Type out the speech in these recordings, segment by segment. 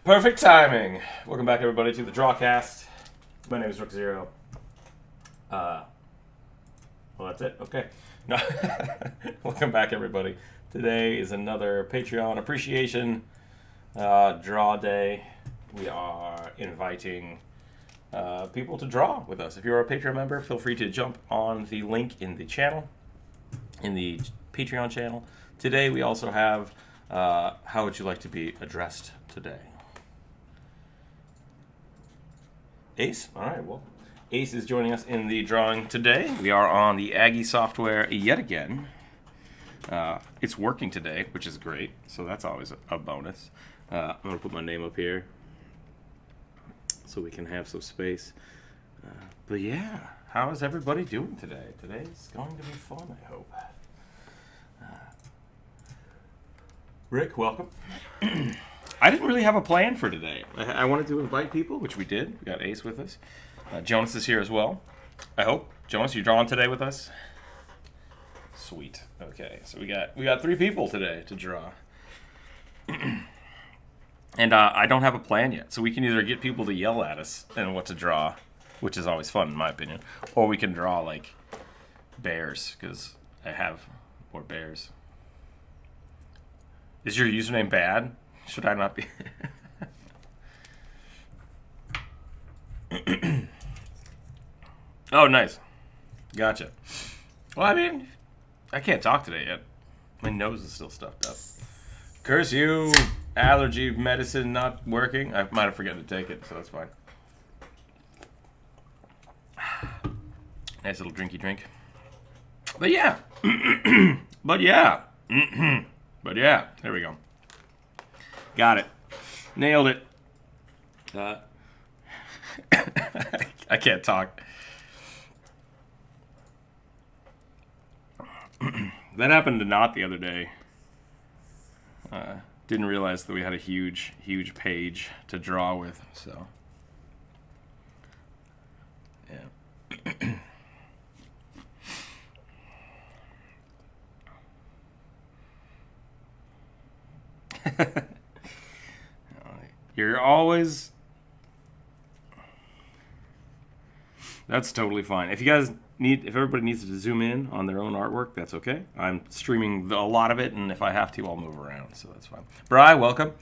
Perfect timing. Welcome back, everybody, to the Drawcast. My name is Rookzer0. Well, that's it. Okay. No. Welcome back, everybody. Today is another Patreon appreciation draw day. We are inviting people to draw with us. If you're a Patreon member, feel free to jump on the link in the channel, in the Patreon channel. Today, we also have how would you like to be addressed today? Ace? Alright, well, Ace is joining us in the drawing today. We are on the Aggie software yet again. It's working today, which is great, so that's always a bonus. I'm going to put my name up here so we can have some space. But yeah, how is everybody doing today? Today's going to be fun, I hope. Rick, welcome. I didn't really have a plan for today. I wanted to invite people, which we did. We got Ace with us. Jonas is here as well. I hope. Jonas, you drawing today with us? Sweet. Okay, so we got 3 people today to draw. And I don't have a plan yet, so we can either get people to yell at us and what to draw, which is always fun in my opinion, or we can draw like bears, because I have more bears. Is your username bad? Should I not be? Oh, nice. Gotcha. Well, I mean, I can't talk today yet. My nose is still stuffed up. Curse you! Allergy medicine not working. I might have forgotten to take it, so that's fine. Nice little drinky drink. But yeah. But yeah. But yeah. There we go. Got it. Nailed it. I can't talk. That happened to Not the other day. Didn't realize that we had a huge page to draw with, so. Yeah. You're always... That's totally fine. If everybody needs to zoom in on their own artwork, that's okay. I'm streaming a lot of it, and if I have to, I'll move around, so that's fine. Bri, welcome.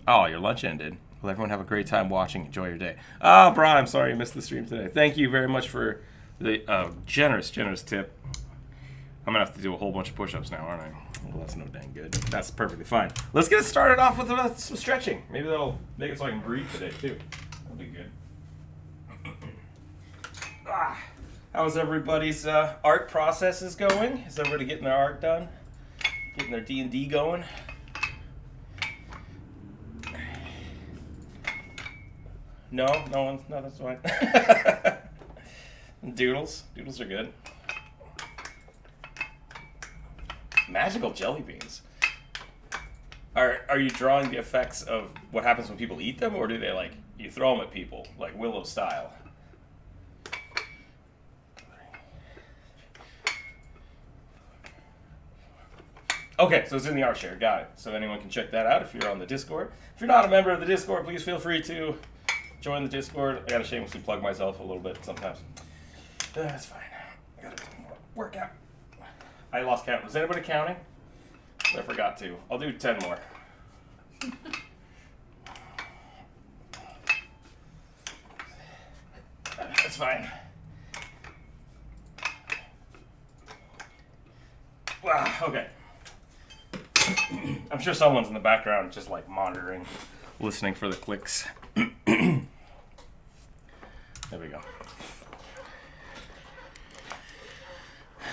Oh, your lunch ended. Well, everyone have a great time watching. Enjoy your day. Oh, Bri, I'm sorry you missed the stream today. Thank you very much for the generous tip. I'm going to have to do a whole bunch of push-ups now, aren't I? Well, that's no dang good. That's perfectly fine. Let's get it started off with some stretching. Maybe that'll make it so I can breathe today, too. That'll be good. How's everybody's art processes going? Is everybody getting their art done? Getting their D&D going? No? No one's? No, that's fine. Doodles? Doodles are good. Magical jelly beans. Are you drawing the effects of what happens when people eat them, or do they, like, you throw them at people, like Willow style? Okay, so it's in the art share. Got it. So anyone can check that out if you're on the Discord. If you're not a member of the Discord, please feel free to join the Discord. I gotta shamelessly plug myself a little bit sometimes. That's fine. I gotta do more workout. I lost count. Was anybody counting? I forgot to. I'll do 10 more. That's fine. Wow, okay. I'm sure someone's in the background just like monitoring, listening for the clicks. There we go.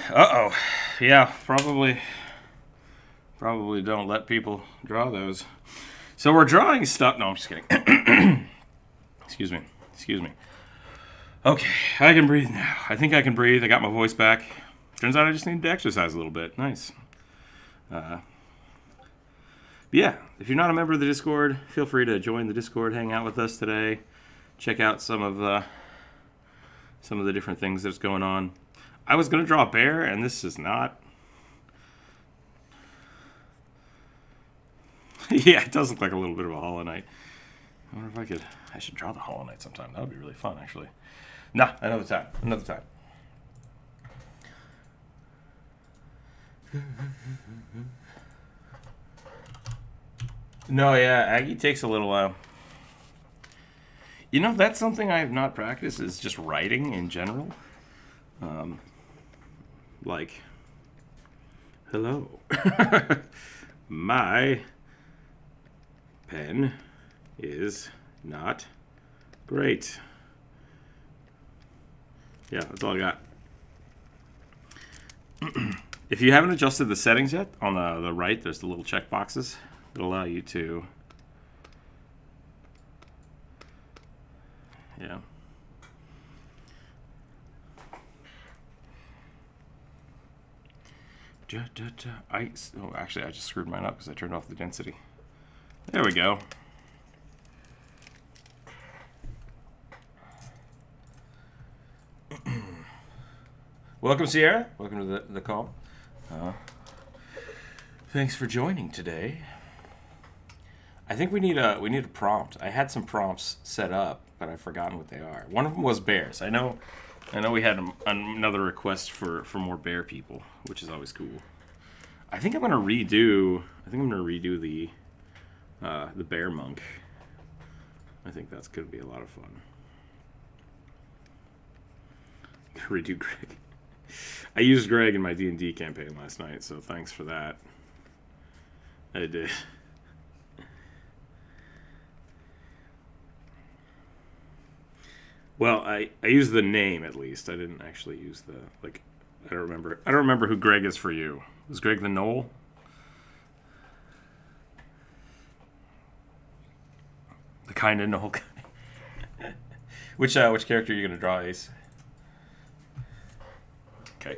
Uh-oh. Yeah, probably don't let people draw those. So we're drawing stuff. No, I'm just kidding. Excuse me. Okay, I can breathe now. I think I can breathe. I got my voice back. Turns out I just need to exercise a little bit. Nice. Yeah, if you're not a member of the Discord, feel free to join the Discord, hang out with us today, check out some of the different things that's going on. I was going to draw a bear, and this is not. Yeah, it does look like a little bit of a Hollow Knight. I wonder if I could... I should draw the Hollow Knight sometime. That would be really fun, actually. Nah, another time. Another time. No, yeah, Aggie takes a little while. You know, that's something I have not practiced, is just writing in general. Like, hello. My pen is not great. Yeah, that's all I got. If you haven't adjusted the settings yet, on the right, there's the little check boxes that allow you to... Yeah. Actually, I just screwed mine up because I turned off the density. There we go. Welcome, Sierra. Welcome to the call. Thanks for joining today. I think we need a prompt. I had some prompts set up, but I've forgotten what they are. One of them was bears. I know we had another request for more bear people, which is always cool. I think I'm gonna redo the bear monk. I think that's gonna be a lot of fun. Redo Greg. I used Greg in my D&D campaign last night, so thanks for that. I did. Well, I used the name at least. I didn't actually use the I don't remember who Greg is for you. Was Greg the Knoll? The kind of Knoll guy. Which character are you gonna draw, Ace? Okay.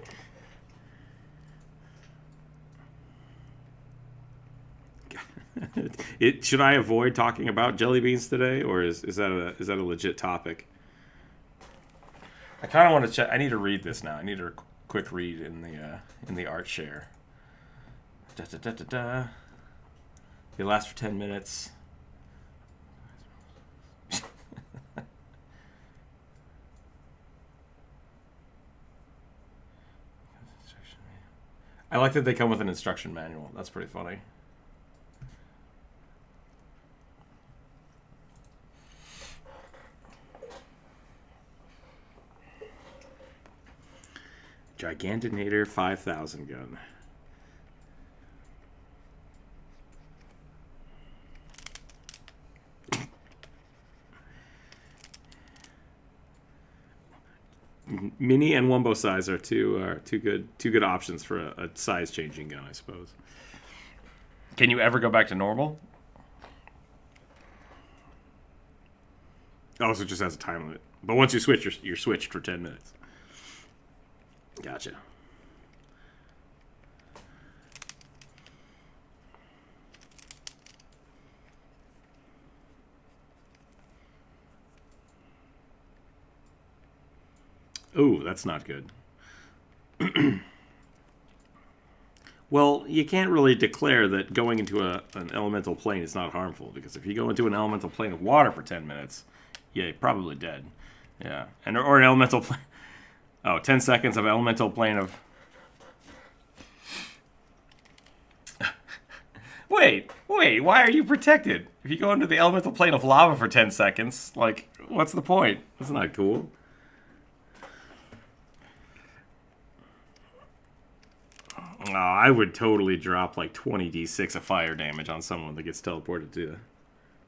Should I avoid talking about jelly beans today, or is that a legit topic? I kind of want to check. I need to read this now. I need a quick read in the art share. Da, da, da, da, da. It lasts for 10 minutes. I like that they come with an instruction manual. That's pretty funny. Gigantinator 5000 gun. Mini and Wumbo size are two good options for a size changing gun, I suppose. Can you ever go back to normal? Oh, so it just has a time limit. But once you switch, you're switched for 10 minutes. Gotcha. Ooh, that's not good. Well, you can't really declare that going into an elemental plane is not harmful, because if you go into an elemental plane of water for 10 minutes, yeah, you're probably dead. Yeah, or an elemental plane. Oh, 10 seconds of elemental plane of... Wait, why are you protected? If you go into the elemental plane of lava for 10 seconds, like, what's the point? That's not cool. Oh, I would totally drop like 20d6 of fire damage on someone that gets teleported to the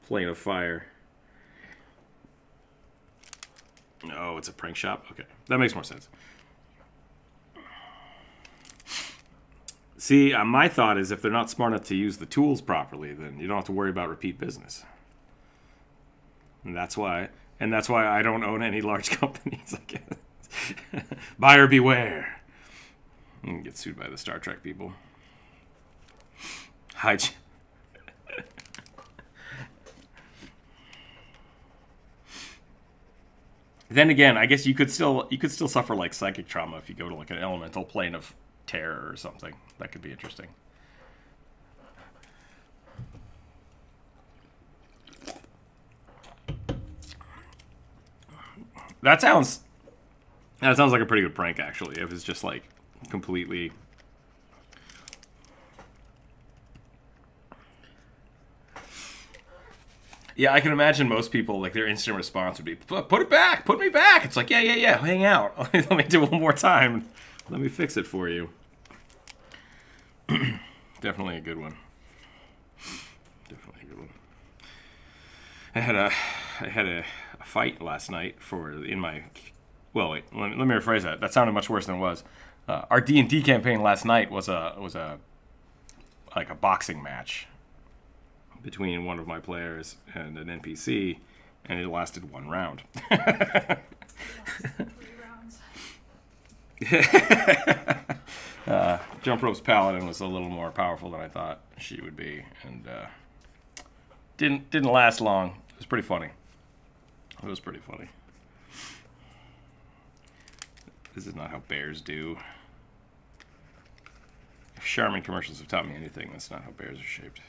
plane of fire. Oh, it's a prank shop? Okay, that makes more sense. See, my thought is if they're not smart enough to use the tools properly, then you don't have to worry about repeat business. And that's why I don't own any large companies, I guess. Buyer beware. I'm gonna get sued by the Star Trek people. Hi. Then again, I guess you could still suffer like psychic trauma if you go to like an elemental plane of terror or something. That could be interesting. That sounds like a pretty good prank, actually. If it's just like completely. Yeah, I can imagine most people, like, their instant response would be, put it back, put me back. It's like, yeah, hang out. Let me do it one more time. Let me fix it for you. Definitely a good one. Definitely a good one. I had a fight last night well, wait, let me rephrase that. That sounded much worse than it was. Our D&D campaign last night was a boxing match between one of my players and an NPC, and it lasted 1 round. 3 rounds. Jump Rope's paladin was a little more powerful than I thought she would be, and didn't last long. It was pretty funny. It was pretty funny. This is not how bears do. If Charmin commercials have taught me anything, that's not how bears are shaped.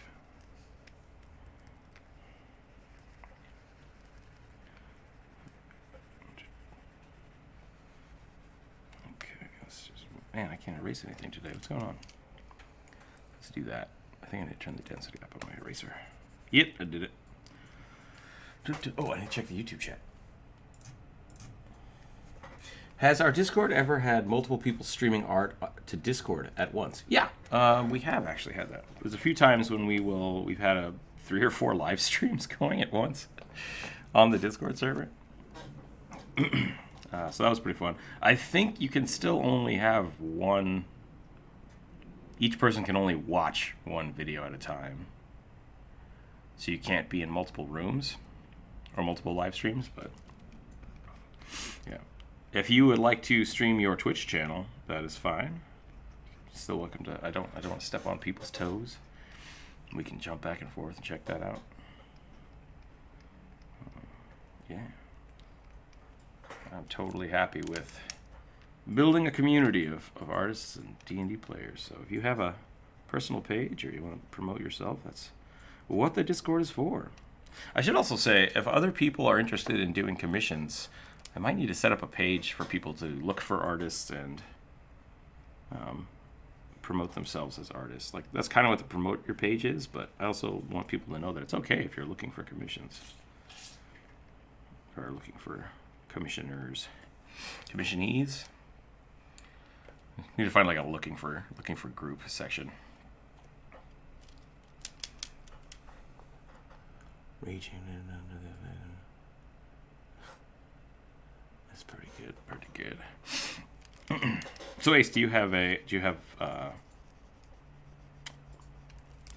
Man, I can't erase anything today. What's going on? Let's do that. I think I need to turn the density up on my eraser. Yep, I did it. Oh, I need to check the YouTube chat. Has our Discord ever had multiple people streaming art to Discord at once? Yeah, we have actually had that. There's a few times when we've had 3 or 4 live streams going at once on the Discord server. So that was pretty fun. I think you can still only have one. Each person can only watch one video at a time. So you can't be in multiple rooms or multiple live streams, but yeah. If you would like to stream your Twitch channel, that is fine. Still welcome to. I don't want to step on people's toes. We can jump back and forth and check that out. Yeah. I'm totally happy with building a community of artists and D&D players. So if you have a personal page or you want to promote yourself, that's what the Discord is for. I should also say, if other people are interested in doing commissions, I might need to set up a page for people to look for artists and promote themselves as artists. Like, that's kind of what the promote your page is, but I also want people to know that it's okay if you're looking for commissions or looking for commissionees. Need to find like a looking for group section. Raging. That's pretty good. So Ace, do you have a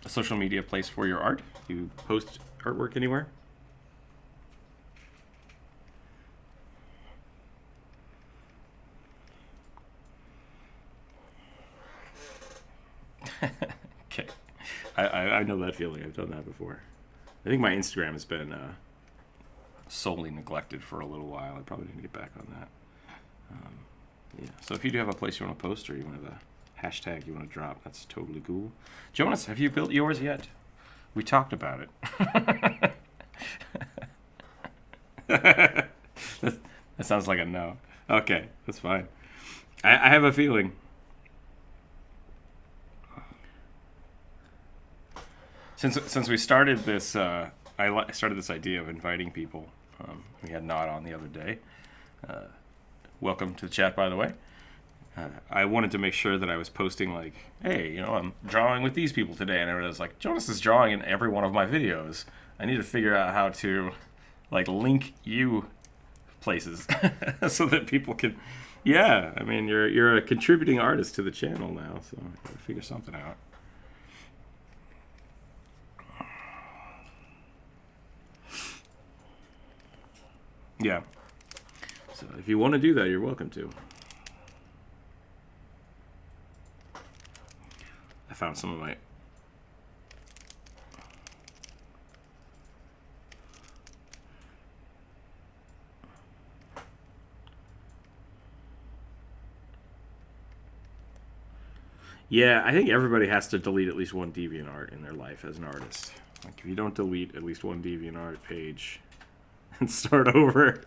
social media place for your art? Do you post artwork anywhere? Okay, I know that feeling. I've done that before. I think my Instagram has been solely neglected for a little while. I probably need to get back on that. Yeah. So if you do have a place you want to post or you want to have a hashtag you want to drop, that's totally cool. Jonas, have you built yours yet? We talked about it. That sounds like a no. Okay, that's fine. I have a feeling. Since we started this, I started this idea of inviting people. We had Nod on the other day. Welcome to the chat, by the way. I wanted to make sure that I was posting like, hey, I'm drawing with these people today, and everyone was like, Jonas is drawing in every one of my videos. I need to figure out how to like link you places so that people can. Yeah, I mean you're a contributing artist to the channel now, so I gotta figure something out. Yeah. So if you want to do that, you're welcome to. I found some of my... Yeah, I think everybody has to delete at least one DeviantArt in their life as an artist. Like, if you don't delete at least one DeviantArt page and start over,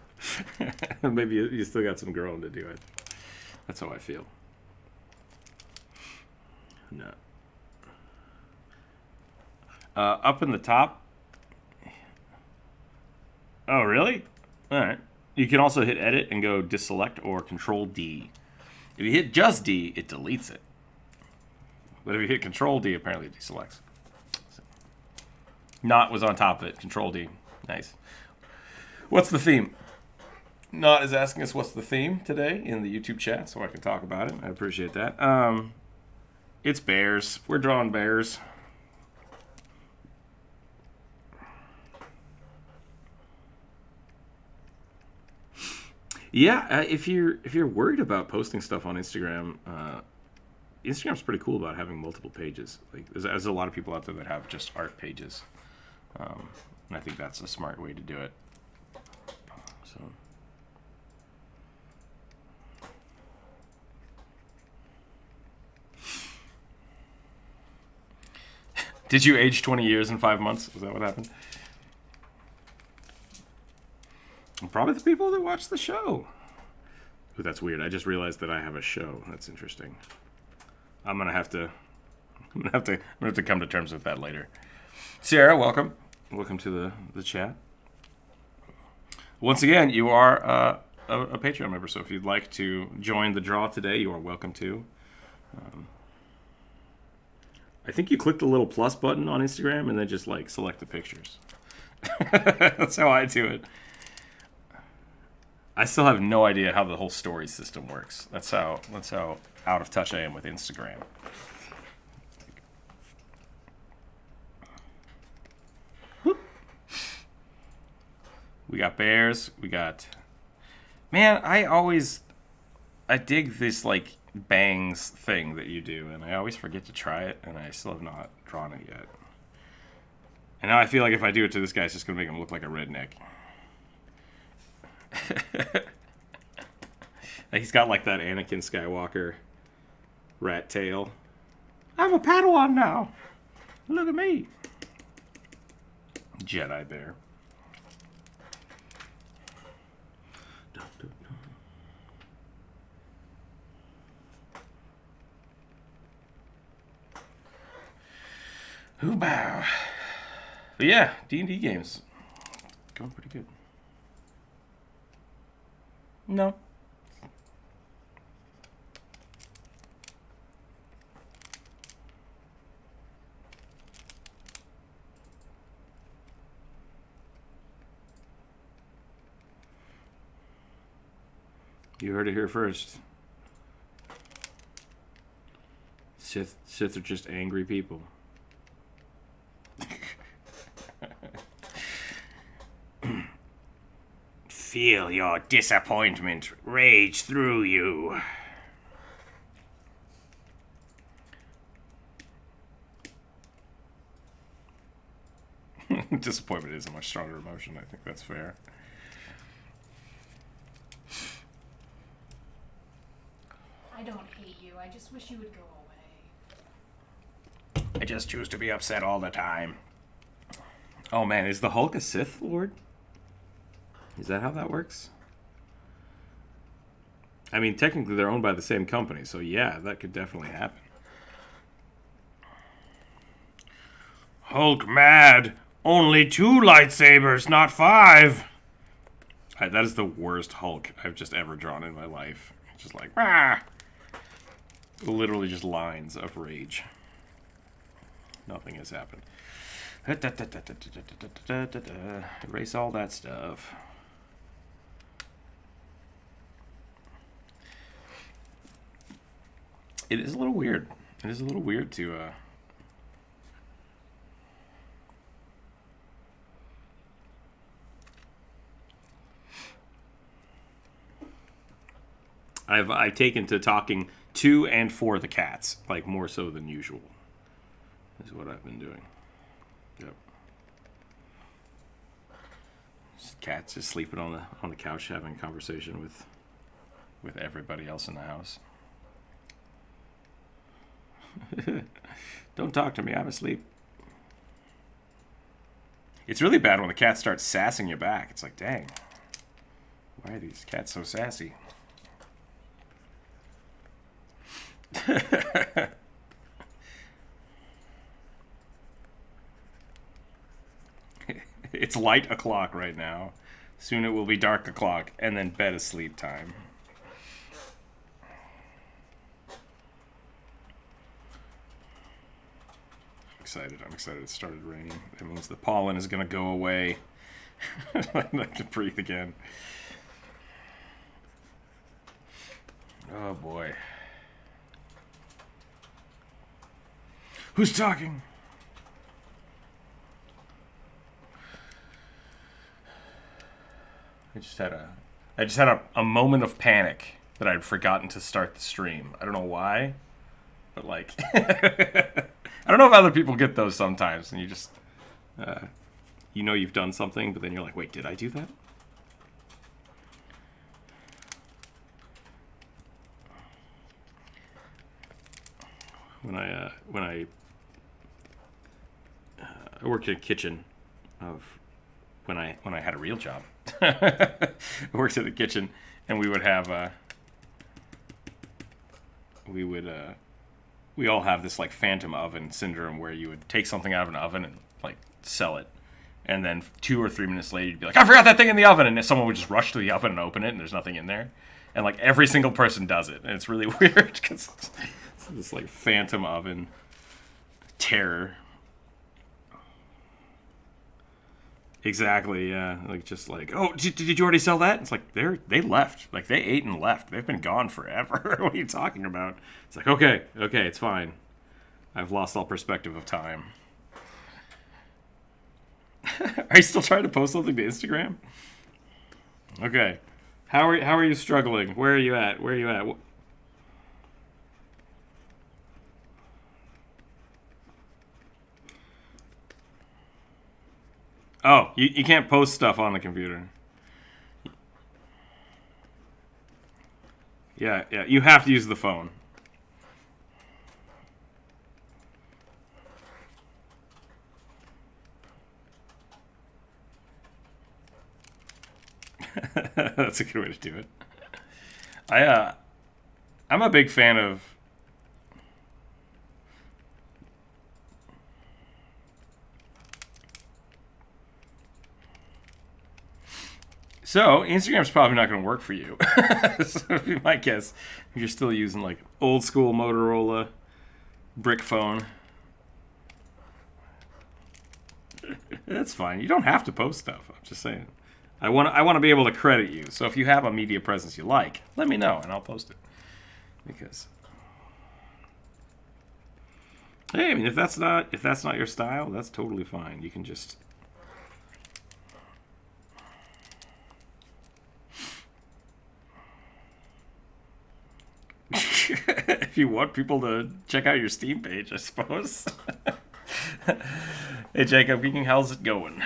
Maybe you still got some growing to do. That's how I feel. No. Up in the top. Oh, really? All right. You can also hit edit and go deselect or control D. If you hit just D, it deletes it. But if you hit control D, apparently it deselects. Not was on top of it. Control D. Nice. What's the theme? Not is asking us what's the theme today in the YouTube chat, so I can talk about it. I appreciate that. It's bears. We're drawing bears. Yeah, if you're worried about posting stuff on Instagram, Instagram's pretty cool about having multiple pages. Like there's a lot of people out there that have just art pages, and I think that's a smart way to do it. So. Did you age 20 years in 5 months? Was that what happened? Probably the people that watch the show. Ooh, that's weird. I just realized that I have a show. That's interesting. I'm gonna have to come to terms with that later. Sierra, welcome. Welcome to the chat. Once again, you are a Patreon member, so if you'd like to join the draw today, you are welcome to. I think you click the little plus button on Instagram and then just like select the pictures. That's how I do it. I still have no idea how the whole story system works. That's how out of touch I am with Instagram. We got bears. We got... Man, I dig this like bangs thing that you do, and I always forget to try it, and I still have not drawn it yet. And now I feel like if I do it to this guy, it's just going to make him look like a redneck. He's got like that Anakin Skywalker rat tail. I'm a Padawan now. Look at me. Jedi bear. Who bow? But yeah, D&D games going pretty good. No. You heard it here first. Sith are just angry people. Feel your disappointment rage through you. Disappointment is a much stronger emotion. I think that's fair. I don't hate you. I just wish you would go away. I just choose to be upset all the time. Oh man, is the Hulk a Sith Lord? Is that how that works? I mean, technically they're owned by the same company, so yeah, that could definitely happen. Hulk mad! Only 2 lightsabers, not 5! That is the worst Hulk I've just ever drawn in my life. It's just like, ah! Literally just lines of rage. Nothing has happened. Erase all that stuff. It is a little weird. It is a little weird to I've taken to talking to and for the cats, like more so than usual. Is what I've been doing. Yep. Cats just sleeping on the couch having a conversation with everybody else in the house. Don't talk to me, I'm asleep. It's really bad when the cat starts sassing you back. It's like, dang, Why are these cats so sassy? It's light o'clock right now. Soon it will be dark o'clock, and then bed asleep time. I'm excited it started raining. That means the pollen is going to go away. I can breathe again. Oh boy. Who's talking? I just had a moment of panic that I'd forgotten to start the stream. I don't know why, but like I don't know if other people get those sometimes, and you just you know you've done something, but then you're like, wait, did I do that? When I worked in a kitchen of when I had a real job. I worked in the kitchen, and we would have we all have this like phantom oven syndrome where you would take something out of an oven and like sell it, and then 2 or 3 minutes later you'd be like, I forgot that thing in the oven, and someone would just rush to the oven and open it, and there's nothing in there, and like every single person does it, and it's really weird because it's this like phantom oven terror. Exactly, yeah. Like, just like, oh, did you already sell that? It's like, they left. Like, they ate and left. They've been gone forever. What are you talking about? It's like, okay, it's fine. I've lost all perspective of time. Are you still trying to post something to Instagram? Okay. How are you struggling? Where are you at? Oh, you can't post stuff on the computer. Yeah, you have to use the phone. That's a good way to do it. I'm a big fan of So, Instagram's probably not going to work for you. So, you might guess if you're still using like old school Motorola brick phone. That's fine. You don't have to post stuff. I'm just saying. I want to be able to credit you. So if you have a media presence you like, let me know and I'll post it. Because hey, I mean, if that's not your style, that's totally fine. You can just if you want people to check out your Steam page, I suppose. Hey Jacob, how's it going?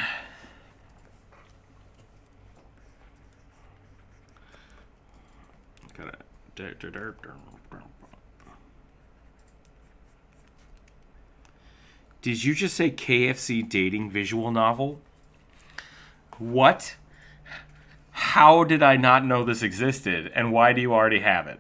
Did you just say KFC dating visual novel? What? How did I not know this existed, and why do you already have it?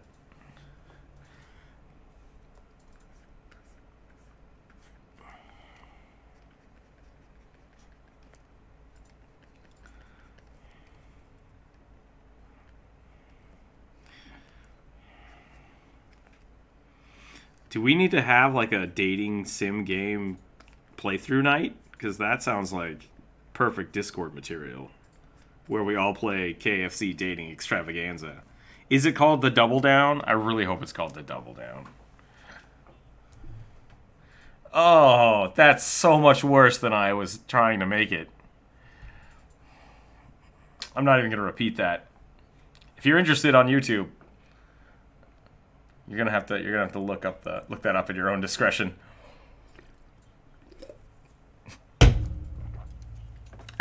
Do we need to have like a dating sim game playthrough night? Because that sounds like perfect Discord material. Where we all play KFC dating extravaganza. Is it called the Double Down? I really hope it's called the Double Down. Oh, that's so much worse than I was trying to make it. I'm not even going to repeat that. If you're interested on YouTube, you're gonna have to look that up at your own discretion.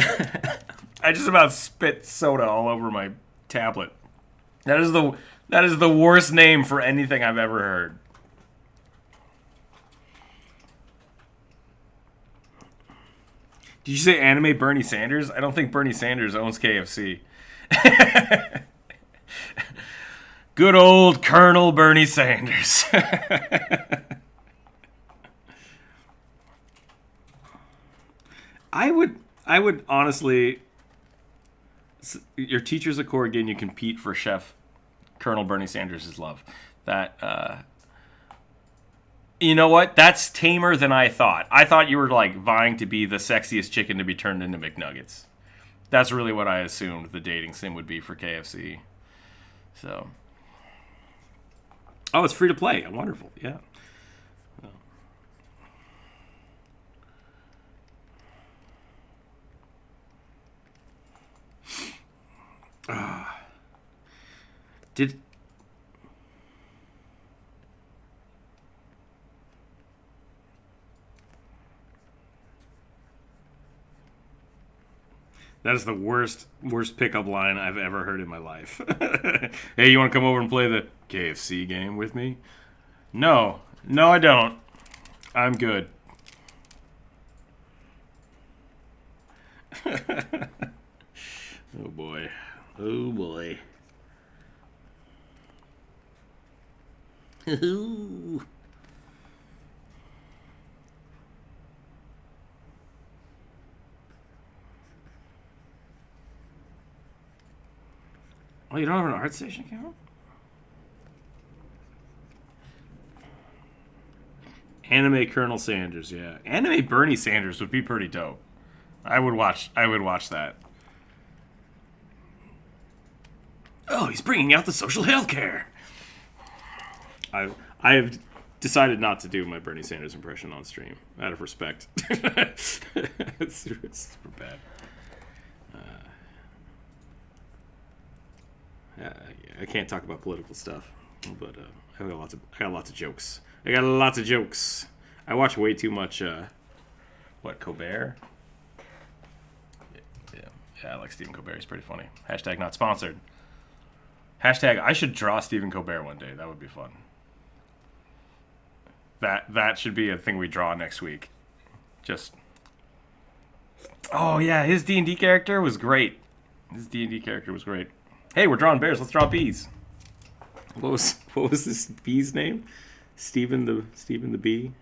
I just about spit soda all over my tablet. That is the worst name for anything I've ever heard. Did you say anime Bernie Sanders? I don't think Bernie Sanders owns KFC. Good old Colonel Bernie Sanders. I would honestly, your teacher's a Corrigan, you compete for Chef Colonel Bernie Sanders' love. That, you know what? That's tamer than I thought. I thought you were like vying to be the sexiest chicken to be turned into McNuggets. That's really what I assumed the dating sim would be for KFC. So. Oh, it's free to play. Wonderful. Yeah. Did that is the worst pickup line I've ever heard in my life. Hey, you want to come over and play the KFC game with me? No, I don't. I'm good. Oh boy. Oh boy. Ooh. Oh, you don't have an art station account? Anime Colonel Sanders, yeah. Anime Bernie Sanders would be pretty dope. I would watch that. Oh, he's bringing out the social health care. I have decided not to do my Bernie Sanders impression on stream out of respect. It's super bad. I can't talk about political stuff, but I got lots of jokes. I watch way too much. Colbert? Yeah, I like Stephen Colbert. He's pretty funny. Hashtag not sponsored. Hashtag I should draw Stephen Colbert one day. That would be fun. That should be a thing we draw next week. Just. Oh yeah, his D&D character was great. Hey, we're drawing bears. Let's draw bees. What was this bee's name? Stephen the bee.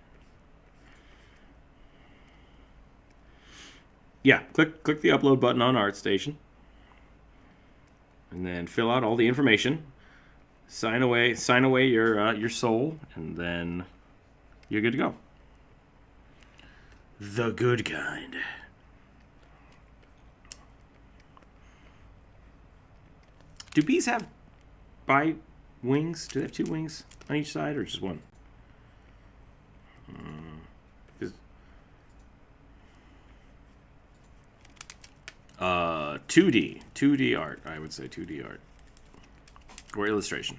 Yeah, click the upload button on ArtStation, and then fill out all the information. Sign away your soul, and then you're good to go. The good kind. Do bees have wings? Do they have 2 wings on each side, or just one? 2D art. I would say 2D art or illustration.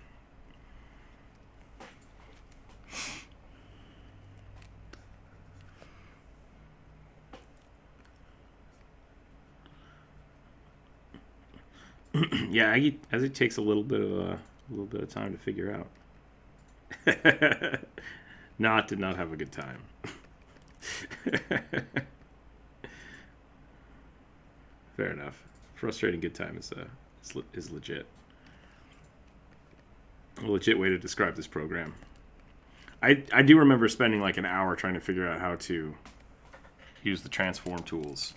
Yeah, as it takes a little bit of time to figure out. Did not have a good time. Fair enough. Frustrating good time is legit. A legit way to describe this program. I do remember spending like an hour trying to figure out how to use the transform tools,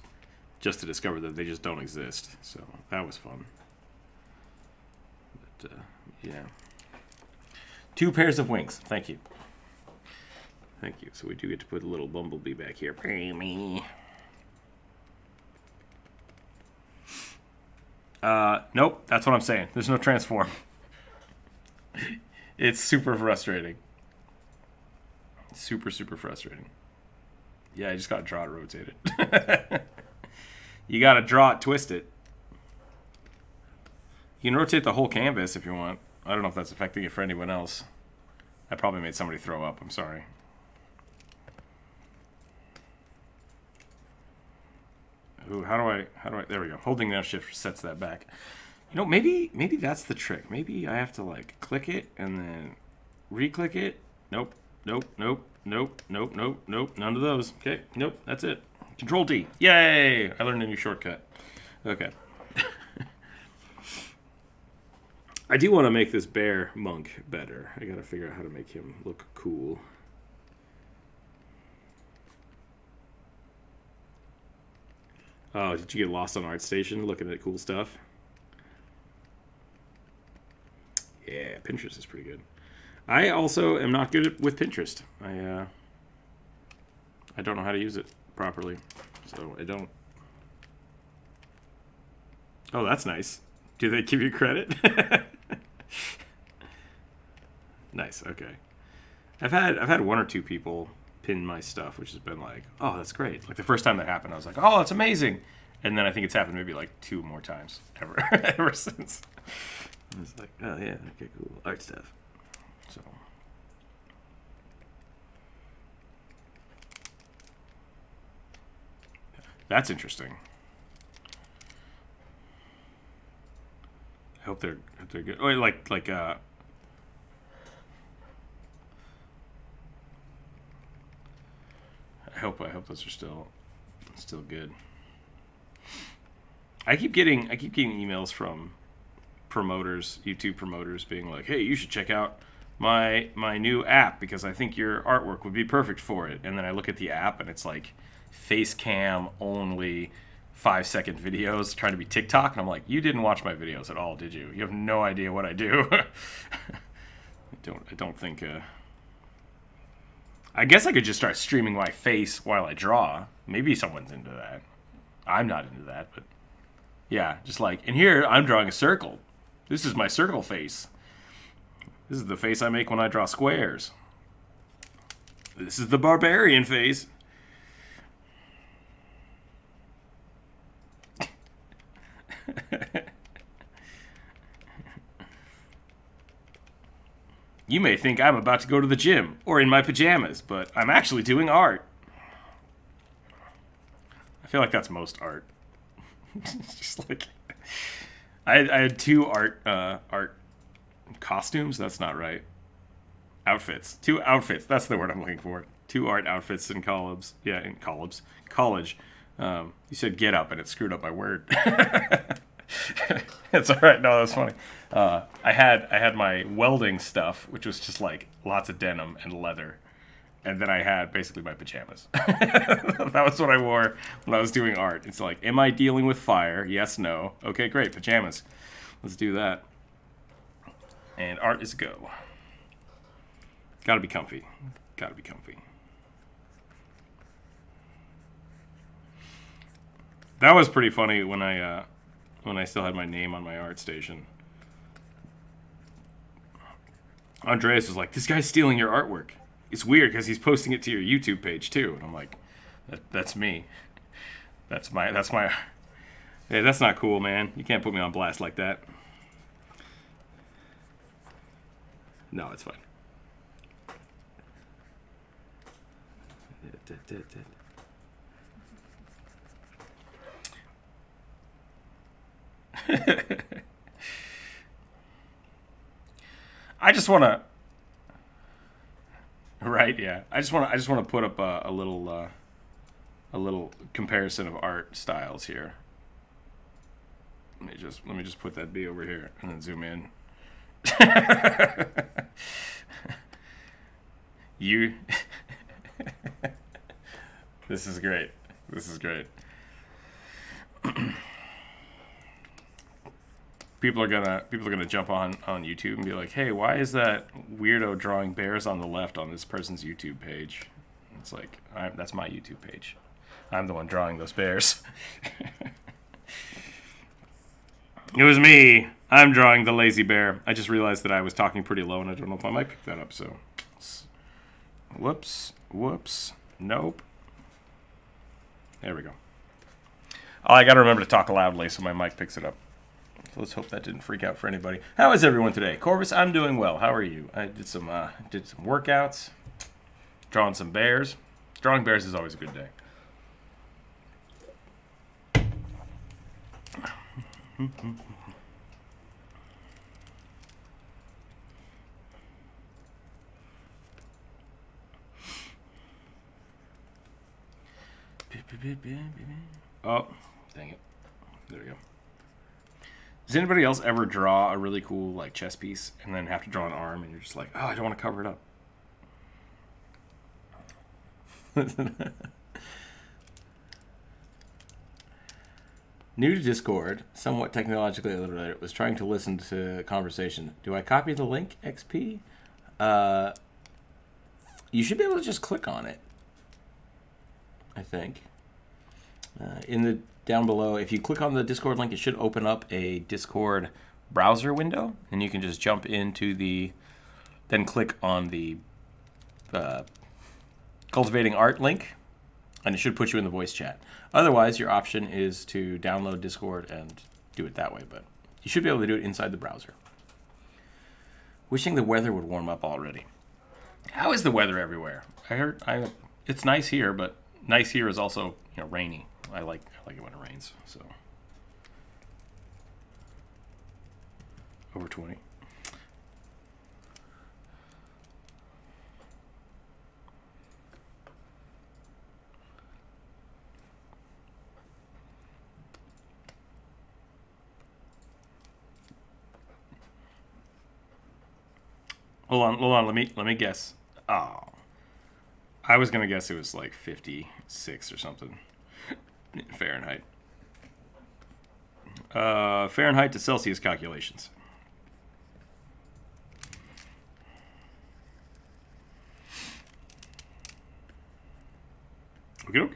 just to discover that they just don't exist. So that was fun. But yeah. 2 pairs of wings. Thank you. So we do get to put a little bumblebee back here. Me. Nope. That's what I'm saying. There's no transform. It's super frustrating. Super frustrating. Yeah, I just gotta draw it rotated. You gotta draw it, twist it. You can rotate the whole canvas if you want. I don't know if that's affecting it for anyone else. I probably made somebody throw up. I'm sorry. Ooh, how do I? There we go. Holding down shift sets that back. You know, maybe that's the trick. Maybe I have to like click it and then re-click it. Nope. None of those. Okay. Nope. That's it. Control D. Yay! I learned a new shortcut. Okay. I do want to make this bear monk better. I gotta figure out how to make him look cool. Oh, did you get lost on ArtStation looking at cool stuff? Yeah, Pinterest is pretty good. I also am not good with Pinterest. I don't know how to use it properly, so I don't. Oh, that's nice. Do they give you credit? Nice. Okay. I've had one or two people pin my stuff, which has been like, oh, that's great. Like the first time that happened, I was like, oh, that's amazing. And then I think it's happened maybe like 2 more times ever since. I was like, oh yeah, okay, cool, art stuff. So. That's interesting. I hope they're good. Oh, I hope those are still good. I keep getting emails from promoters, YouTube promoters, being like, "Hey, you should check out my new app because I think your artwork would be perfect for it." And then I look at the app and it's like face cam only 5-second videos trying to be TikTok, and I'm like, you didn't watch my videos at all, did you? You have no idea what I do. I don't think. I guess I could just start streaming my face while I draw. Maybe someone's into that. I'm not into that, but yeah, just like, and here I'm drawing a circle. This is my circle face. This is the face I make when I draw squares. This is the barbarian face. You may think I'm about to go to the gym or in my pajamas, but I'm actually doing art. I feel like that's most art. It's just like I had 2 art costumes. That's not right. Outfits. 2 outfits. That's the word I'm looking for. 2 art outfits in college. Yeah, in college. You said get up, and it screwed up my word. It's all right. No, that's funny. I had my welding stuff, which was just like lots of denim and leather, and then I had basically my pajamas. That was what I wore when I was doing art. It's like, am I dealing with fire? Yes, no. Okay, great. Pajamas. Let's do that. And art is go. Gotta be comfy. Gotta be comfy. That was pretty funny when I still had my name on my art station. Andreas was like, "This guy's stealing your artwork. It's weird because he's posting it to your YouTube page too." And I'm like, "That's me. That's my. Hey, that's not cool, man. You can't put me on blast like that." No, it's fine. I just want to. Right, yeah. I just want to put up a little comparison of art styles here. Let me just put that B over here and then zoom in. You. This is great. This is great. People are gonna jump on YouTube and be like, "Hey, why is that weirdo drawing bears on the left on this person's YouTube page?" It's like, that's my YouTube page. I'm the one drawing those bears. It was me. I'm drawing the lazy bear. I just realized that I was talking pretty low, and I don't know if I might pick that up. So, whoops. Nope. There we go. Oh, I gotta remember to talk loudly so my mic picks it up. So let's hope that didn't freak out for anybody. How is everyone today? Corvus, I'm doing well. How are you? I did some workouts, drawing some bears. Drawing bears is always a good day. Oh, dang it. There we go. Does anybody else ever draw a really cool like chess piece and then have to draw an arm and you're just like, oh, I don't want to cover it up? New to Discord, somewhat technologically illiterate, was trying to listen to a conversation. Do I copy the link, XP? You should be able to just click on it, I think. Down below, if you click on the Discord link, it should open up a Discord browser window, and you can just jump into then click on the Cultivating Art link, and it should put you in the voice chat. Otherwise, your option is to download Discord and do it that way, but you should be able to do it inside the browser. Wishing the weather would warm up already. How is the weather everywhere? It's nice here, but nice here is also rainy. I like it when it rains. So over 20. Hold on. Let me guess. Oh, I was gonna guess it was like 56 or something Fahrenheit. Fahrenheit to Celsius calculations. Okay.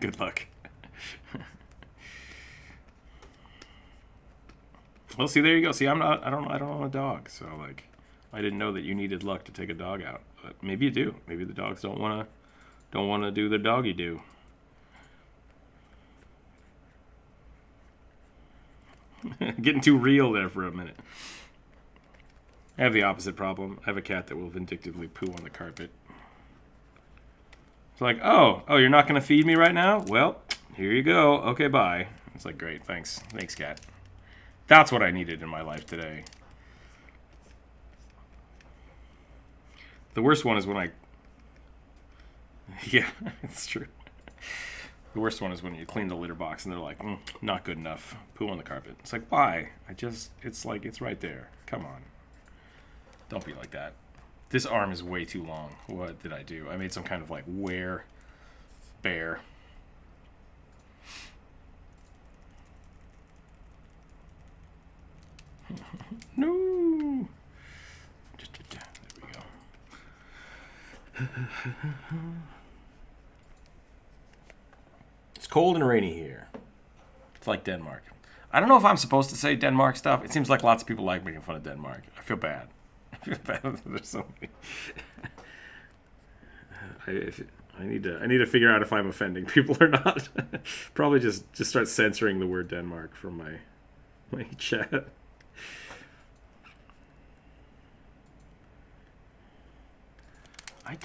Good luck. Well, see, there you go. See, I don't own a dog, so like, I didn't know that you needed luck to take a dog out. But maybe you do. Maybe the dogs don't wanna do their doggy do. Getting too real there for a minute. I have the opposite problem. I have a cat that will vindictively poo on the carpet. It's like, oh, you're not gonna feed me right now? Well, here you go. Okay, bye. It's like, great, thanks, cat. That's what I needed in my life today. The worst one is when I... Yeah, it's true. The worst one is when you clean the litter box and they're like, not good enough. Poo on the carpet. It's like, why? It's like, it's right there. Come on. Don't be like that. This arm is way too long. What did I do? I made some kind of like bear. No. There we go. It's cold and rainy here. It's like Denmark. I don't know if I'm supposed to say Denmark stuff. It seems like lots of people like making fun of Denmark. I feel bad. There's so many. I need to figure out if I'm offending people or not. Probably just start censoring the word Denmark from my chat. I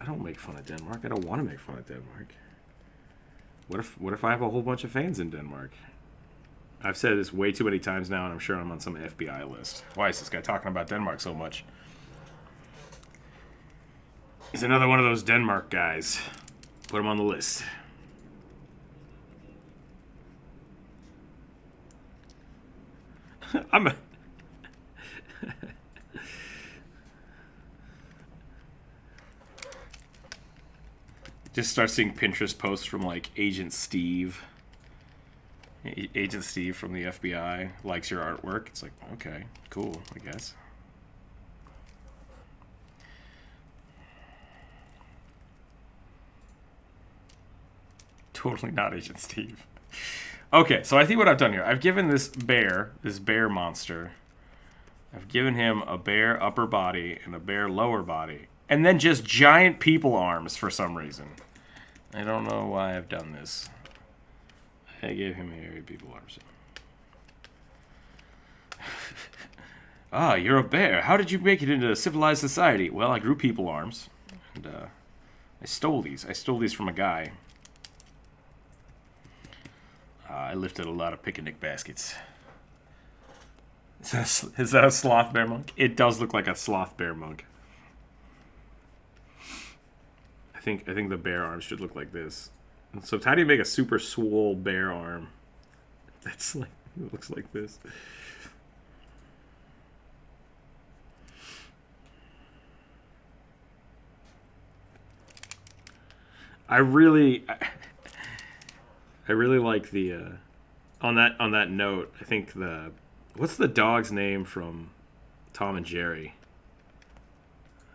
don't make fun of Denmark. I don't want to make fun of Denmark. What if I have a whole bunch of fans in Denmark? I've said this way too many times now, and I'm sure I'm on some FBI list. Why is this guy talking about Denmark so much? He's another one of those Denmark guys. Put him on the list. Just start seeing Pinterest posts from like Agent Steve. Agent Steve from the FBI likes your artwork. It's like, okay, cool, I guess. Totally not Agent Steve. Okay, so I think what I've done here, I've given this bear monster, I've given him a bear upper body and a bear lower body, and then just giant people arms for some reason. I don't know why I've done this. I gave him hairy people arms. Ah, you're a bear. How did you make it into a civilized society? Well, I grew people arms, and I stole these. I stole these from a guy. I lifted a lot of picnic baskets. Is that a sloth bear monk? It does look like a sloth bear monk. I think the bear arms should look like this. So how do you make a super swole bear arm It's like, it looks like this. I really like the on that note. I think what's the dog's name from Tom and Jerry?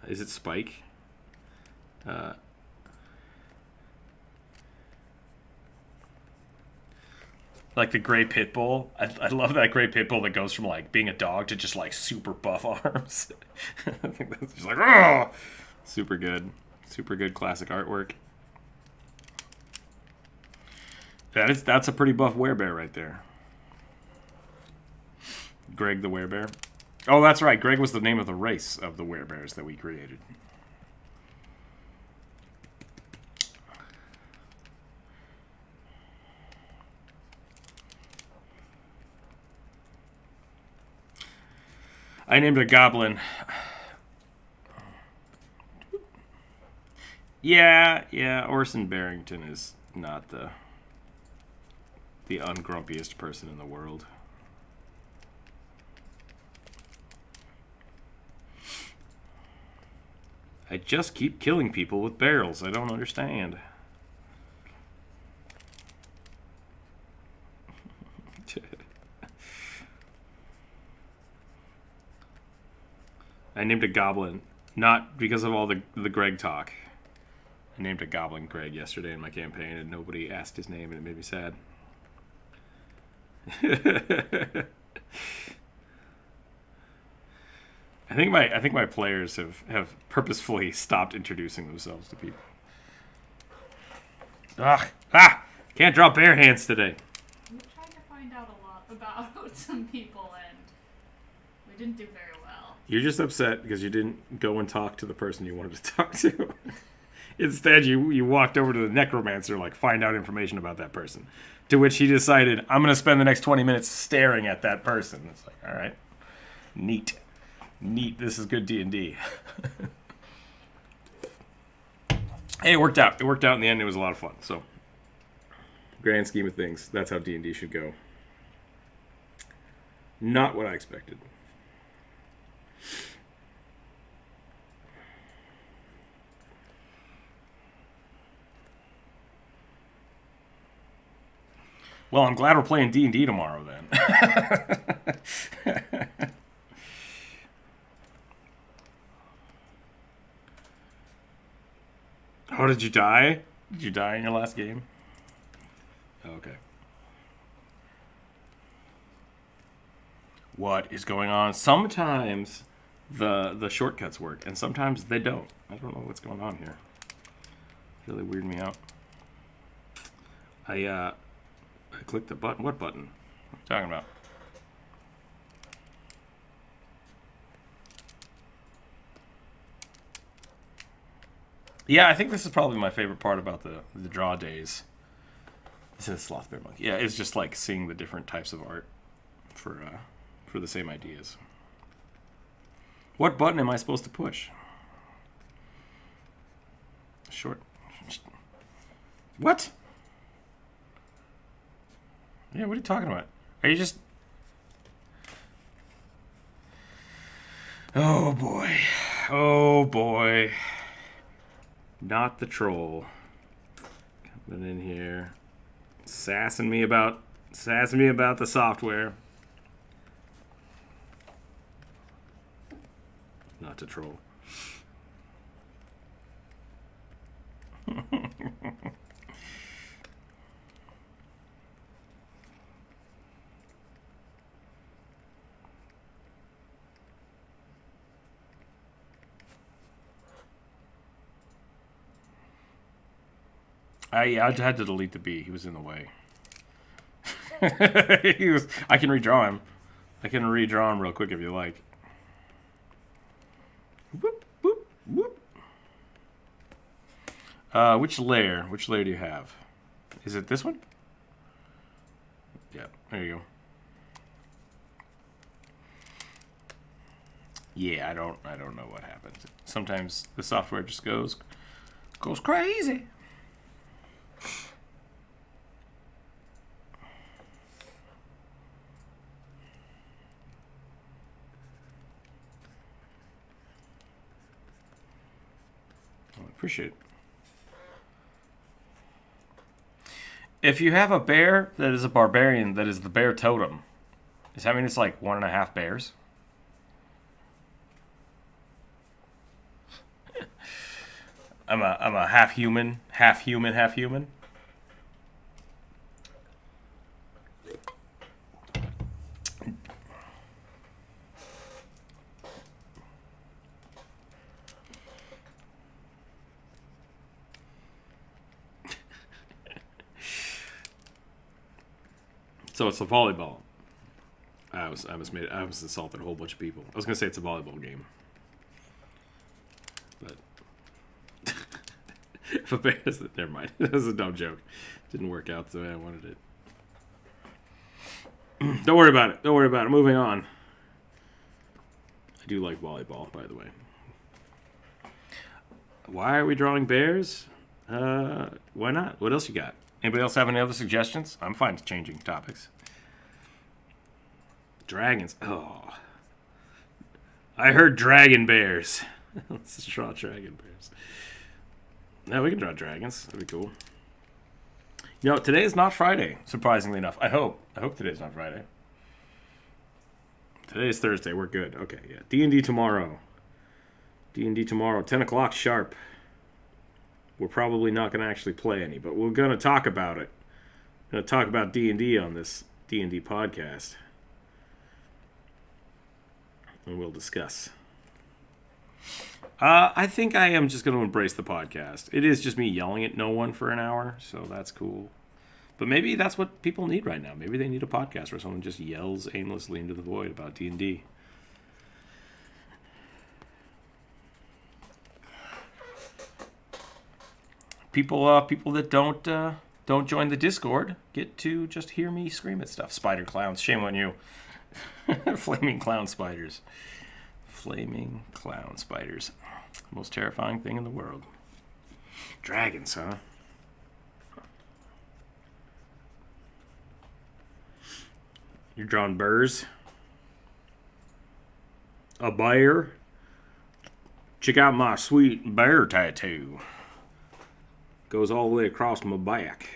Is it Spike? Like the gray pit bull. I love that gray pit bull that goes from like being a dog to just like super buff arms. I think that's just like, oh, super good classic artwork. That's a pretty buff werebear right there. Greg the werebear. Oh, that's right. Greg was the name of the race of the werebears that we created. I named a goblin. Yeah. Orson Barrington is not the ungrumpiest person in the world. I just keep killing people with barrels. I don't understand. I named a goblin, not because of all the Greg talk. I named a goblin Greg yesterday in my campaign, and nobody asked his name, and it made me sad. I think my players have purposefully stopped introducing themselves to people. Can't draw bare hands today. We tried to find out a lot about some people, and we didn't do very well. You're just upset because you didn't go and talk to the person you wanted to talk to. Instead, you walked over to the necromancer, like, find out information about that person. To which he decided, I'm going to spend the next 20 minutes staring at that person. It's like, all right. Neat. This is good D&D. Hey, it worked out. It worked out in the end. It was a lot of fun. So, grand scheme of things, that's how D&D should go. Not what I expected. Well, I'm glad we're playing D&D tomorrow, then. Oh, did you die? Did you die in your last game? Okay. What is going on? Sometimes the shortcuts work, and sometimes they don't. I don't know what's going on here. Really weird me out. I clicked the button. What button? What are you talking about? Yeah, I think this is probably my favorite part about the draw days. This is Slothbear Monkey. Yeah, it's just like seeing the different types of art for the same ideas. What button am I supposed to push? Short. What? Yeah, what are you talking about? Are you just... Oh, boy. Oh, boy. Not the troll. Coming in here. Sassing me about the software. Not the troll. I had to delete the B. He was in the way. I can redraw him. I can redraw him real quick if you like. Whoop, whoop, whoop. Which layer? Which layer do you have? Is it this one? Yeah, there you go. Yeah, I don't know what happens. Sometimes the software just goes crazy. Appreciate it. If you have a bear that is a barbarian, that is the bear totem, does that mean it's like 1.5 bears? I'm a half human, half human, half human. So it's a volleyball. I was insulted a whole bunch of people. I was gonna say it's a volleyball game, but if a bear is, never mind. That was a dumb joke. Didn't work out the way I wanted it. Don't worry about it. Don't worry about it. Moving on. I do like volleyball, by the way. Why are we drawing bears? Why not? What else you got? Anybody else have any other suggestions? I'm fine with changing topics. Dragons. Oh. I heard dragon bears. Let's draw dragon bears. No, we can draw dragons. That'd be cool. You know, today is not Friday, surprisingly enough. I hope today's not Friday. Today's Thursday. We're good. Okay, yeah. D&D tomorrow. D&D tomorrow, 10 o'clock sharp. We're probably not going to actually play any, but we're going to talk about it. We're going to talk about D&D on this D&D podcast. And we'll discuss. I think I am just going to embrace the podcast. It is just me yelling at no one for an hour, so that's cool. But maybe that's what people need right now. Maybe they need a podcast where someone just yells aimlessly into the void about D&D. People that don't join the Discord get to just hear me scream at stuff. Spider clowns, shame on you. Flaming clown spiders. Flaming clown spiders. Most terrifying thing in the world. Dragons, huh? You're drawing burrs. A bear. Check out my sweet bear tattoo. Goes all the way across my back.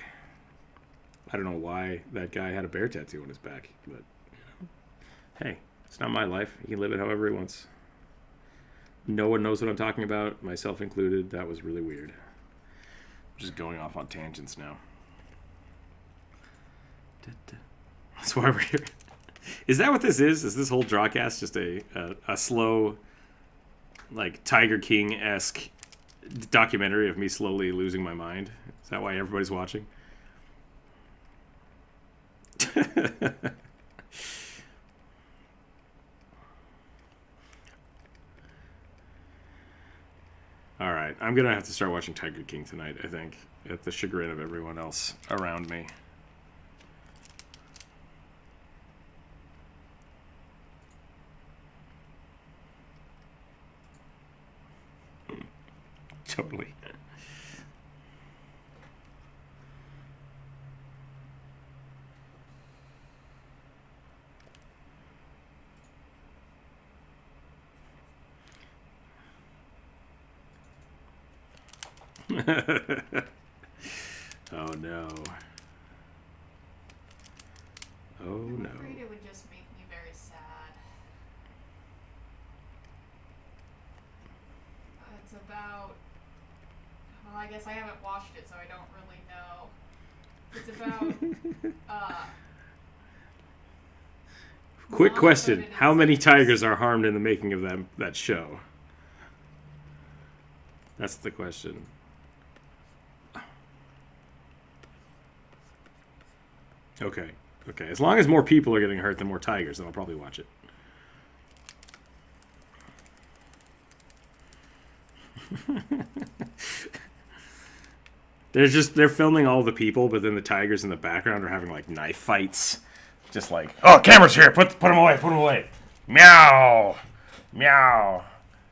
I don't know why that guy had a bear tattoo on his back, but hey, it's not my life. He can live it however he wants. No one knows what I'm talking about, myself included. That was really weird. I'm just going off on tangents now. That's why we're here. Is that what this is? Is this whole Drawcast just a slow, like Tiger King-esque documentary of me slowly losing my mind? Is that why everybody's watching? All right, I'm gonna have to start watching Tiger King tonight, I think, at the chagrin of everyone else around me. Totally. Oh no. Oh no. I'm afraid it would just make me very sad. It's about... Well, I guess I haven't watched it, so I don't really know. It's about... Quick question. How many tigers are harmed in the making of that show? That's the question. Okay. Okay. As long as more people are getting hurt than more tigers, then I'll probably watch it. They're filming all the people, but then the tigers in the background are having like knife fights. Just like, oh, camera's here. Put them away. Put them away. Meow. Meow.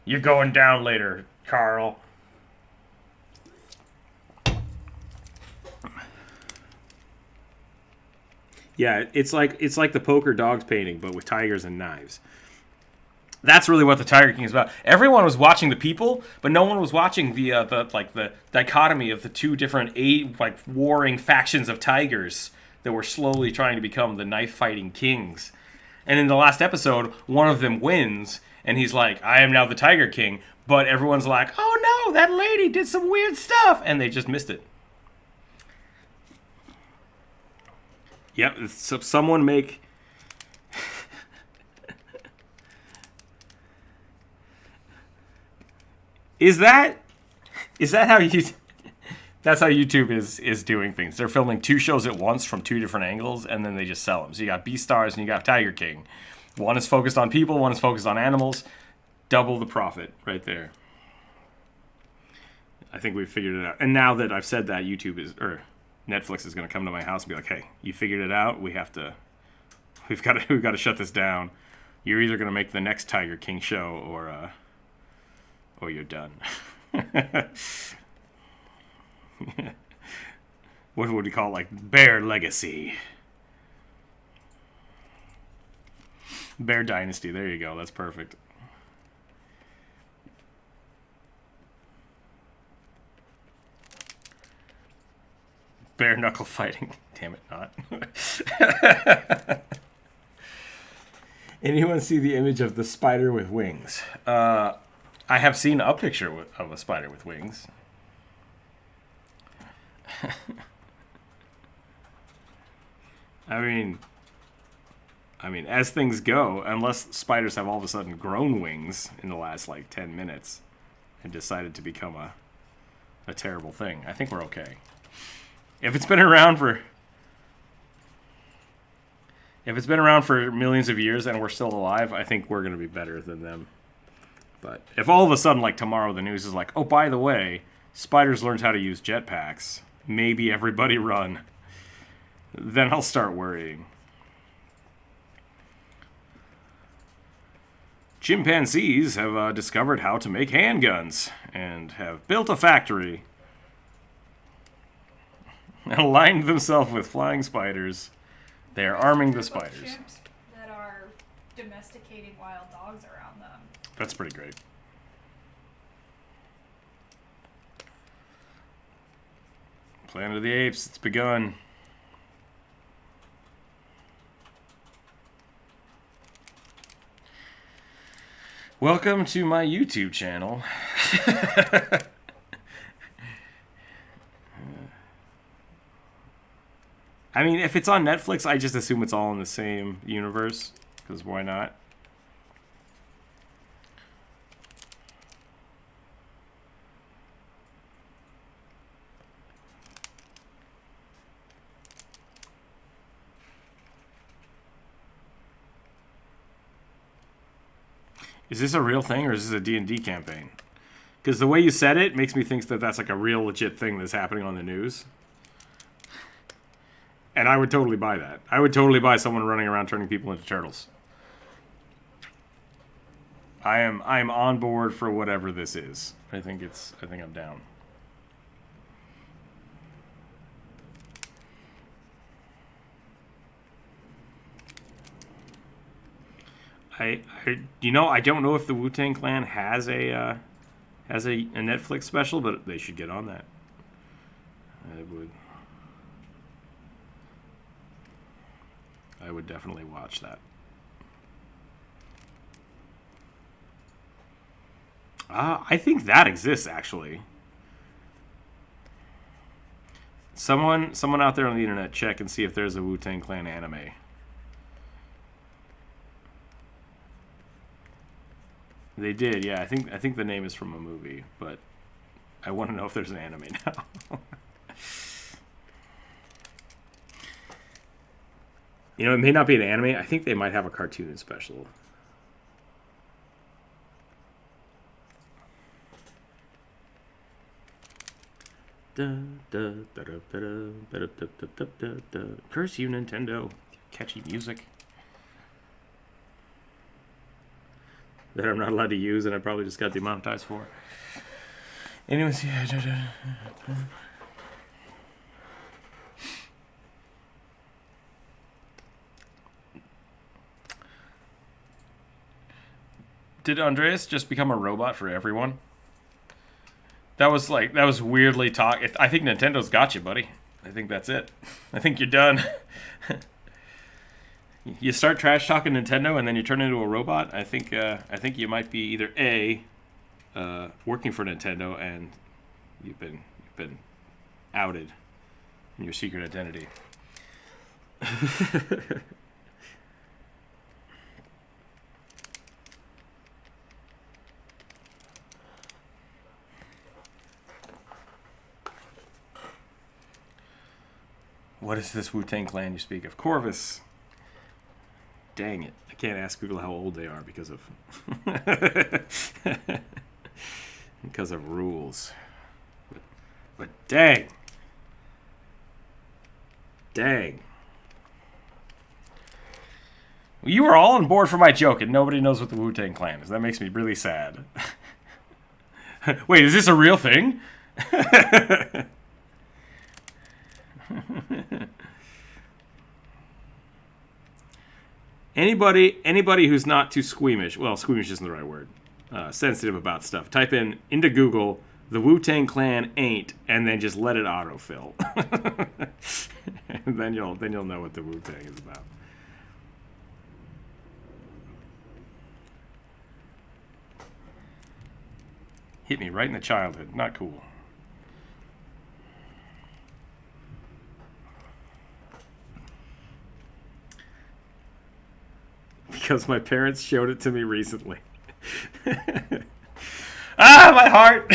You're going down later, Carl. Yeah, it's like the poker dogs painting, but with tigers and knives. That's really what the Tiger King is about. Everyone was watching the people, but no one was watching the dichotomy of the two different warring factions of tigers that were slowly trying to become the knife fighting kings. And in the last episode, one of them wins, and he's like, "I am now the Tiger King." But everyone's like, "Oh no, that lady did some weird stuff," and they just missed it. Yep. So someone make. Is that how you? That's how YouTube is doing things. They're filming 2 shows at once from 2 different angles, and then they just sell them. So you got Beastars and you got Tiger King. One is focused on people, one is focused on animals. Double the profit right there. I think we've figured it out. And now that I've said that, Netflix is going to come to my house and be like, "Hey, you figured it out? We've got to shut this down. You're either going to make the next Tiger King show or you're done." What would we call it? Like Bear Legacy. Bear Dynasty. There you go. That's perfect. Bare knuckle fighting. Damn it, not. Anyone see the image of the spider with wings? I have seen a picture of a spider with wings. I mean, as things go, unless spiders have all of a sudden grown wings in the last 10 minutes and decided to become a terrible thing, I think we're okay. If it's been around for millions of years and we're still alive, I think we're going to be better than them. But if all of a sudden, tomorrow, the news is like, "Oh, by the way, spiders learned how to use jetpacks. Maybe everybody run." Then I'll start worrying. Chimpanzees have discovered how to make handguns and have built a factory and aligned themselves with flying spiders. They are arming the spiders. Chimps that are domesticating wild dogs around them. That's pretty great. Planet of the Apes, it's begun. Welcome to my YouTube channel. I mean, if it's on Netflix, I just assume it's all in the same universe, because why not? Is this a real thing, or is this a D&D campaign? Because the way you said it makes me think that that's a real legit thing that's happening on the news. And I would totally buy that. I would totally buy someone running around turning people into turtles. I am on board for whatever this is. I think I'm down. I don't know if the Wu-Tang Clan has a Netflix special, but they should get on that. I would definitely watch that. I think that exists, actually. Someone out there on the internet, check and see if there's a Wu-Tang Clan anime. They did, yeah. I think the name is from a movie, but I want to know if there's an anime now. It may not be an anime. I think they might have a cartoon special. Curse you, Nintendo. Catchy music that I'm not allowed to use, and I probably just got demonetized for. Anyways, yeah. Did Andreas just become a robot for everyone? That was weirdly talk. I think Nintendo's got you, buddy. I think that's it. I think you're done. You start trash talking Nintendo and then you turn into a robot. I think you might be either working for Nintendo and you've been outed in your secret identity. What is this Wu-Tang Clan you speak of? Corvus. Dang it. I can't ask people how old they are because of because of rules. But dang. Dang. Well, you were all on board for my joke and nobody knows what the Wu-Tang Clan is. That makes me really sad. Wait, is this a real thing? Anybody who's not too squeamish, well, squeamish isn't the right word, sensitive about stuff, type in into Google, the Wu-Tang Clan ain't, and then just let it autofill. And then you'll know what the Wu-Tang is about. Hit me right in the childhood. Not cool. Because my parents showed it to me recently. Ah, my heart!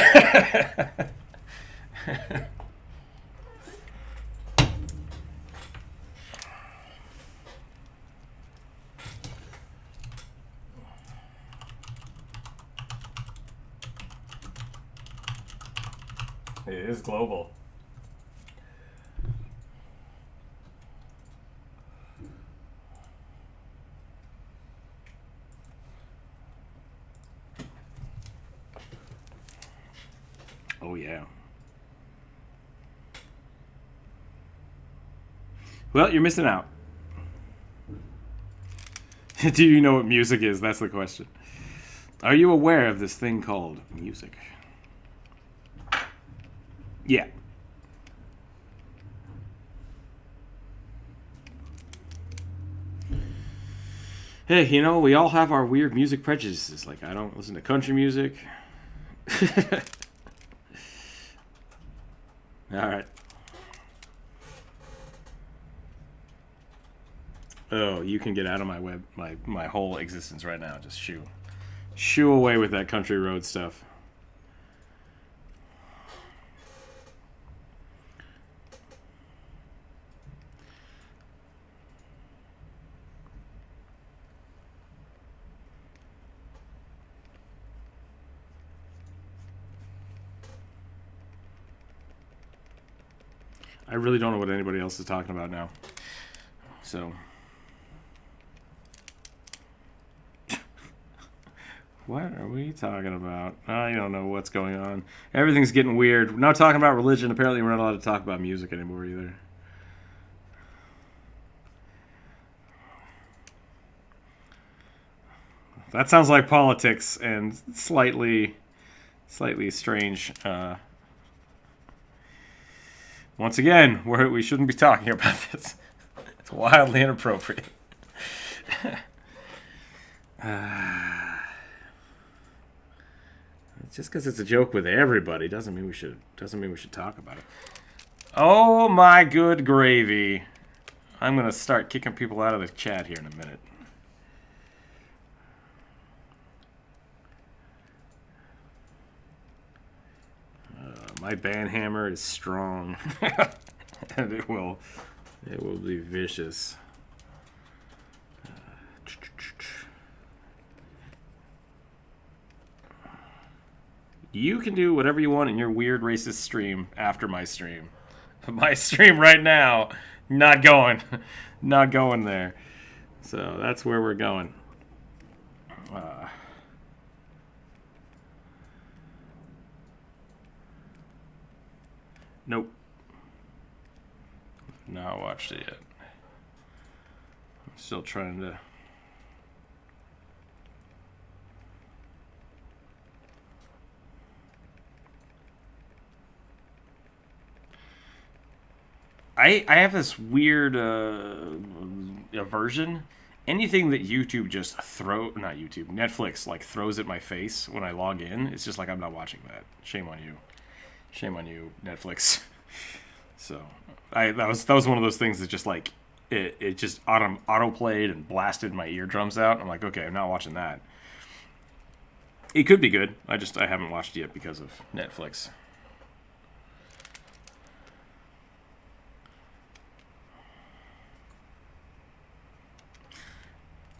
It is global. Oh, yeah. Well, you're missing out. Do you know what music is? That's the question. Are you aware of this thing called music? Yeah. Hey, you know, we all have our weird music prejudices. Like, I don't listen to country music. All right. Oh, you can get out of my whole existence right now. Just shoo away with that country road stuff. I really don't know what anybody else is talking about now. So. What are we talking about? I don't know what's going on. Everything's getting weird. We're not talking about religion. Apparently we're not allowed to talk about music anymore either. That sounds like politics and slightly strange. Once again, we shouldn't be talking about this. It's wildly inappropriate. Just because it's a joke with everybody doesn't mean we should talk about it. Oh my good gravy! I'm gonna start kicking people out of the chat here in a minute. My banhammer is strong, and it will be vicious. You can do whatever you want in your weird racist stream after my stream. But my stream right now, not going there. So that's where we're going. Nope. Not watched it yet. I'm still trying to. I have this weird aversion. Anything that YouTube just not YouTube, Netflix like throws at my face when I log in, it's just like I'm not watching that. Shame on you, Netflix. So that was one of those things that just like it just auto played and blasted my eardrums out. I'm like, okay, I'm not watching that. It could be good. I haven't watched it yet because of Netflix.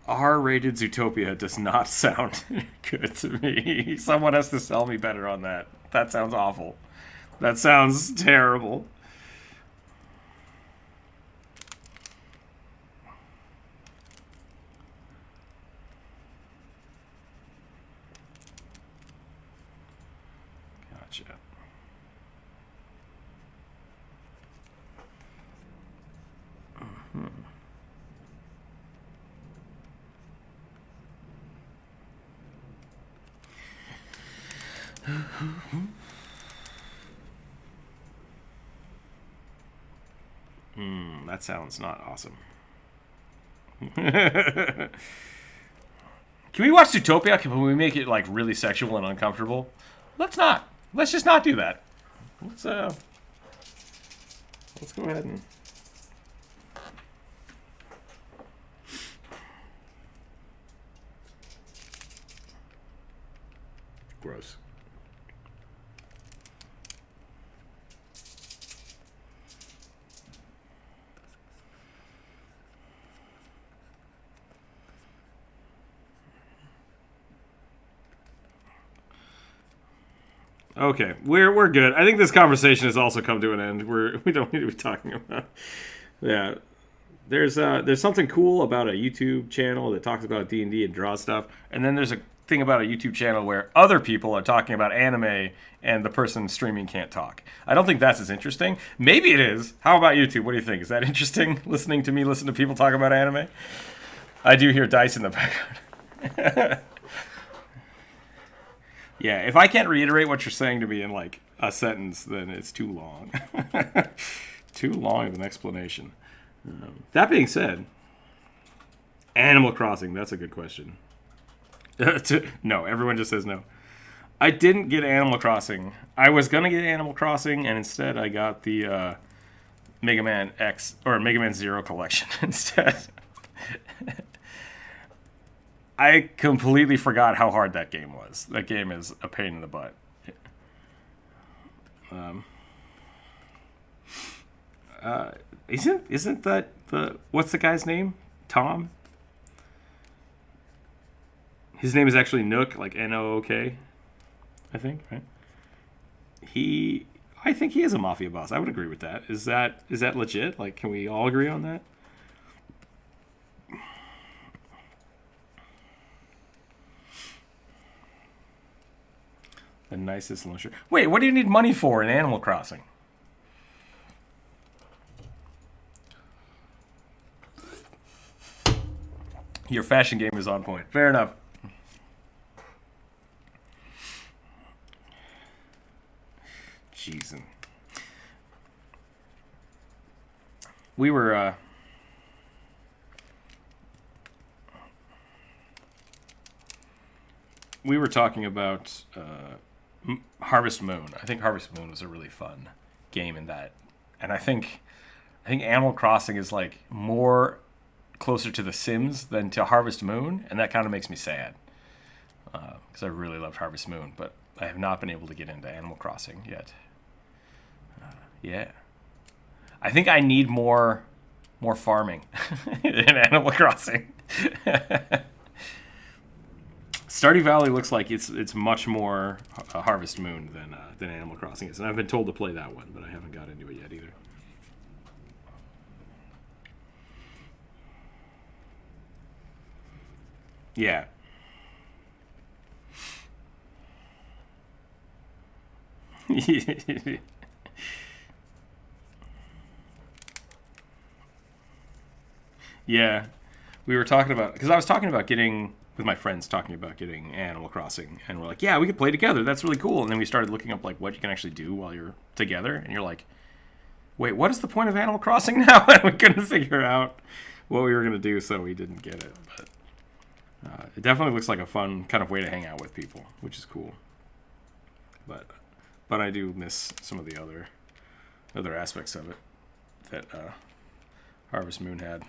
R-rated Zootopia does not sound good to me. Someone has to sell me better on that. That sounds awful. That sounds terrible. Gotcha. That sounds not awesome. Can we watch Zootopia? Can we make it like really sexual and uncomfortable? Let's not. Let's just not do that. Let's go ahead and. Gross. Okay, we're good. I think this conversation has also come to an end. We don't need to be talking about. Yeah, there's something cool about a YouTube channel that talks about D&D and draw stuff, and then there's a thing about a YouTube channel where other people are talking about anime and the person streaming can't talk. I don't think that's as interesting. Maybe it is. How about YouTube? What do you think? Is that interesting? Listening to people talk about anime? I do hear dice in the background. Yeah, if I can't reiterate what you're saying to me in like a sentence, then it's too long. Too long of an explanation. That being said, Animal Crossing, that's a good question. No, everyone just says no. I didn't get Animal Crossing. I was going to get Animal Crossing, and instead I got the Mega Man X, or Mega Man 0 collection instead. I completely forgot how hard that game was. That game is a pain in the butt. Isn't that what's the guy's name? Tom? His name is actually Nook, like Nook, I think, right? I think he is a mafia boss. I would agree with that. Is that legit? Like, can we all agree on that? The nicest luncher. Wait, what do you need money for in Animal Crossing? Your fashion game is on point. Fair enough. Jeez. We were talking about Harvest Moon. I think Harvest Moon was a really fun game in that, and I think Animal Crossing is like more closer to The Sims than to Harvest Moon, and that kind of makes me sad because I really loved Harvest Moon, but I have not been able to get into Animal Crossing yet. Yeah, I think I need more farming in Animal Crossing. Stardew Valley looks like it's much more Harvest Moon than Animal Crossing is, and I've been told to play that one, but I haven't got into it yet either. Yeah. Yeah, we were talking about, because I was talking about getting, with my friends, talking about getting Animal Crossing, and we're like, yeah, we could play together, that's really cool. And then we started looking up like what you can actually do while you're together, and you're like, wait, what is the point of Animal Crossing now? And we couldn't figure out what we were going to do, so we didn't get it. But it definitely looks like a fun kind of way to hang out with people, which is cool. But I do miss some of the other aspects of it that Harvest Moon had.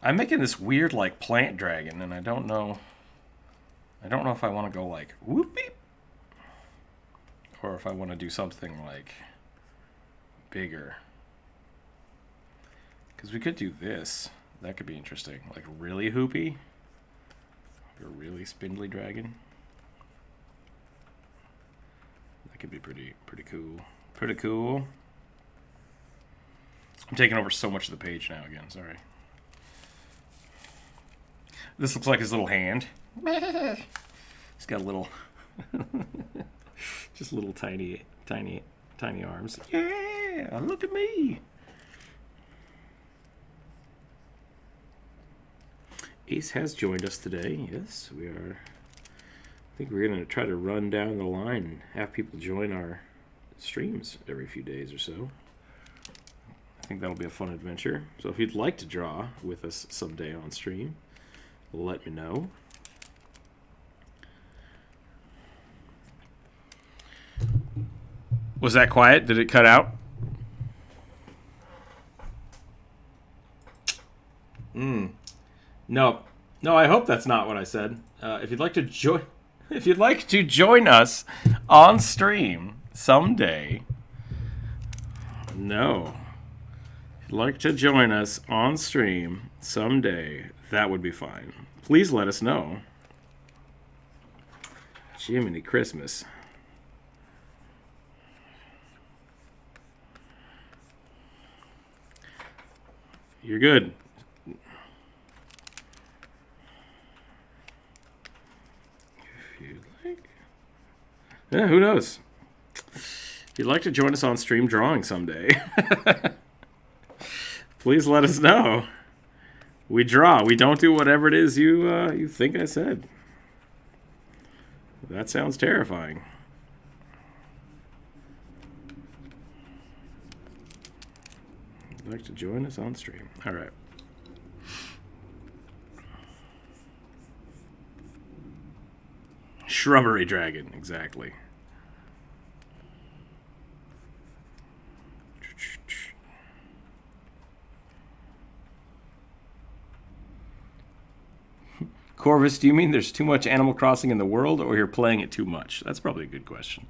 I'm making this weird like plant dragon, and I don't know if I want to go like whoop beep, or if I want to do something like bigger. Because we could do this. That could be interesting. Like really hoopy, like a really spindly dragon. That could be pretty cool. Pretty cool. I'm taking over so much of the page now again, sorry. This looks like his little hand. He's got a little, just little tiny arms. Yeah, look at me. Ace has joined us today. Yes, we are. I think we're going to try to run down the line and have people join our streams every few days or so. I think that'll be a fun adventure. So if you'd like to draw with us someday on stream, let me know. Was that quiet? Did it cut out? No, I hope that's not what I said. If you'd like to join us on stream someday, no. If you'd like to join us on stream someday, that would be fine. Please let us know. Jiminy Christmas. You're good. Yeah, who knows? If you'd like to join us on stream drawing someday, please let us know. We draw. We don't do whatever it is you think I said. That sounds terrifying. If you'd like to join us on stream. All right. Shrubbery dragon, exactly. Corvus, do you mean there's too much Animal Crossing in the world, or you're playing it too much? That's probably a good question.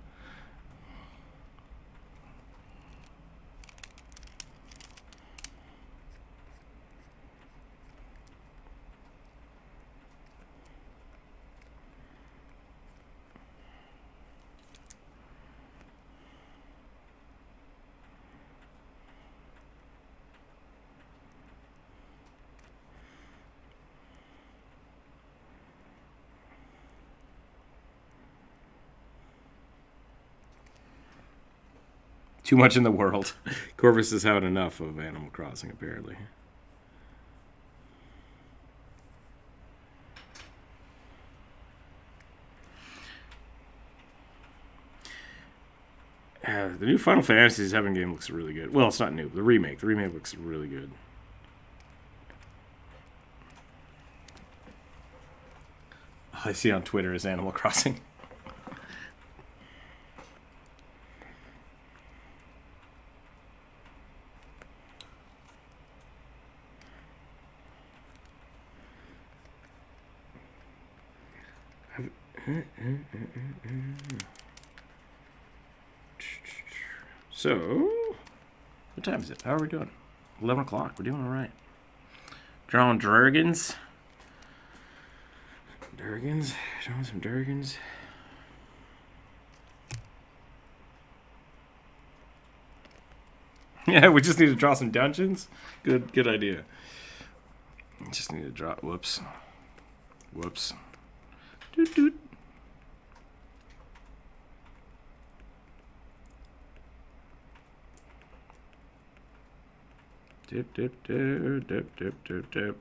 Too much in the world. Corvus has had enough of Animal Crossing, apparently. The new Final Fantasy VII game looks really good. Well, it's not new. The remake. The remake looks really good. All I see on Twitter is Animal Crossing. So, what time is it? How are we doing? 11 o'clock. We're doing all right. Drawing dragons. Drawing some dragons. Yeah, we just need to draw some dungeons. Good idea. Just need to draw. Whoops. Doot doot. Dip, dip, dip, dip, dip, dip, dip.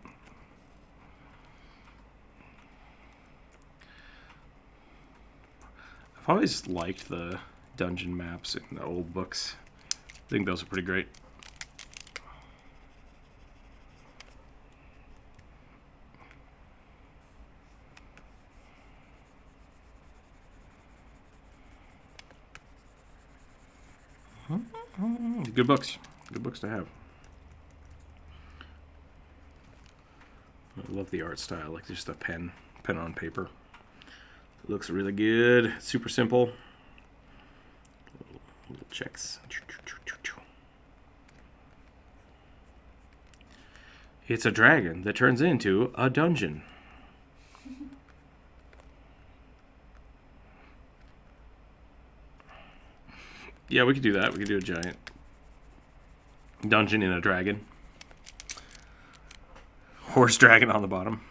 I've always liked the dungeon maps in the old books. I think those are pretty great. Good books. Good books to have. I love the art style, like just a pen on paper. It looks really good. Super simple. Little checks. It's a dragon that turns into a dungeon. Yeah, we could do that. We could do a giant dungeon in a dragon. Horse dragon on the bottom.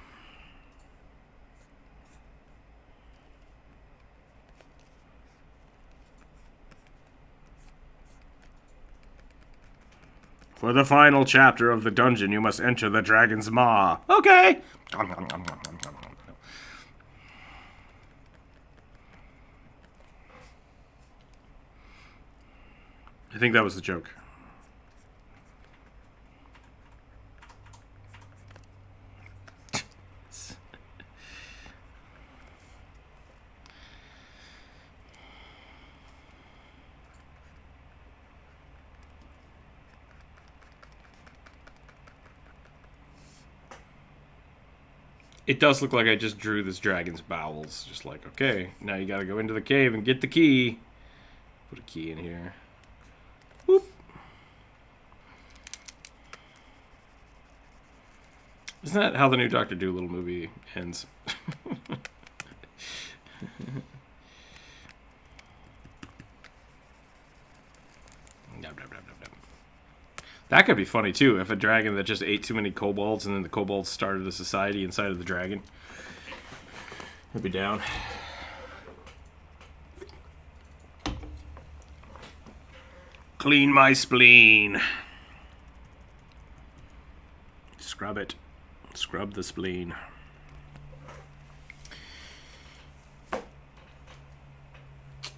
For the final chapter of the dungeon, you must enter the dragon's maw. Okay. I think that was the joke. It does look like I just drew this dragon's bowels. Just like, okay, now you gotta go into the cave and get the key. Put a key in here. Whoop. Isn't that how the new Dr. Dolittle movie ends? That could be funny too, if a dragon that just ate too many kobolds and then the kobolds started a society inside of the dragon. I'd be down. Clean my spleen. Scrub it. Scrub the spleen.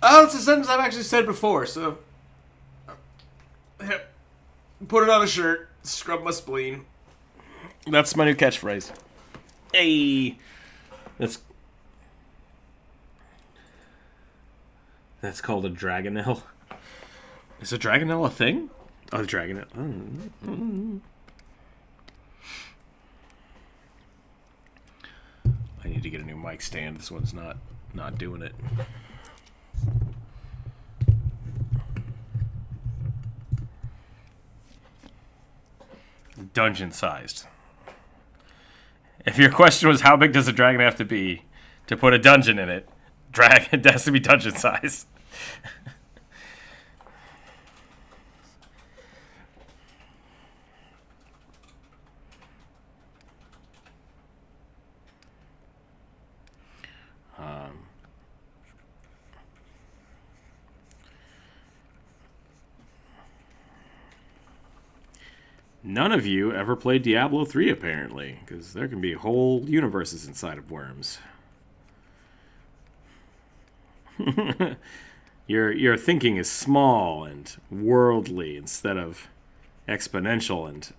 Oh, it's a sentence I've actually said before, so... Put it on a shirt. Scrub my spleen. That's my new catchphrase. Hey! That's called a dragonelle. Is a dragonelle a thing? Oh, dragonelle. I need to get a new mic stand. This one's not doing it. Dungeon sized. If your question was how big does a dragon have to be to put a dungeon in it, dragon has to be dungeon sized. None of you ever played Diablo 3, apparently, because there can be whole universes inside of worms. Your thinking is small and worldly instead of exponential and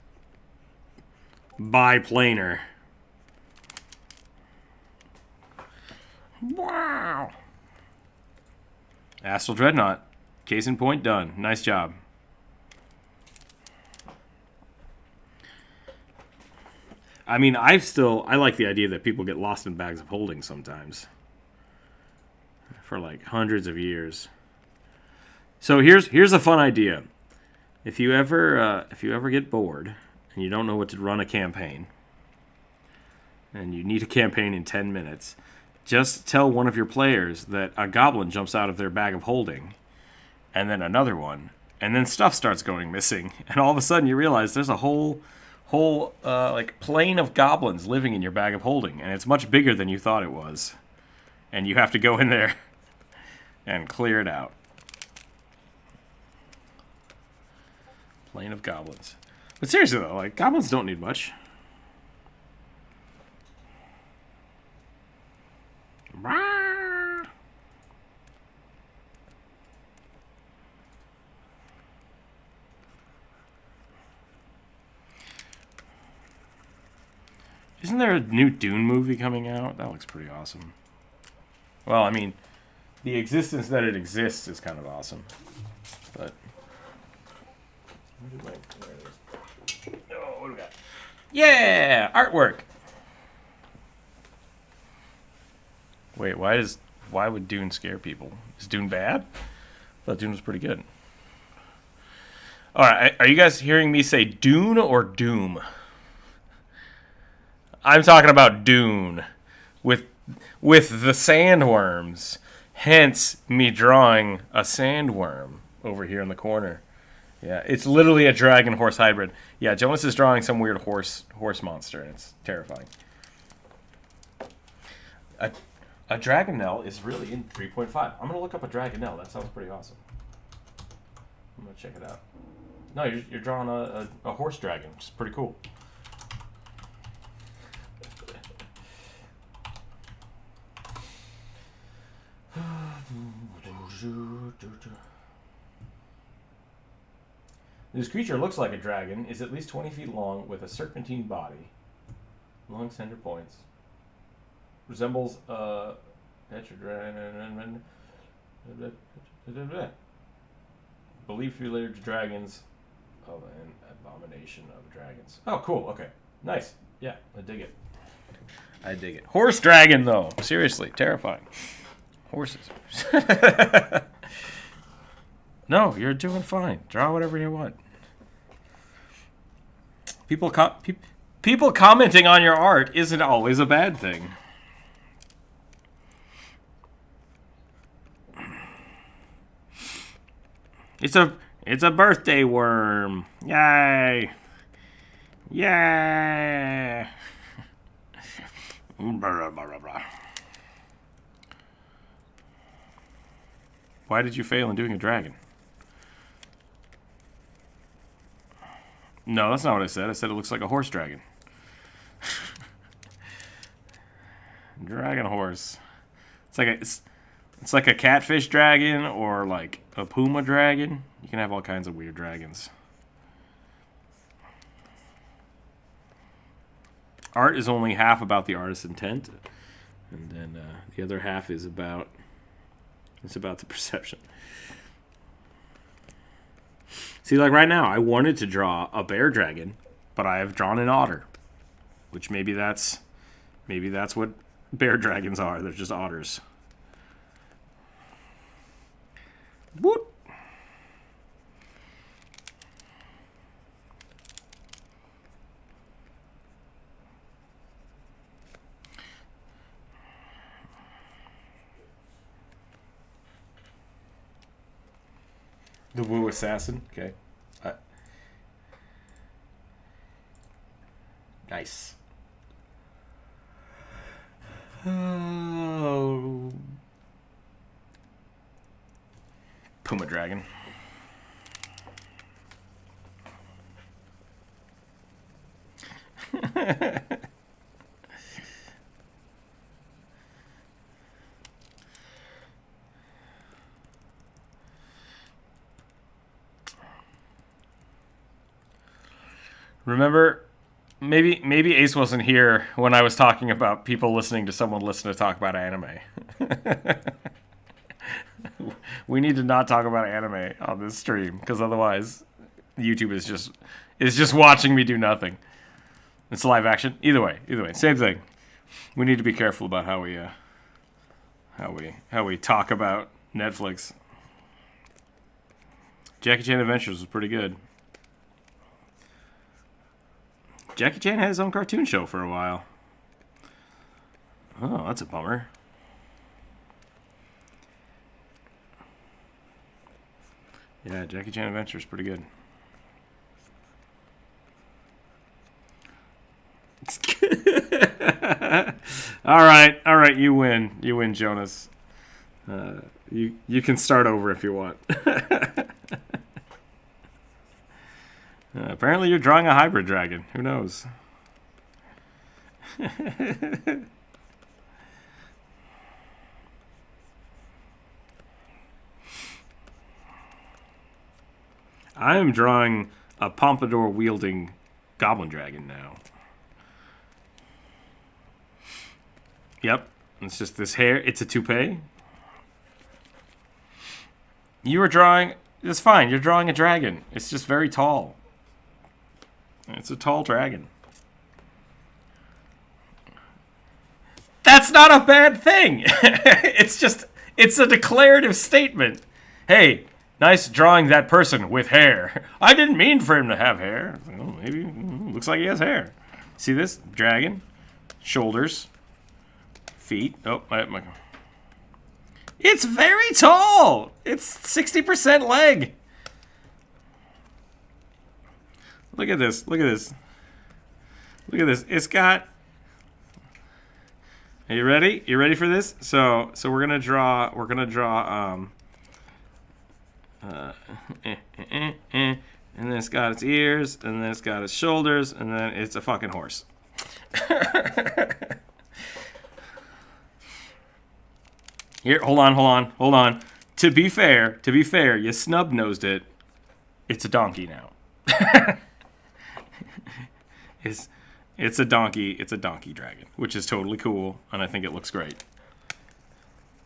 biplanar. Wow. Astral Dreadnought. Case in point, done. Nice job. I mean, I like the idea that people get lost in bags of holding sometimes. For like hundreds of years. So here's a fun idea. If you ever get bored and you don't know what to run a campaign, and you need a campaign in 10 minutes, just tell one of your players that a goblin jumps out of their bag of holding, and then another one, and then stuff starts going missing, and all of a sudden you realize there's a whole like plane of goblins living in your bag of holding, and it's much bigger than you thought it was, and you have to go in there and clear it out. Plane of goblins. But seriously though, like, goblins don't need much. Isn't there a new Dune movie coming out? That looks pretty awesome. Well, I mean, the existence that it exists is kind of awesome. But there it is. Oh, what do we got? Yeah, artwork. Wait, why would Dune scare people? Is Dune bad? I thought Dune was pretty good. All right, are you guys hearing me say Dune or Doom? I'm talking about Dune with the sandworms. Hence me drawing a sandworm over here in the corner. Yeah, it's literally a dragon horse hybrid. Yeah, Jonas is drawing some weird horse monster, and it's terrifying. A Dragonelle is really in 3.5. I'm gonna look up a Dragonelle. That sounds pretty awesome. I'm gonna check it out. No, you're drawing a horse dragon, which is pretty cool. This creature looks like a dragon, is at least 20 feet long with a serpentine body, long center points, resembles a dragon, believed to be related to dragons of an abomination of dragons. Oh, cool. Okay. Nice. Yeah, I dig it. I dig it. Horse dragon, though. Seriously, terrifying. Horses. No, you're doing fine. Draw whatever you want. People commenting on your art isn't always a bad thing. It's a birthday worm. Yay. Yay. Why did you fail in doing a dragon? No, that's not what I said. I said it looks like a horse dragon. Dragon horse. It's like a catfish dragon or like a puma dragon. You can have all kinds of weird dragons. Art is only half about the artist's intent, and then the other half is about the perception. See, like right now, I wanted to draw a bear dragon, but I have drawn an otter, which maybe that's what bear dragons are. They're just otters. Whoop. The Woo Assassin. Okay. Nice. Oh. Puma Dragon. Remember, maybe Ace wasn't here when I was talking about people listening to someone listen to talk about anime. We need to not talk about anime on this stream, because otherwise YouTube is just watching me do nothing. It's live action. Either way, same thing. We need to be careful about how we talk about Netflix. Jackie Chan Adventures was pretty good. Jackie Chan had his own cartoon show for a while. Oh, that's a bummer. Yeah, Jackie Chan Adventure is pretty good. All right, you win, Jonas. You can start over if you want. Apparently you're drawing a hybrid dragon. Who knows? I am drawing a pompadour-wielding goblin dragon now. Yep. It's just this hair. It's a toupee. You were drawing... It's fine. You're drawing a dragon. It's just very tall. It's a tall dragon. That's not a bad thing. It's a declarative statement. Hey, nice drawing that person with hair. I didn't mean for him to have hair. Well, maybe looks like he has hair. See this? Dragon. Shoulders. Feet. Oh, my. It's very tall. It's 60% leg. Look at this. Look at this. Look at this. It's got... Are you ready? You ready for this? So we're gonna draw. And then it's got its ears, and then it's got its shoulders, and then it's a fucking horse. Here, hold on. To be fair, you snub-nosed it. It's a donkey now. It's a donkey dragon, which is totally cool, and I think it looks great.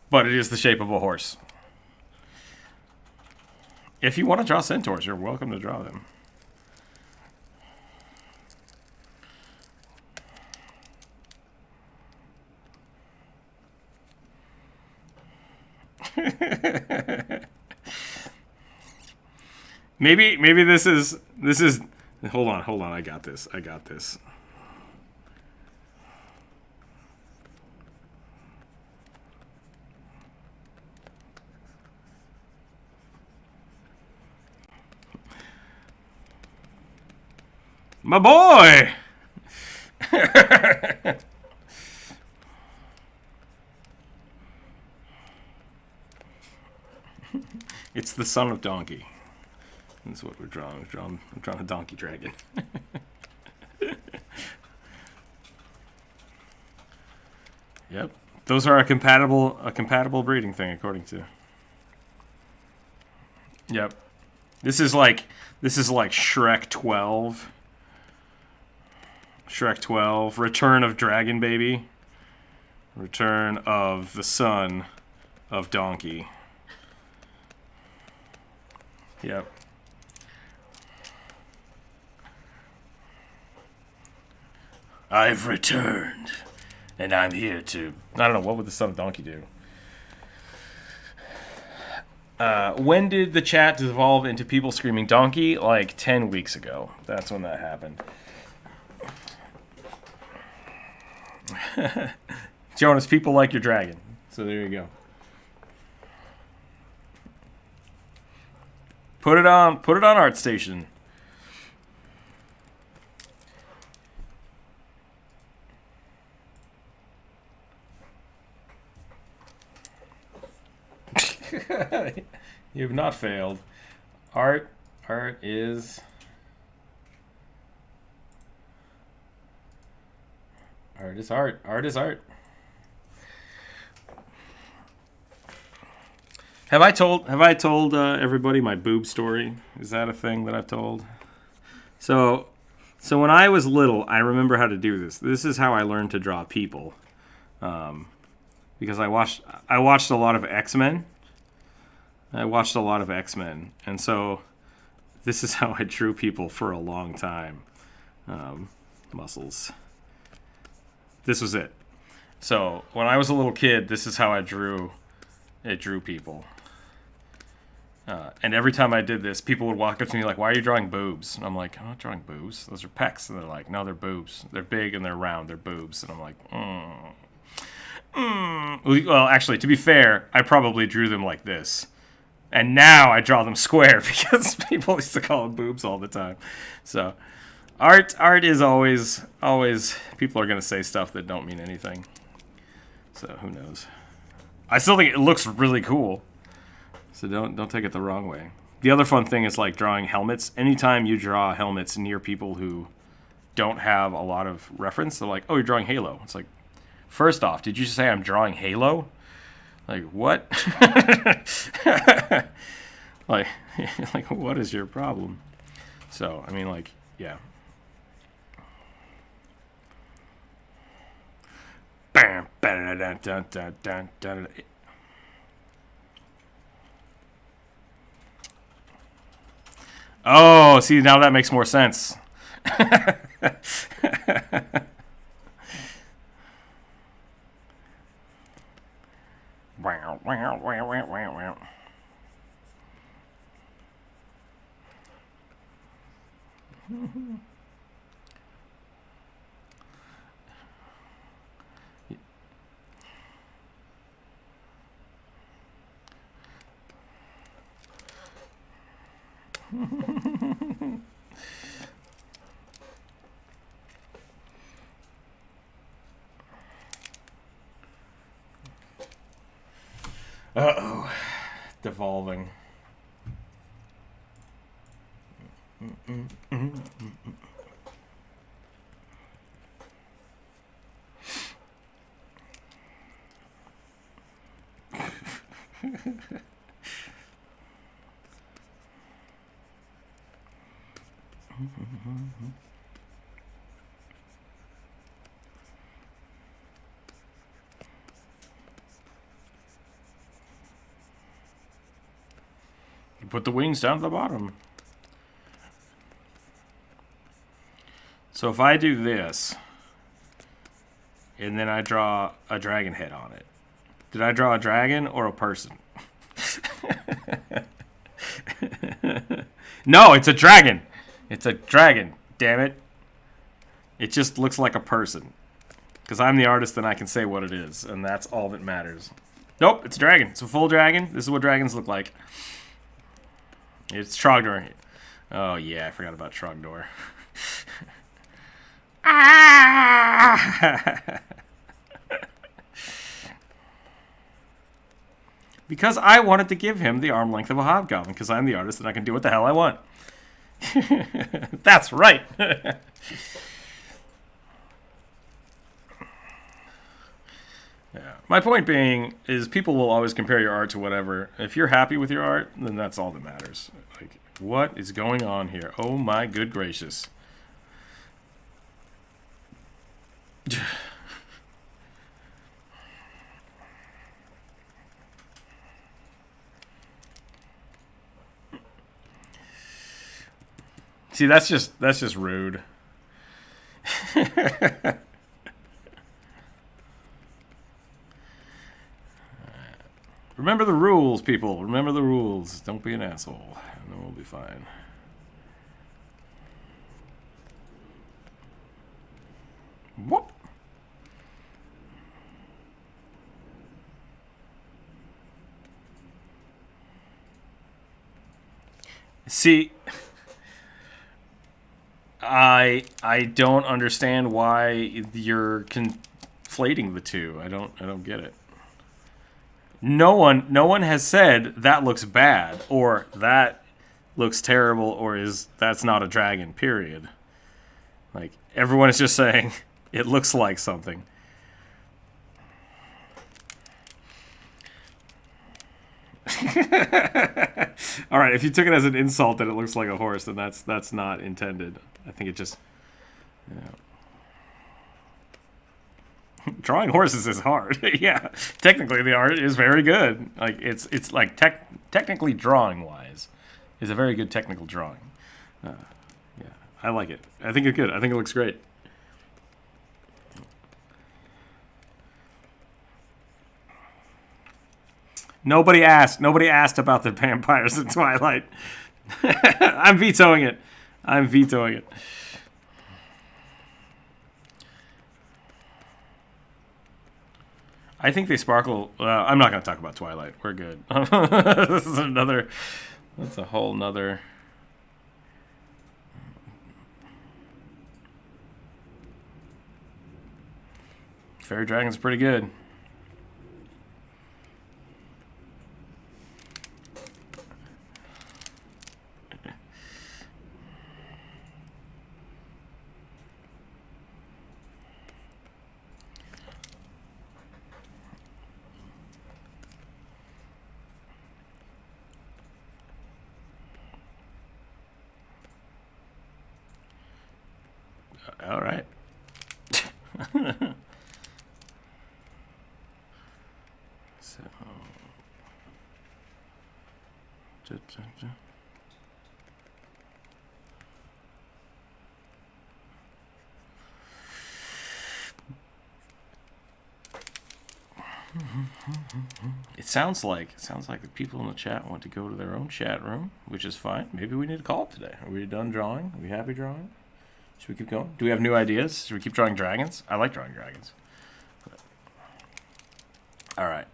But it is the shape of a horse. If you want to draw centaurs, you're welcome to draw them. Maybe this is hold on, I got this. My boy! It's the son of donkey. That's what we're drawing. I'm drawing a donkey dragon. Yep. Those are a compatible breeding thing, according to. Yep. This is like Shrek 12. Shrek 12, Return of Dragon Baby. Return of the son of Donkey. Yep. I've returned, and I'm here to... I don't know, what would the son of Donkey do? When did the chat devolve into people screaming donkey? Like 10 weeks ago. That's when that happened. Jonas, people like your dragon. So there you go. Put it on ArtStation. You have not failed. Art is art. Art is art. Have I told everybody my boob story? Is that a thing that I've told? So when I was little, I remember how to do this. This is how I learned to draw people, because I watched a lot of X-Men. And so this is how I drew people for a long time. Muscles. This was it. So when I was a little kid, this is how I drew people. And every time I did this, people would walk up to me like, "Why are you drawing boobs?" And I'm like, "I'm not drawing boobs. Those are pecs." And they're like, "No, they're boobs. They're big and they're round. They're boobs." And I'm like, Well, actually, to be fair, I probably drew them like this. And now I draw them square because people used to call them boobs all the time. So art is always people are going to say stuff that don't mean anything. So who knows? I still think it looks really cool. So don't take it the wrong way. The other fun thing is like drawing helmets. Anytime you draw helmets near people who don't have a lot of reference, they're like, "Oh, you're drawing Halo." It's like, first off, did you say I'm drawing Halo? Like, what? like what is your problem? So, I mean, like, yeah. Bam, Oh, see, now that makes more sense. Uh-oh. Devolving. You put the wings down at the bottom. So if I do this, and then I draw a dragon head on it, did I draw a dragon or a person? No, it's a dragon. It's a dragon, damn it. It just looks like a person. Because I'm the artist and I can say what it is, and that's all that matters. Nope, it's a dragon. It's a full dragon. This is what dragons look like. It's Trogdor. Oh, yeah, I forgot about Trogdor. Ah! Because I wanted to give him the arm length of a hobgoblin, because I'm the artist and I can do what the hell I want. That's right. Yeah. My point being is people will always compare your art to whatever. If you're happy with your art, then that's all that matters. Like, what is going on here? Oh my good gracious. See, that's just rude. Remember the rules, people. Remember the rules. Don't be an asshole, and then we'll be fine. Whoop. See, I don't understand why you're conflating the two. I don't get it. No one has said that looks bad or that looks terrible or that's not a dragon, period. Like, everyone is just saying it looks like something. All right, if you took it as an insult that it looks like a horse, then that's not intended. I think it just, you know. Drawing horses is hard. Yeah, technically the art is very good. Like it's like technically drawing wise, is a very good technical drawing. Yeah, I like it. I think it's good. I think it looks great. Nobody asked. Nobody asked about the vampires in Twilight. I'm vetoing it. I'm vetoing it. I think they sparkle. I'm not going to talk about Twilight. We're good. This is another. That's a whole nother. Fairy Dragon's pretty good. All right. It sounds like the people in the chat want to go to their own chat room, which is fine. Maybe we need to call it today. Are we done drawing? Are we happy drawing? Should we keep going? Do we have new ideas? Should we keep drawing dragons? I like drawing dragons. All right.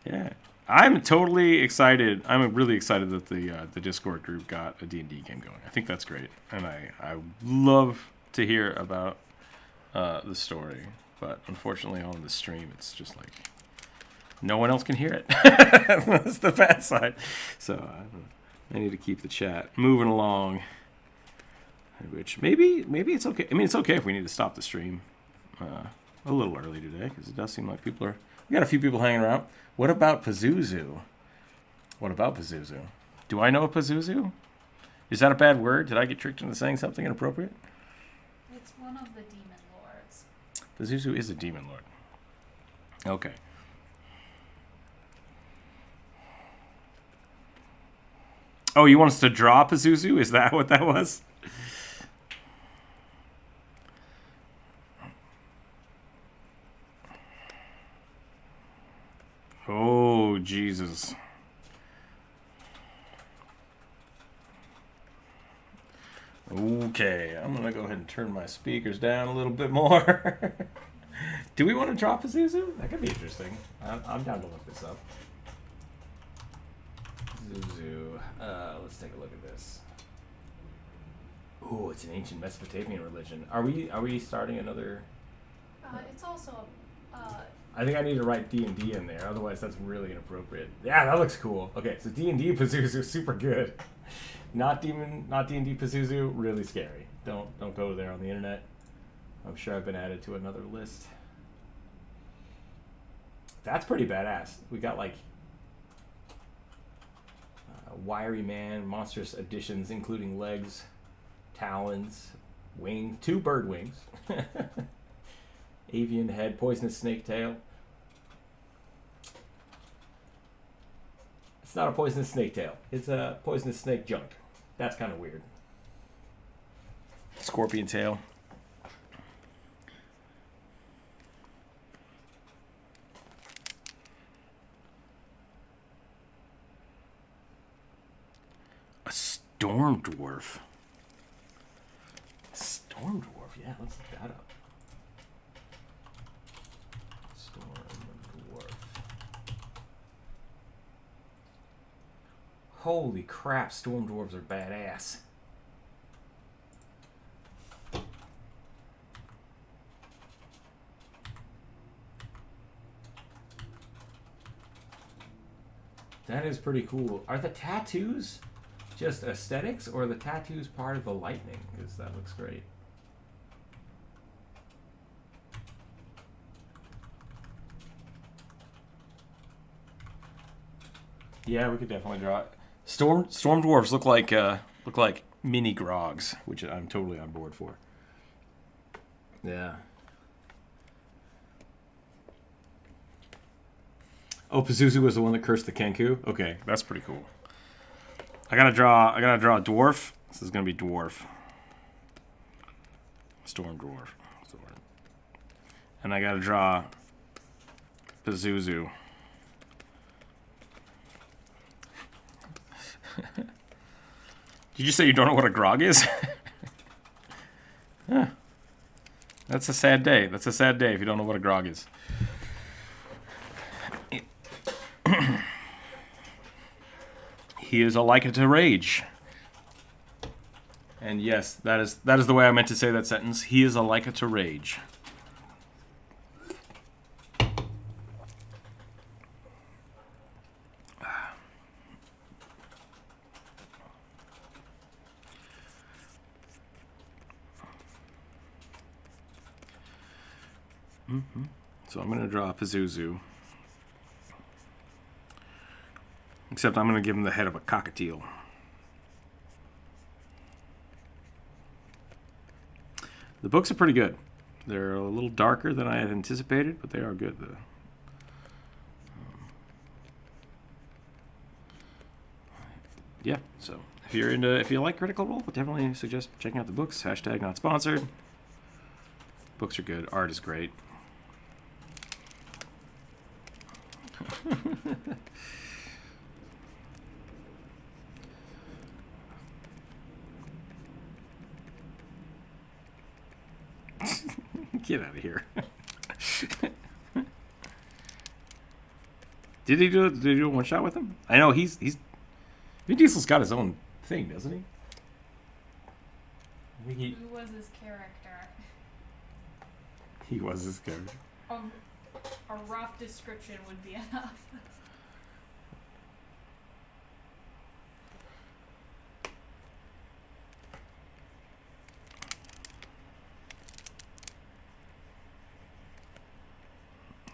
Yeah. I'm totally excited. I'm really excited that the Discord group got a D&D game going. I think that's great, and I love to hear about the story. But unfortunately, on the stream, it's just like no one else can hear it. That's the bad side. So I need to keep the chat moving along. Which maybe it's okay. I mean, it's okay if we need to stop the stream a little early today, because it does seem like we got a few people hanging around. What about Pazuzu? Do I know a Pazuzu? Is that a bad word? Did I get tricked into saying something inappropriate? It's one of the demon lords. Pazuzu is a demon lord. Okay. Oh, you want us to draw Pazuzu? Is that what that was? Oh, Jesus. Okay, I'm going to go ahead and turn my speakers down a little bit more. Do we want to draw Pazuzu? That could be interesting. I'm down to look this up. Pazuzu. Let's take a look at this. Ooh, it's an ancient Mesopotamian religion. Are we starting another? It's also I think I need to write D&D in there, otherwise that's really inappropriate. Yeah, that looks cool. Okay, so D&D Pazuzu, super good. Not D&D Pazuzu, really scary. Don't go there on the internet. I'm sure I've been added to another list. That's pretty badass. We got like wiry man, monstrous additions, including legs, talons, wing, 2 bird wings. Avian head, poisonous snake tail. It's not a poisonous snake tail. It's a poisonous snake junk. That's kind of weird. Scorpion tail. A storm dwarf. Storm dwarf, yeah, let's look that up. Holy crap, storm dwarves are badass. That is pretty cool. Are the tattoos just aesthetics, or are the tattoos part of the lightning? Because that looks great. Yeah, we could definitely draw it. Storm dwarves look like mini grogs, which I'm totally on board for. Yeah. Oh, Pazuzu was the one that cursed the Kenku? Okay, that's pretty cool. I gotta draw a dwarf. This is gonna be dwarf. Storm dwarf. And I gotta draw Pazuzu. Did you say you don't know what a grog is? Huh. That's a sad day. That's a sad day if you don't know what a grog is. He is a like to rage. And yes, that is the way I meant to say that sentence. He is a like to rage. So I'm going to draw Pazuzu. Except I'm going to give him the head of a cockatiel. The books are pretty good. They're a little darker than I had anticipated, but they are good. Yeah, so if you like Critical Role, I definitely suggest checking out the books. Hashtag not sponsored. Books are good. Art is great. Get out of here. Did he do a one shot with him? I know he's Vin Diesel's got his own thing, doesn't he? I think Who was his character? he was his character. A rough description would be enough.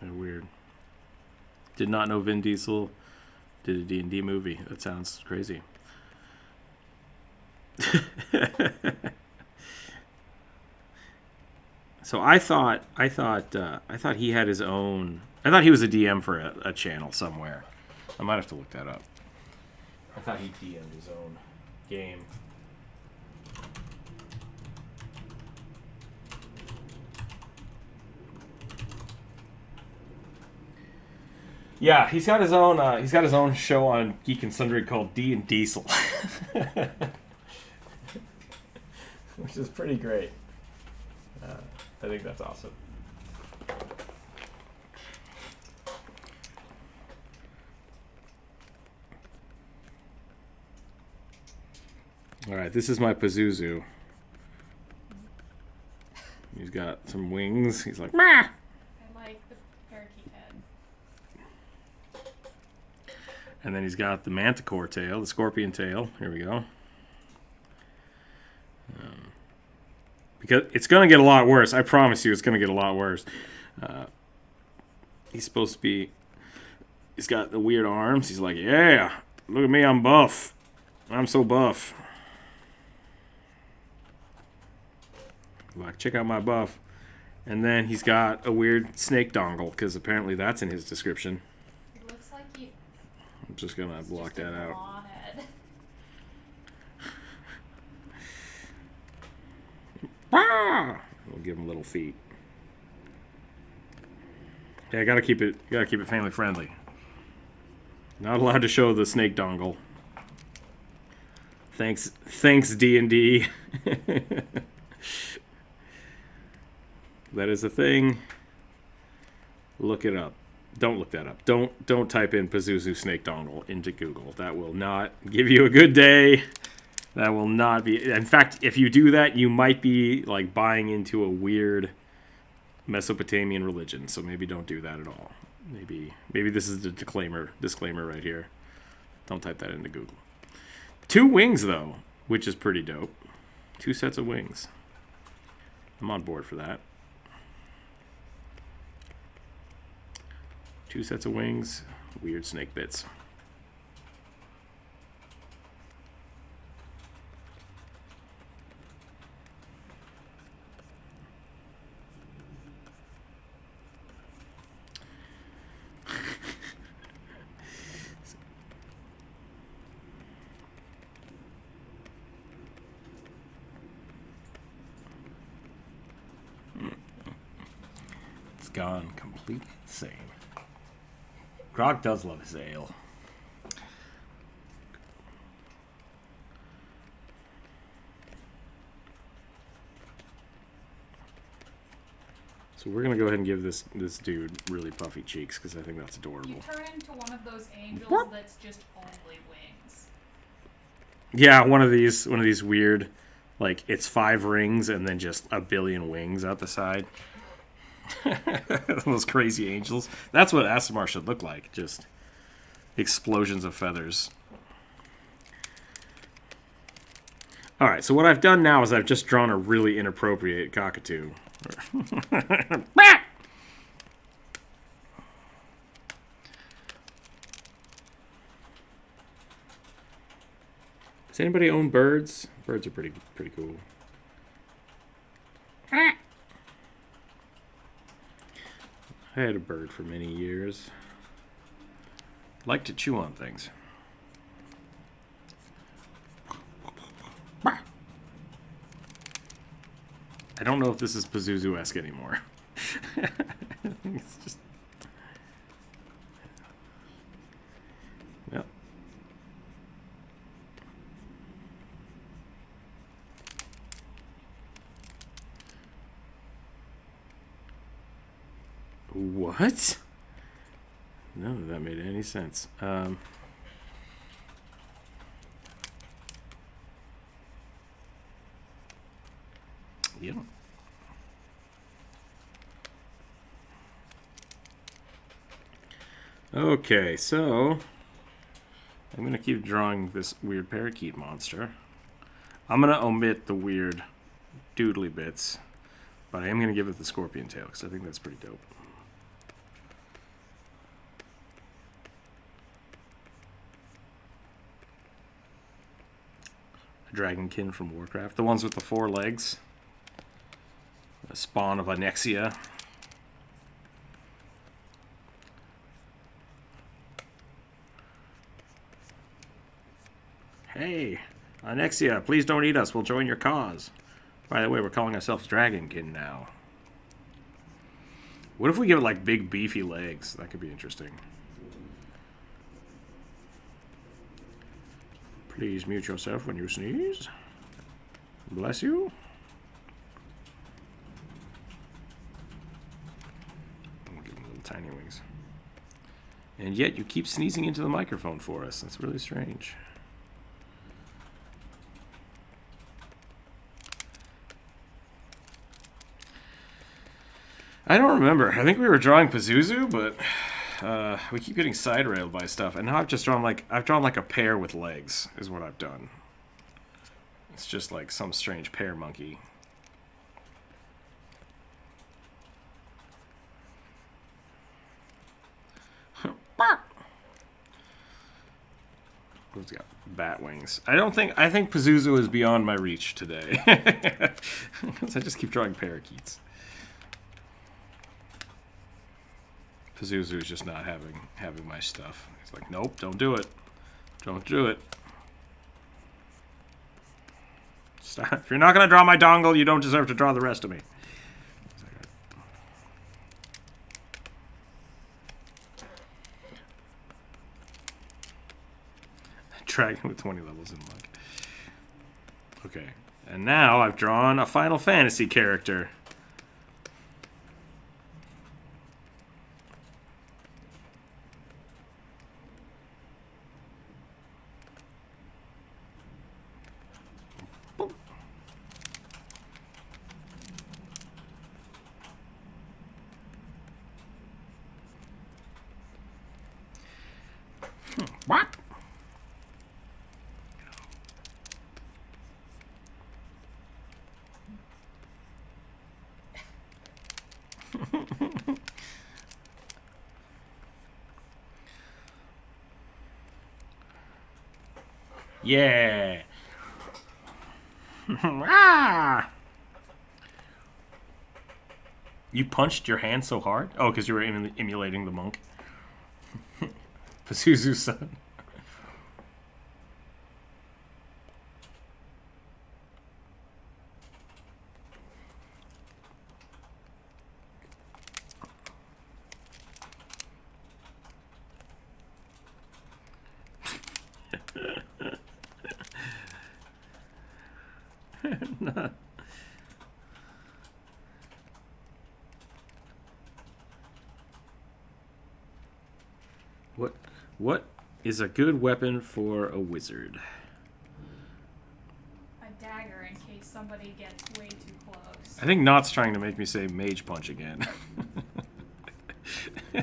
They're weird. Did not know Vin Diesel did a D&D movie. That sounds crazy. So I thought he had his own. I thought he was a DM for a channel somewhere. I might have to look that up. I thought he DM'd his own game. Yeah, he's got his own. He's got his own show on Geek and Sundry called D&D Diesel, which is pretty great. I think that's awesome. All right, this is my Pazuzu. He's got some wings. He's like, "Meh." I like the parakeet head. And then he's got the manticore tail, the scorpion tail. Here we go. Because it's going to get a lot worse. I promise you it's going to get a lot worse. He's supposed to be... He's got the weird arms. He's like, yeah, look at me, I'm buff. I'm so buff. Like, check out my buff. And then he's got a weird snake dongle, because apparently that's in his description. It looks like he... I'm just going to block that out. Claw head. Ah! We'll give him little feet. Yeah, gotta keep it family friendly. Not allowed to show the snake dongle. Thanks D&D. That is a thing. Look it up. Don't look that up. Don't type in Pazuzu snake dongle into Google. That will not give you a good day. That will not be... In fact, if you do that, you might be like buying into a weird Mesopotamian religion. So maybe don't do that at all. Maybe this is the disclaimer right here. Don't type that into Google. 2 wings, though, which is pretty dope. 2 sets of wings. I'm on board for that. 2 sets of wings, weird snake bits. It's gone completely insane. Grog does love his ale. So we're gonna go ahead and give this dude really puffy cheeks because I think that's adorable. You turn into one of those angels that's just only wings. Yeah, one of these weird, like it's 5 rings and then just a billion wings out the side. Those crazy angels. That's what Asimar should look like. Just explosions of feathers. Alright, so what I've done now is I've just drawn a really inappropriate cockatoo. Does anybody own birds? Birds are pretty cool. I had a bird for many years. Liked to chew on things. I don't know if this is Pazuzu-esque anymore. I think it's just... Yep. What? None of that made any sense. Yep. Okay, so I'm going to keep drawing this weird parakeet monster. I'm going to omit the weird doodly bits, but I am going to give it the scorpion tail because I think that's pretty dope. A dragonkin from Warcraft. The ones with the 4 legs. A spawn of Anexia. Hey, Anexia, please don't eat us. We'll join your cause. By the way, we're calling ourselves Dragonkin now. What if we give it like big beefy legs? That could be interesting. Please mute yourself when you sneeze. Bless you. I'll give him little tiny wings. And yet you keep sneezing into the microphone for us. That's really strange. I don't remember. I think we were drawing Pazuzu, but we keep getting side railed by stuff. And now I've drawn like a pear with legs is what I've done. It's just like some strange pear monkey. Who's got bat wings? I think Pazuzu is beyond my reach today. Because I just keep drawing parakeets. Pazuzu is just not having my stuff. He's like, nope, don't do it. Don't do it. Stop. If you're not going to draw my dongle, you don't deserve to draw the rest of me. Dragon with 20 levels in luck. Okay. And now I've drawn a Final Fantasy character. What? Yeah. Ah! You punched your hand so hard? Oh, because you were emulating the monk. Pazuzu-san. What is a good weapon for a wizard? A dagger in case somebody gets way too close. I think Knott's trying to make me say mage punch again. Yeah,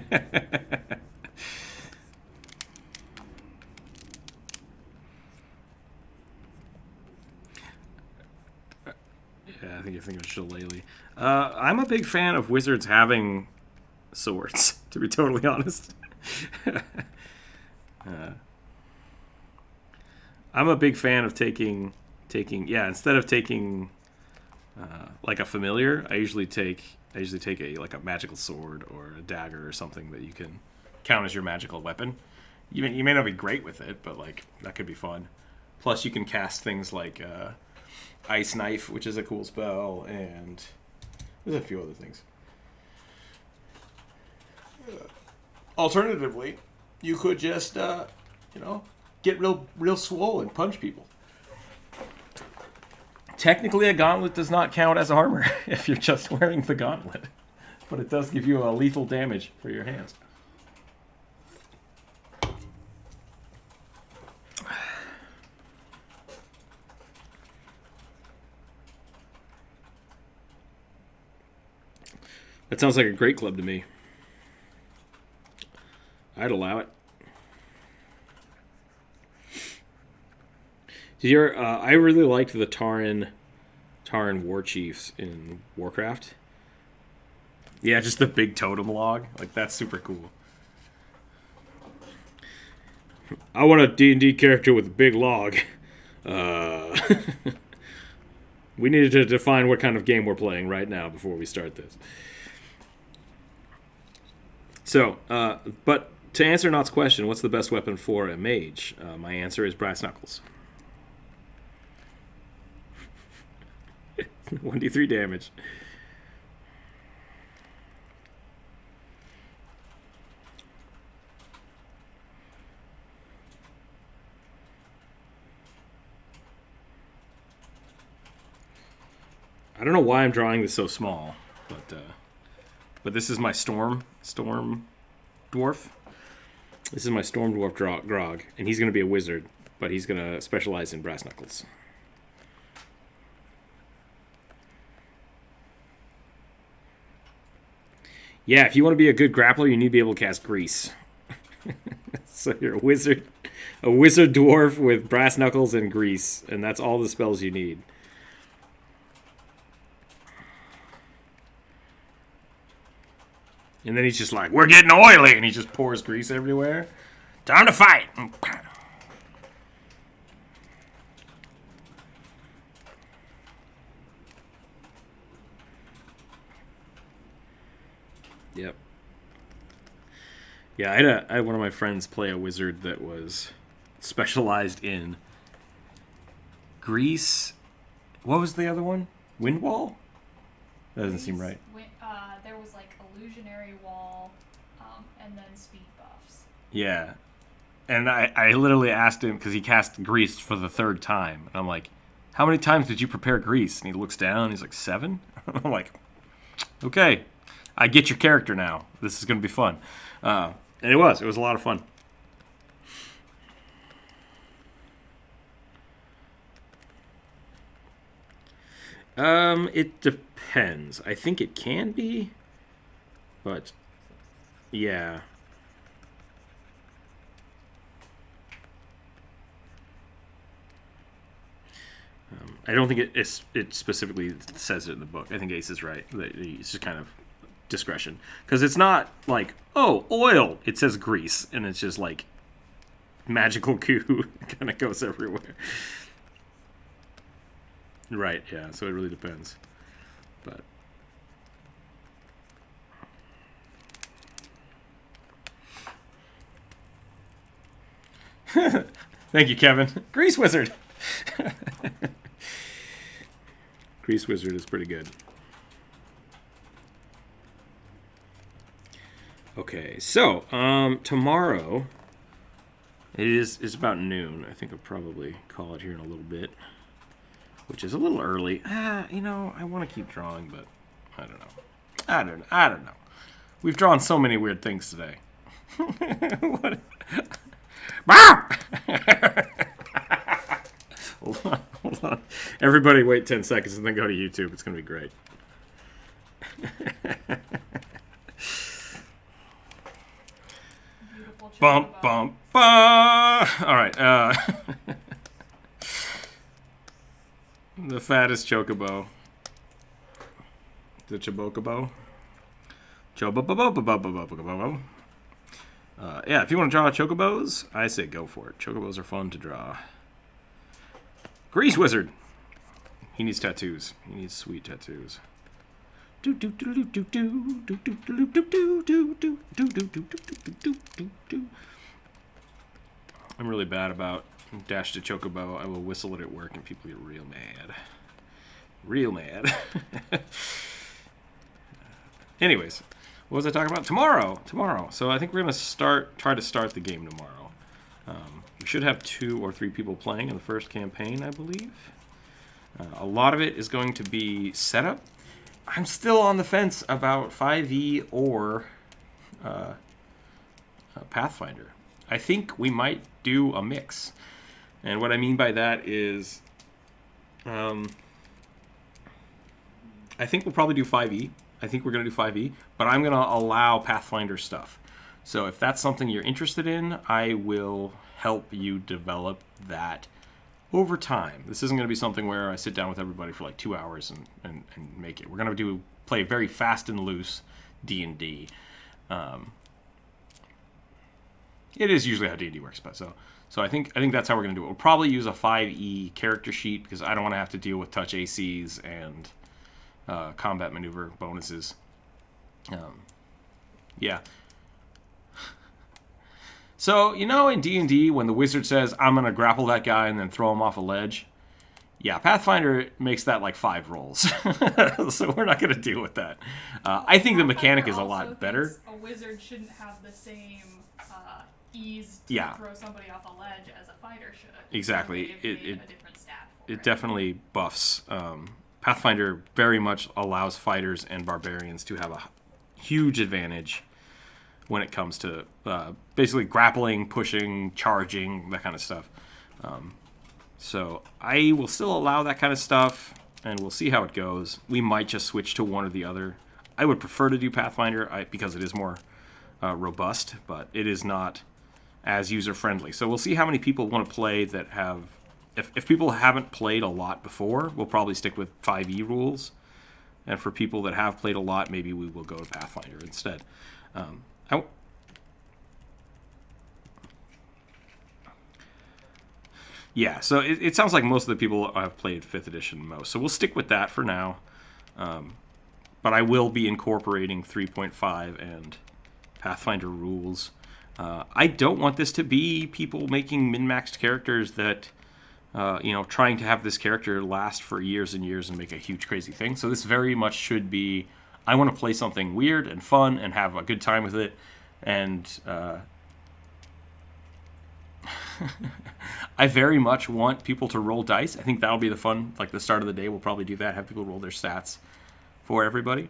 I think you're thinking of Shillelagh. I'm a big fan of wizards having swords, to be totally honest. I'm a big fan of taking, yeah, instead of taking like a familiar, I usually take a magical sword or a dagger or something that you can count as your magical weapon. You may not be great with it, but like that could be fun. Plus, you can cast things like Ice Knife, which is a cool spell, and there's a few other things. Alternatively, you could just get real swole and punch people. Technically, a gauntlet does not count as armor if you're just wearing the gauntlet, but it does give you a lethal damage for your hands. That sounds like a great club to me. I'd allow it. I really liked the Tauren war chiefs in Warcraft. Yeah, just the big totem log. Like, that's super cool. I want a D&D character with a big log. We needed to define what kind of game we're playing right now before we start this. So, but to answer Nott's question, what's the best weapon for a mage? My answer is brass knuckles. 1d3 damage. I don't know why I'm drawing this so small, but this is my storm dwarf. This is my storm dwarf Grog, and he's going to be a wizard, but he's going to specialize in brass knuckles. Yeah, if you want to be a good grappler, you need to be able to cast grease. So you're a wizard dwarf with brass knuckles and grease, and that's all the spells you need. And then he's just like, we're getting oily, and he just pours grease everywhere. Time to fight. Yep. Yeah, I had one of my friends play a wizard that was specialized in grease. What was the other one? Windwall? That doesn't seem right. There was like illusionary wall, and then speed buffs. Yeah. And I literally asked him, because he cast grease for the third time. And I'm like, how many times did you prepare grease? And he looks down, and he's like, 7? I'm like, okay. I get your character now. This is going to be fun. And it was. It was a lot of fun. It depends. I think it can be, but yeah. I don't think it specifically says it in the book. I think Ace is right. It's just kind of discretion, because it's not like, oh, oil. It says grease, and it's just like magical goo kind of goes everywhere. Right, yeah, so it really depends. But thank you, Kevin. Grease Wizard. Grease Wizard is pretty good. Okay, so tomorrow it's about noon. I think I'll probably call it here in a little bit, which is a little early. I want to keep drawing, but I don't know. We've drawn so many weird things today. What? Hold on. Everybody wait 10 seconds and then go to YouTube. It's going to be great. Bump, bump, bump. All right. The fattest chocobo. The chobocobo. Chobobobobobobobobobo. Yeah, if you want to draw chocobos, I say go for it. Chocobos are fun to draw. Grease Wizard. He needs tattoos. He needs sweet tattoos. I'm really bad about Dash to Chocobo. I will whistle it at work and people get real mad. Real mad. Anyways, what was I talking about? Tomorrow. So I think we're going to try to start the game tomorrow. We should have 2 or 3 people playing in the first campaign, I believe. A lot of it is going to be setup. I'm still on the fence about 5e or Pathfinder. I think we might do a mix. And what I mean by that is I think we'll probably do 5e. I think we're going to do 5e, but I'm going to allow Pathfinder stuff. So if that's something you're interested in, I will help you develop that over time. This isn't going to be something where I sit down with everybody for like 2 hours and make it. We're going to play very fast and loose D&D. It is usually how D&D works, but so I think that's how we're going to do it. We'll probably use a 5e character sheet because I don't want to have to deal with touch ACs and combat maneuver bonuses. Yeah. So, in D&D, when the wizard says, I'm going to grapple that guy and then throw him off a ledge, yeah, Pathfinder makes that like 5 rolls. So we're not going to deal with that. I think the mechanic is a lot better. A wizard shouldn't have the same ease to Yeah. throw somebody off a ledge as a fighter should. Exactly. It a different stat for it definitely buffs. Pathfinder very much allows fighters and barbarians to have a huge advantage when it comes to basically grappling, pushing, charging, that kind of stuff. So I will still allow that kind of stuff, and we'll see how it goes. We might just switch to one or the other. I would prefer to do Pathfinder because it is more robust, but it is not as user-friendly. So we'll see how many people want to play that have... If people haven't played a lot before, we'll probably stick with 5e rules. And for people that have played a lot, maybe we will go to Pathfinder instead. Yeah, so it sounds like most of the people have played 5th edition most. So we'll stick with that for now. But I will be incorporating 3.5 and Pathfinder rules. I don't want this to be people making min-maxed characters that... trying to have this character last for years and years and make a huge crazy thing. So this very much should be, I want to play something weird and fun and have a good time with it. And I very much want people to roll dice. I think that'll be the fun, like the start of the day. We'll probably do that, have people roll their stats for everybody.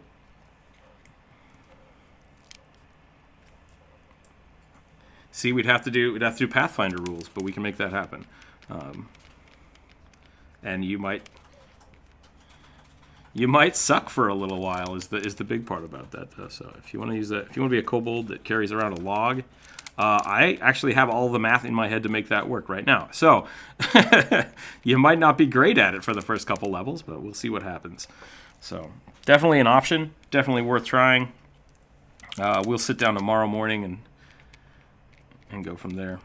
See, we'd have to do Pathfinder rules, but we can make that happen. And you might suck for a little while is the big part about that, though. So if you want to use that, if you want to be a kobold that carries around a log, I actually have all the math in my head to make that work right now. So you might not be great at it for the first couple levels, but we'll see what happens. So definitely an option, definitely worth trying. We'll sit down tomorrow morning and go from there.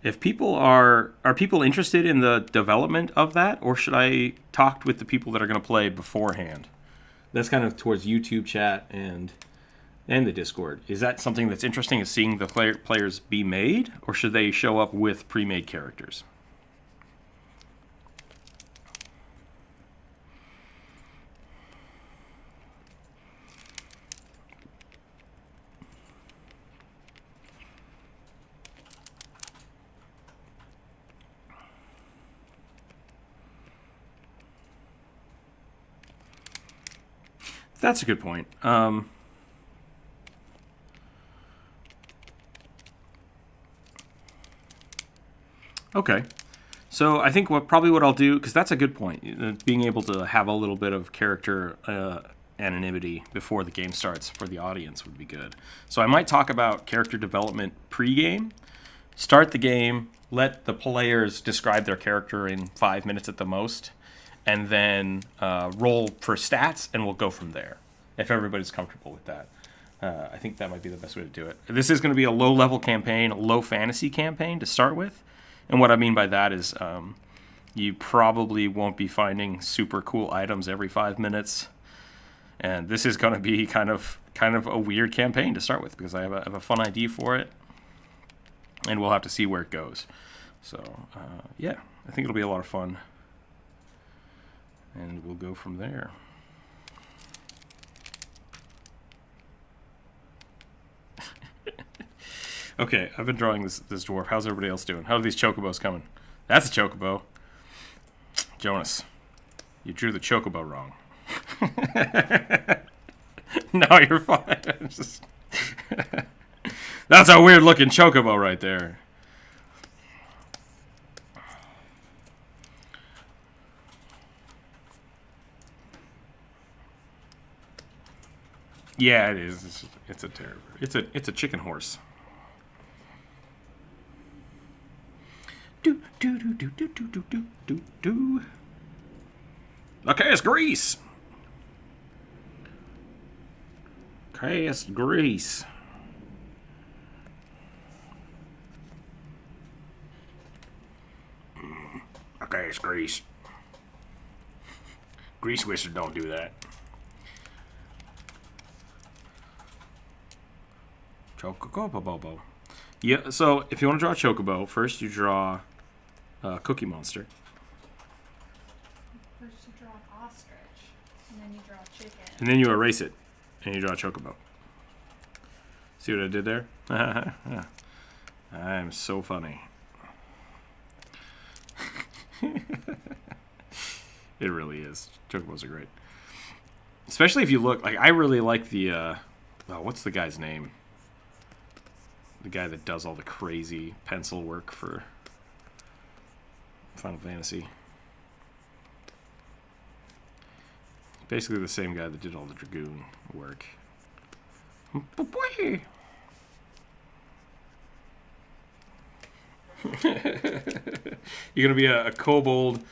If people are people interested in the development of that, or should I talk with the people that are going to play beforehand? That's kind of towards YouTube chat and the Discord. Is that something that's interesting, is seeing the players be made, or should they show up with pre-made characters? That's a good point. Okay. So I think what I'll do, because that's a good point, being able to have a little bit of character anonymity before the game starts for the audience would be good. So I might talk about character development pre-game, start the game, let the players describe their character in 5 minutes at the most, and then roll for stats, and we'll go from there, if everybody's comfortable with that. I think that might be the best way to do it. This is going to be a low-level campaign, a low-fantasy campaign to start with. And what I mean by that is You probably won't be finding super cool items every 5 minutes. And this is going to be kind of a weird campaign to start with because I have a fun idea for it. And we'll have to see where it goes. So, yeah, I think it'll be a lot of fun. And we'll go from there. Okay, I've been drawing this dwarf. How's everybody else doing? How are these chocobos coming? That's a chocobo. Jonas, you drew the chocobo wrong. No, you're fine. That's a weird looking chocobo right there. Yeah, it is. It's a terrible. It's a chicken horse. Do do do do do do do do do do. Okay, it's grease. Cast grease. Okay, it's grease. Grease wizard don't do that. Chocobo. Yeah, so if you want to draw a chocobo, first you draw a Cookie Monster. First you draw an ostrich, and then you draw a chicken. And then you erase it, and you draw a chocobo. See what I did there? I am so funny. It really is. Chocobos are great. Especially if you look, like, I really like the, what's the guy's name? The guy that does all the crazy pencil work for Final Fantasy. Basically the same guy that did all the Dragoon work. You're gonna be a kobold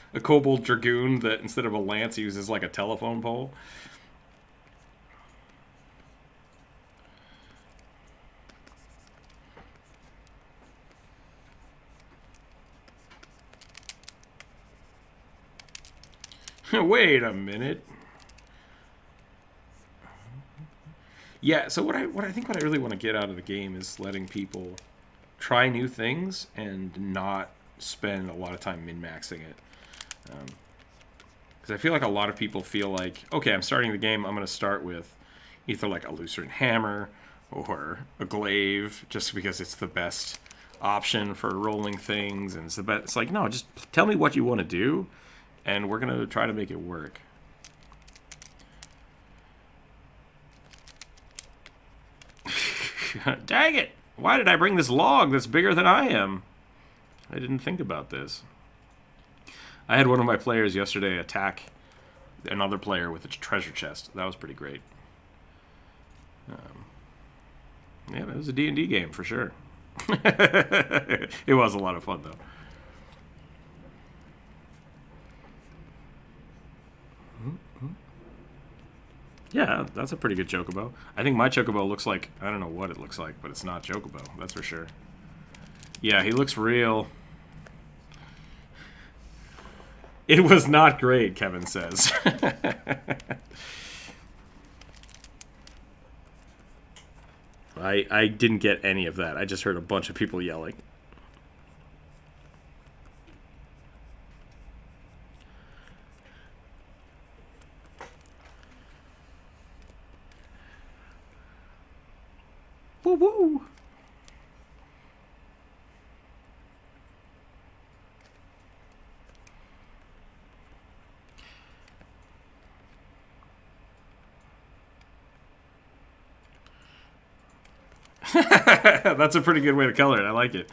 Dragoon that instead of a lance uses like a telephone pole. Wait a minute. Yeah, so what I really want to get out of the game is letting people try new things and not spend a lot of time min-maxing it. Because I feel like a lot of people feel like, okay, I'm starting the game, I'm going to start with either like a Lucerne hammer or a glaive, just because it's the best option for rolling things, and it's the best. It's like, no, just tell me what you want to do, and we're going to try to make it work. Dang it! Why did I bring this log that's bigger than I am? I didn't think about this. I had one of my players yesterday attack another player with a treasure chest. That was pretty great. Yeah, it was a D&D game for sure. It was a lot of fun, though. Yeah, that's a pretty good chocobo. I think my chocobo looks like, I don't know what it looks like, but it's not chocobo, that's for sure. Yeah, he looks real. It was not great, Kevin says. I didn't get any of that. I just heard a bunch of people yelling. Woo woo! That's a pretty good way to color it. I like it.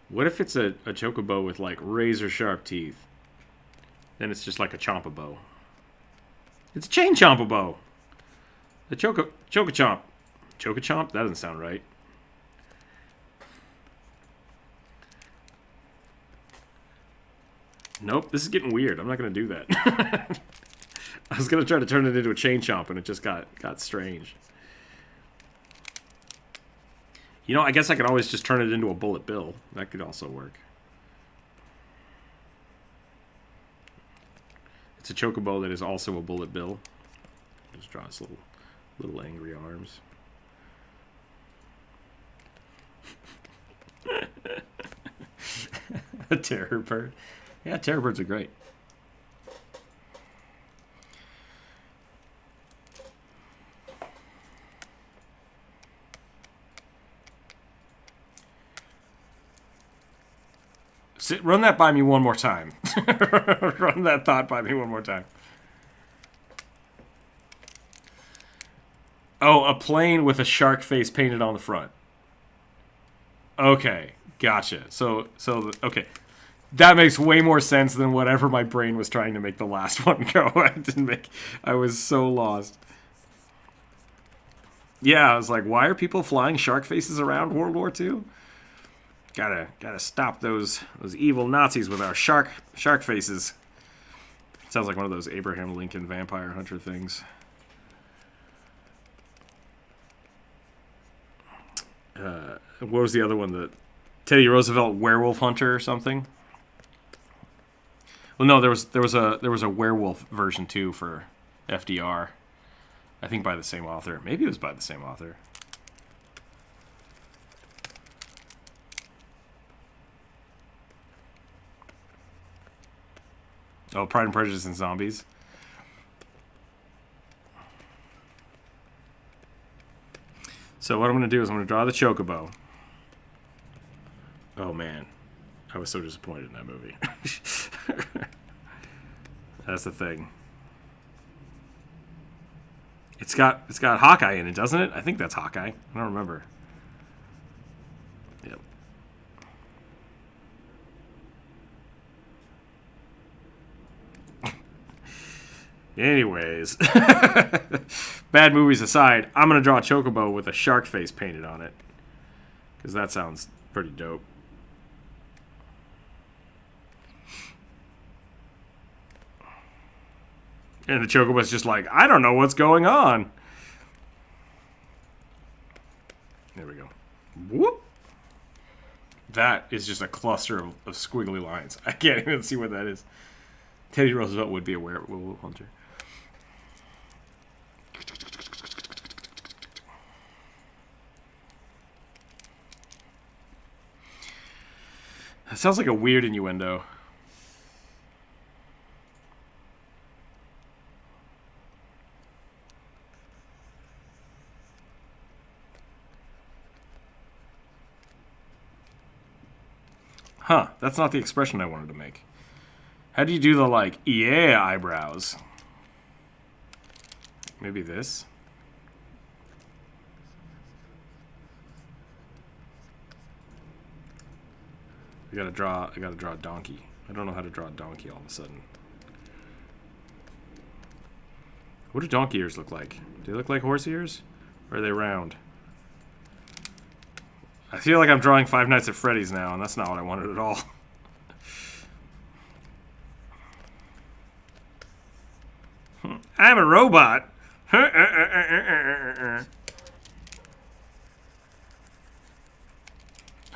What if it's a chocobo with like razor sharp teeth? Then it's just like a chompabo. It's a chain chompabo. The chocachomp. Chocachomp? That doesn't sound right. Nope, this is getting weird. I'm not going to do that. I was going to try to turn it into a chain chomp, and it just got strange. You know, I guess I could always just turn it into a bullet bill. That could also work. It's a chocobo that is also a bullet bill. Just draw its little angry arms. A terror bird. Yeah, terror birds are great. Run that by me one more time. Run that thought by me one more time. Oh, a plane with a shark face painted on the front. Okay, gotcha. Okay. That makes way more sense than whatever my brain was trying to make the last one go. I was so lost. Yeah, I was like, why are people flying shark faces around World War II? Gotta stop those evil Nazis with our shark faces. Sounds like one of those Abraham Lincoln vampire hunter things. What was the other one? The Teddy Roosevelt werewolf hunter or something? Well, no, there was a werewolf version too for FDR. I think by the same author. Maybe it was by the same author. Oh, Pride and Prejudice and Zombies. So what I'm going to do is I'm going to draw the chocobo. Oh, man. I was so disappointed in that movie. That's the thing. It's got Hawkeye in it, doesn't it? I think that's Hawkeye. I don't remember. Yep. Anyways, bad movies aside, I'm going to draw a chocobo with a shark face painted on it. Because that sounds pretty dope. And the chocobo's just like, I don't know what's going on. There we go. Whoop. That is just a cluster of squiggly lines. I can't even see what that is. Teddy Roosevelt would be a werewolf hunter. That sounds like a weird innuendo. Huh, that's not the expression I wanted to make. How do you do the, like, yeah eyebrows? Maybe this? I gotta draw a donkey. I don't know how to draw a donkey all of a sudden. What do donkey ears look like? Do they look like horse ears? Or are they round? I feel like I'm drawing Five Nights at Freddy's now, and that's not what I wanted at all. I'm a robot.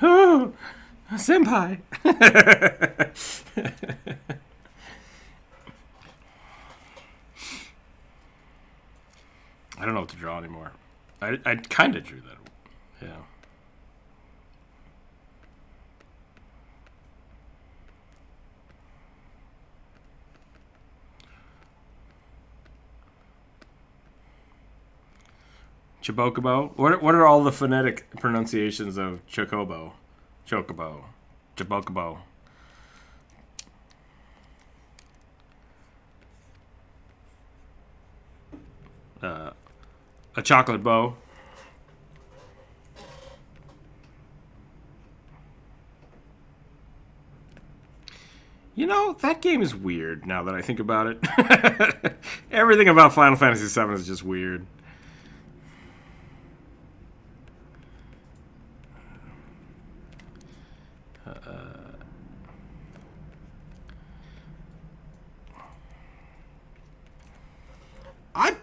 Oh, senpai. I don't know what to draw anymore. I kind of drew that. Yeah. Chocobo. What are all the phonetic pronunciations of chocobo? Chocobo. Chocobo. A chocolate bow. You know, that game is weird now that I think about it. Everything about Final Fantasy VII is just weird.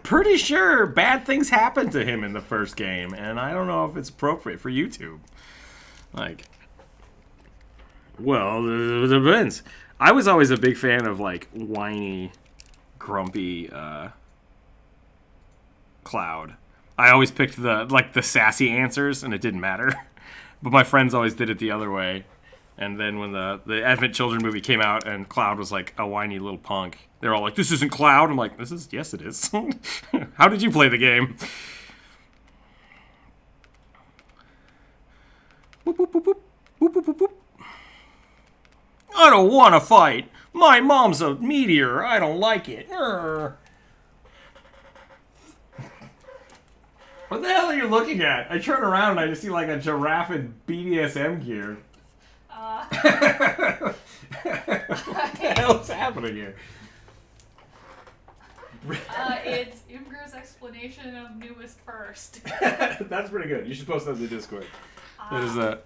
pretty sure bad things happened to him in the first game, and I don't know if it's appropriate for YouTube. Like, well, it depends. I was always a big fan of, like, whiny, grumpy Cloud. I always picked the sassy answers, and it didn't matter. But my friends always did it the other way. And then when the Advent Children movie came out and Cloud was like a whiny little punk, they're all like, "This isn't Cloud." I'm like, yes it is. How did you play the game? Boop, boop, boop, boop. Boop, boop, boop, boop. I don't want to fight. My mom's a meteor. I don't like it. What the hell are you looking at? I turn around and I just see like a giraffe in BDSM gear. What the hell is happening here? It's Imger's explanation of newest first. That's pretty good. You should post that in the Discord. That is a...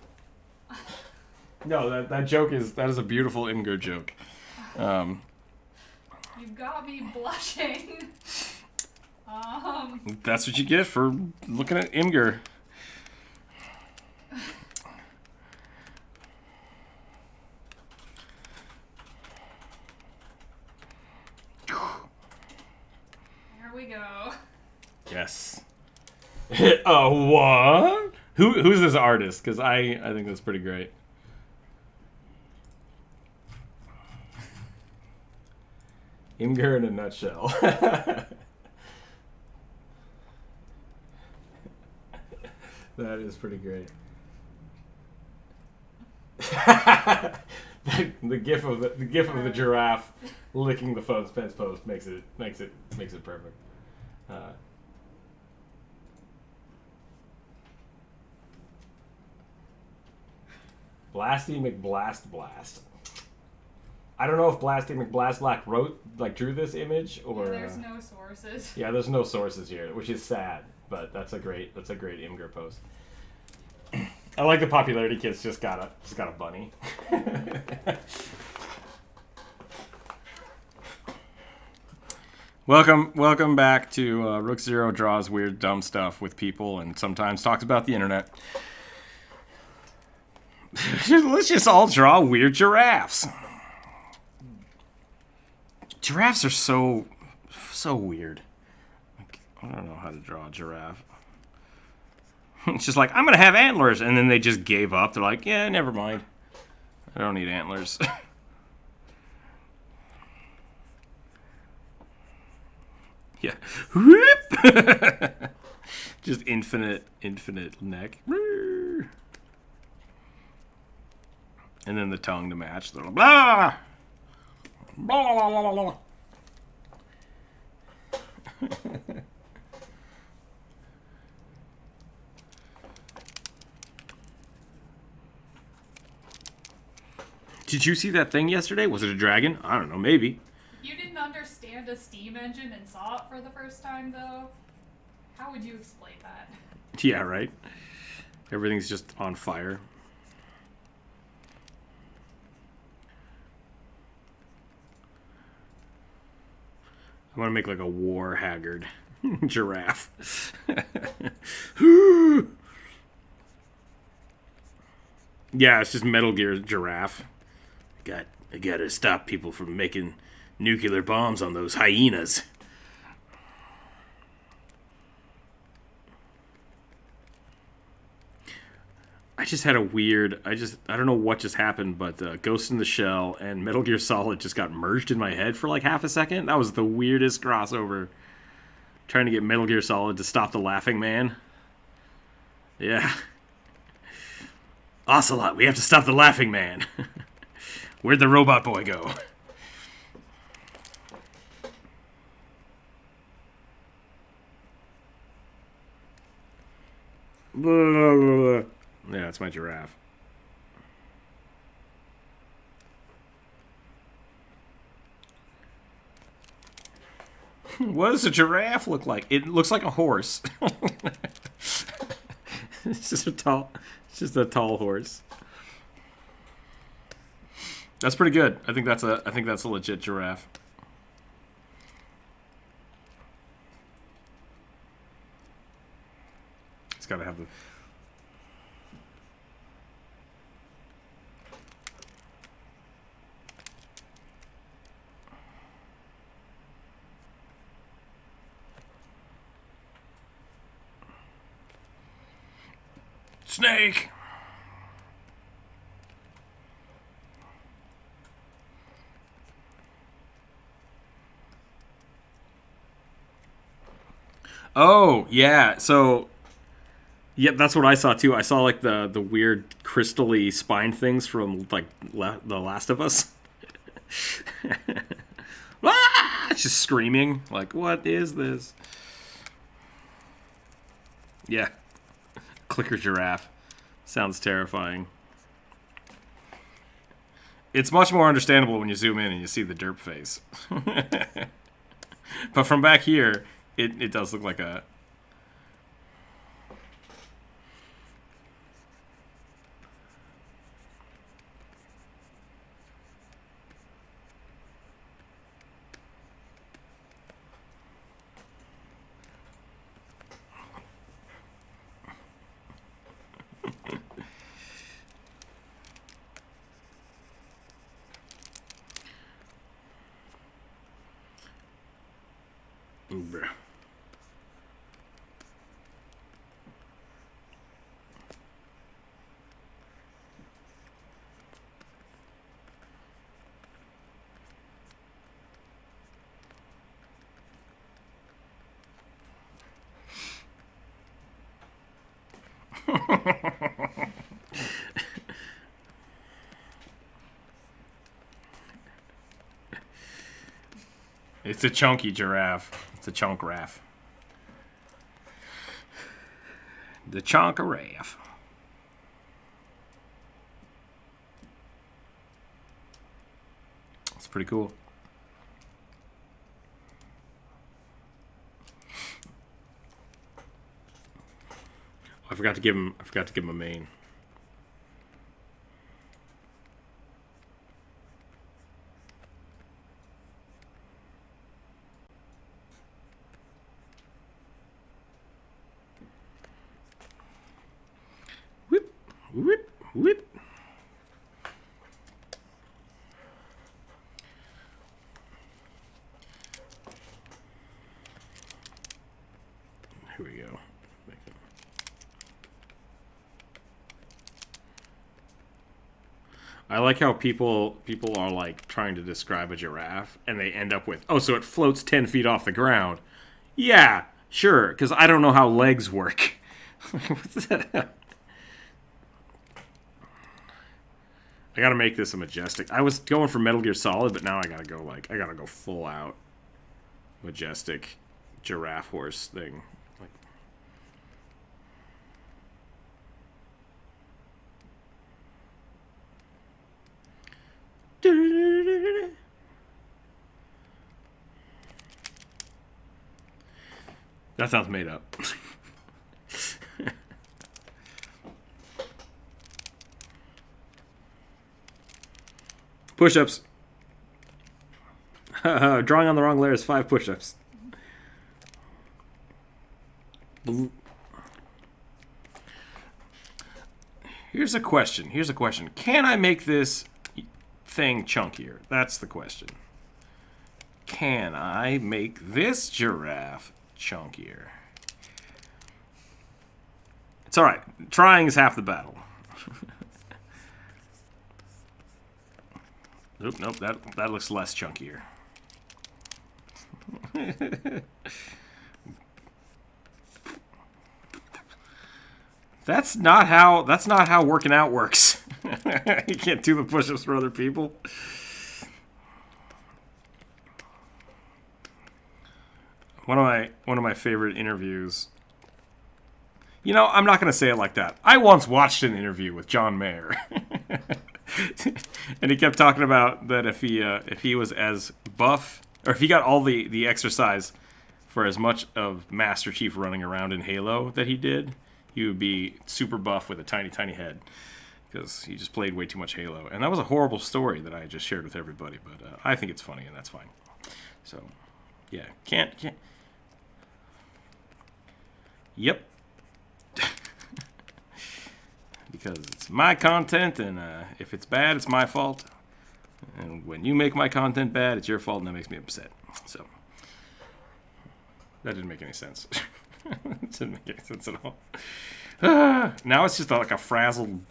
No, that joke is... That is a beautiful Imger joke. You've got me blushing. That's what you get for looking at Imger. There we go. Yes. What? Who's this artist? Because I think that's pretty great. Imger in a nutshell. That is pretty great. the gif of the giraffe licking the fence post makes it perfect. Blasty McBlast Blast. I don't know if Blasty McBlast Black drew this image or. Yeah, there's no sources. Yeah, there's no sources here, which is sad, but that's a great Imgur post. I like the popularity kid's just got a bunny. Welcome back to Rookzer0 draws weird dumb stuff with people and sometimes talks about the internet. Let's just all draw weird giraffes. Giraffes are so weird. I don't know how to draw a giraffe. It's just like, I'm going to have antlers. And then they just gave up. They're like, yeah, never mind. I don't need antlers. Yeah. Just infinite neck. And then the tongue to match. Blah, blah, blah, blah, blah, blah. Did you see that thing yesterday? Was it a dragon? I don't know, maybe. You didn't understand a steam engine and saw it for the first time, though? How would you explain that? Yeah, right? Everything's just on fire. I want to make like a war haggard giraffe. Yeah, it's just Metal Gear giraffe. I gotta stop people from making nuclear bombs on those hyenas. I just had a weird... I don't know what just happened, but Ghost in the Shell and Metal Gear Solid just got merged in my head for like half a second. That was the weirdest crossover. Trying to get Metal Gear Solid to stop the Laughing Man. Yeah. Ocelot, we have to stop the Laughing Man. Where'd the robot boy go? Blah, blah, blah, blah. Yeah, it's my giraffe. What does a giraffe look like? It looks like a horse. It's just a tall horse. That's pretty good. I think that's a legit giraffe. something. Snake! Oh, yeah. So, yeah, that's what I saw too. I saw like the weird crystally spine things from like The Last of Us. Ah! Just screaming. Like, what is this? Yeah. Clicker giraffe. Sounds terrifying. It's much more understandable when you zoom in and you see the derp face. But from back here, it does look like a... It's a chunky giraffe. It's a chunk raff. The chunk raff. It's pretty cool. I forgot to give him a mane. Whip, whip, whip. Here we go. I like how people are like trying to describe a giraffe and they end up with, oh, so it floats 10 feet off the ground. Yeah, sure, because I don't know how legs work. What's that? I gotta make this a majestic. I was going for Metal Gear Solid, but now I gotta go full out majestic giraffe horse thing. Like, that sounds made up. Push-ups. Drawing on the wrong layer is 5 push-ups. Here's a question. Can I make this thing chunkier? That's the question. Can I make this giraffe chunkier? It's alright. Trying is half the battle. Nope, that looks less chunkier. That's not how working out works. You can't do the push-ups for other people. One of my favorite interviews. You know, I'm not going to say it like that. I once watched an interview with John Mayer. And he kept talking about that if he was as buff, or if he got all the exercise for as much of Master Chief running around in Halo that he did, he would be super buff with a tiny, tiny head. Because he just played way too much Halo. And that was a horrible story that I just shared with everybody. But I think it's funny, and that's fine. So, yeah. Can't. Yep. because it's my content, and if it's bad, it's my fault. And when you make my content bad, it's your fault, and that makes me upset. So that didn't make any sense. It didn't make any sense at all. Now it's just like a frazzled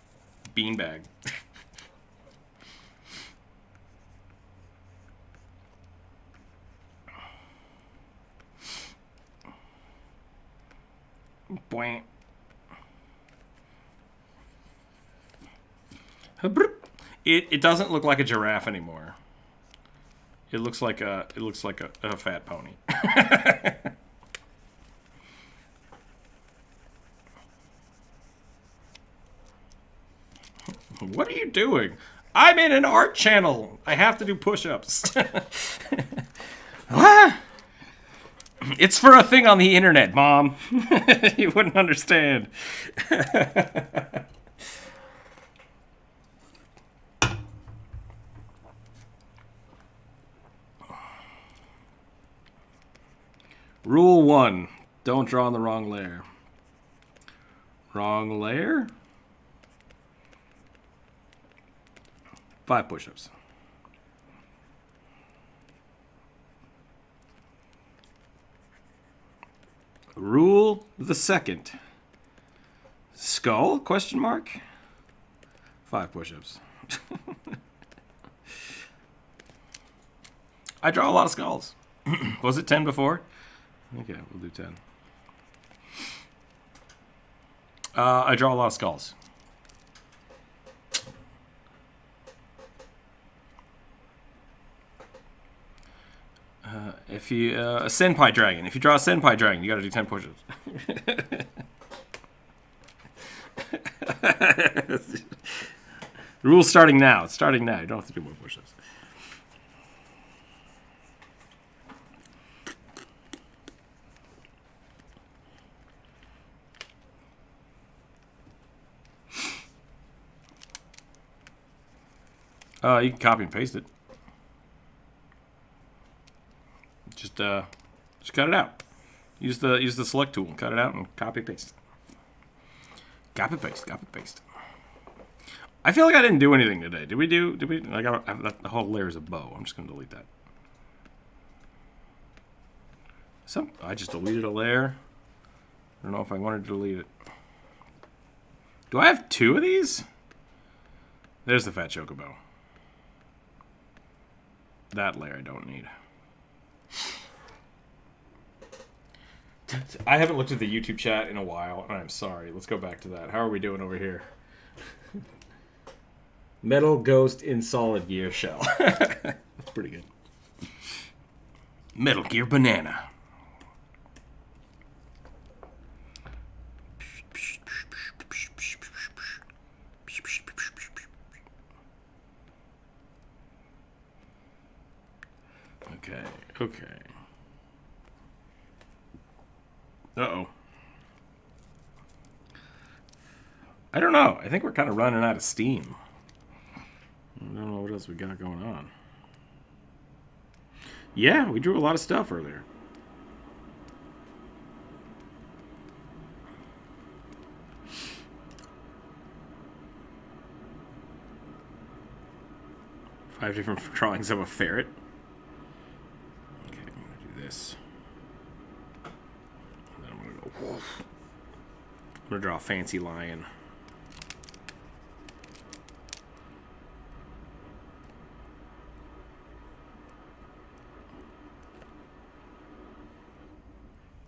beanbag. Boing. It doesn't look like a giraffe anymore. It looks like a fat pony. What are you doing? I'm in an art channel. I have to do push-ups. What? It's for a thing on the internet, Mom. You wouldn't understand. Rule 1. Don't draw on the wrong layer. Wrong layer? 5 push-ups. Rule the 2nd. Skull? Question mark. 5 push-ups. I draw a lot of skulls. Was it 10 before? Okay, we'll do 10. I draw a lot of skulls. If you a senpai dragon. If you draw a senpai dragon, you got to do 10 push-ups. Rule's starting now. It's starting now. You don't have to do more push-ups. You can copy and paste it. Just cut it out. Use the select tool and cut it out and copy paste. Copy paste. Copy paste. I feel like I didn't do anything today. Did we? I got the whole layer is a bow. I'm just gonna delete that. I just deleted a layer. I don't know if I wanted to delete it. Do I have 2 of these? There's the fat chocobo. That layer I don't need. I haven't looked at the YouTube chat in a while, and I'm sorry. Let's go back to that. How are we doing over here? Metal Ghost in Solid Gear Shell. That's pretty good. Metal Gear Banana. Okay. Uh-oh. I don't know. I think we're kind of running out of steam. I don't know what else we got going on. Yeah, we drew a lot of stuff earlier. Five different drawings of a ferret. Okay, I'm going to do this. And then I'm going to go wolf. I'm going to draw a fancy lion.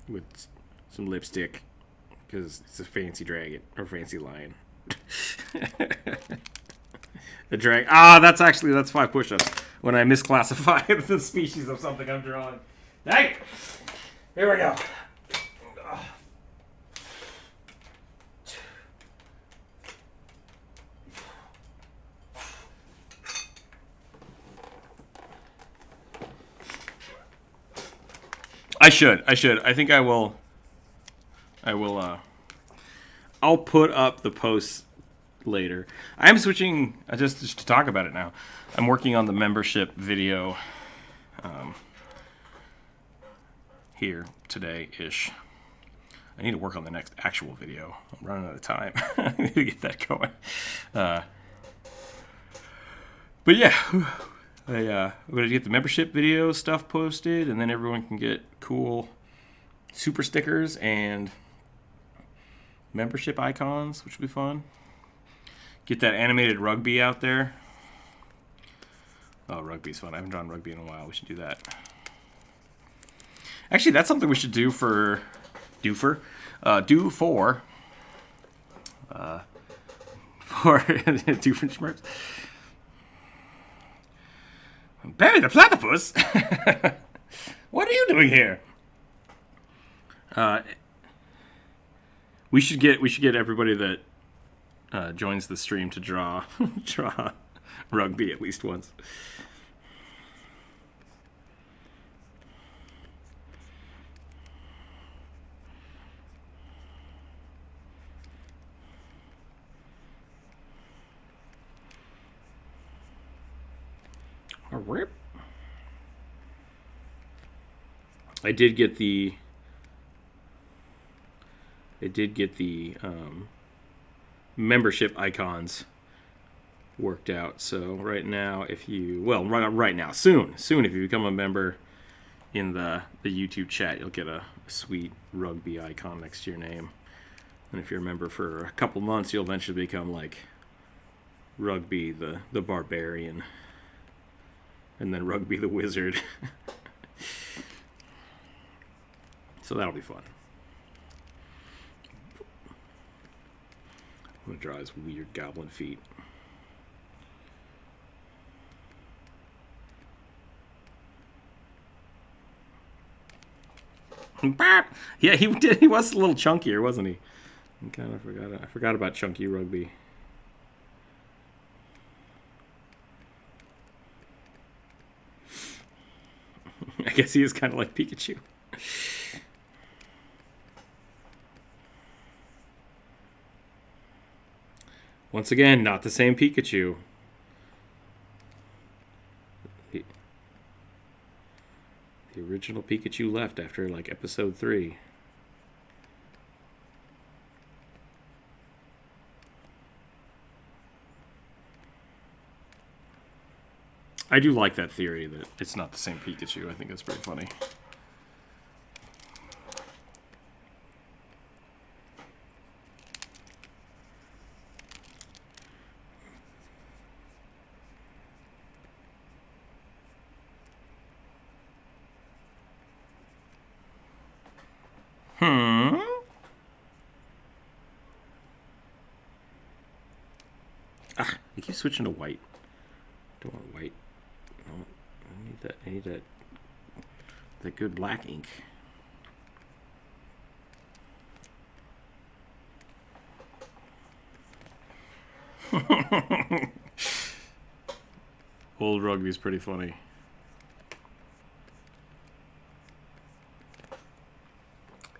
With some lipstick, because it's a fancy dragon, or fancy lion. The drag. That's 5 push-ups. When I misclassify the species of something I'm drawing. Dang it! Here we go. I should. I think I will. I'll put up the posts later. I am switching, just to talk about it now. I'm working on the membership video here today-ish. I need to work on the next actual video. I'm running out of time. I need to get that going. But yeah, I'm going to get the membership video stuff posted, and then everyone can get cool super stickers and membership icons, which will be fun. Get that animated rugby out there. Oh, rugby's fun. I haven't drawn rugby in a while. We should do that. Actually, that's something we should do for Doofenshmirtz. Barry the Platypus? What are you doing here? We should get everybody that joins the stream to draw rugby at least once. A rip. I did get the membership icons worked out. So right now, right now, soon if you become a member in the YouTube chat, you'll get a sweet rugby icon next to your name. And if you're a member for a couple months, you'll eventually become like Rugby the Barbarian, and then Rugby the Wizard. So that'll be fun. I'm gonna draw his weird goblin feet. Yeah, he did. He was a little chunkier, wasn't he? I forgot about chunky Rugby. I guess he is kind of like Pikachu. Once again, not the same Pikachu. The original Pikachu left after like episode 3. I do like that theory that it's not the same Pikachu. I think that's pretty funny. I keep switching to white. Don't want white. No, I need that good black ink. Old Rugby's pretty funny.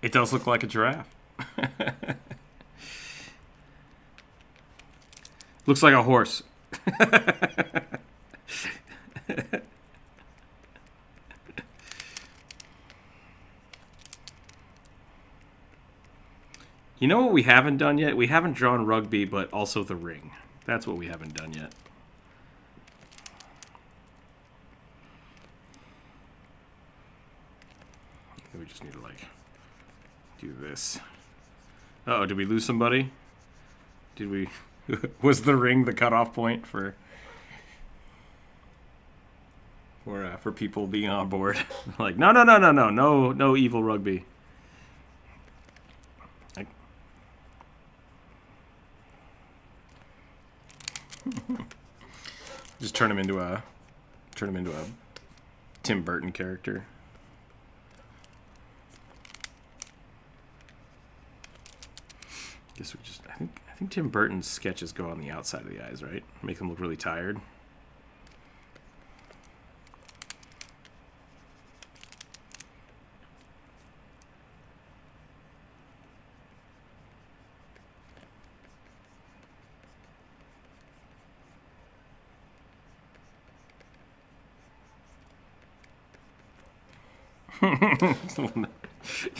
It does look like a giraffe. Looks like a horse. You know what we haven't done yet? We haven't drawn Rugby, but also the ring. That's what we haven't done yet. We just need to, like, do this. Uh-oh, did we lose somebody? Did we... Was the ring the cutoff point for people being on board? Like, no evil Rugby. Just turn him into a Tim Burton character. Guess we just I think Tim Burton's sketches go on the outside of the eyes, right? Make them look really tired.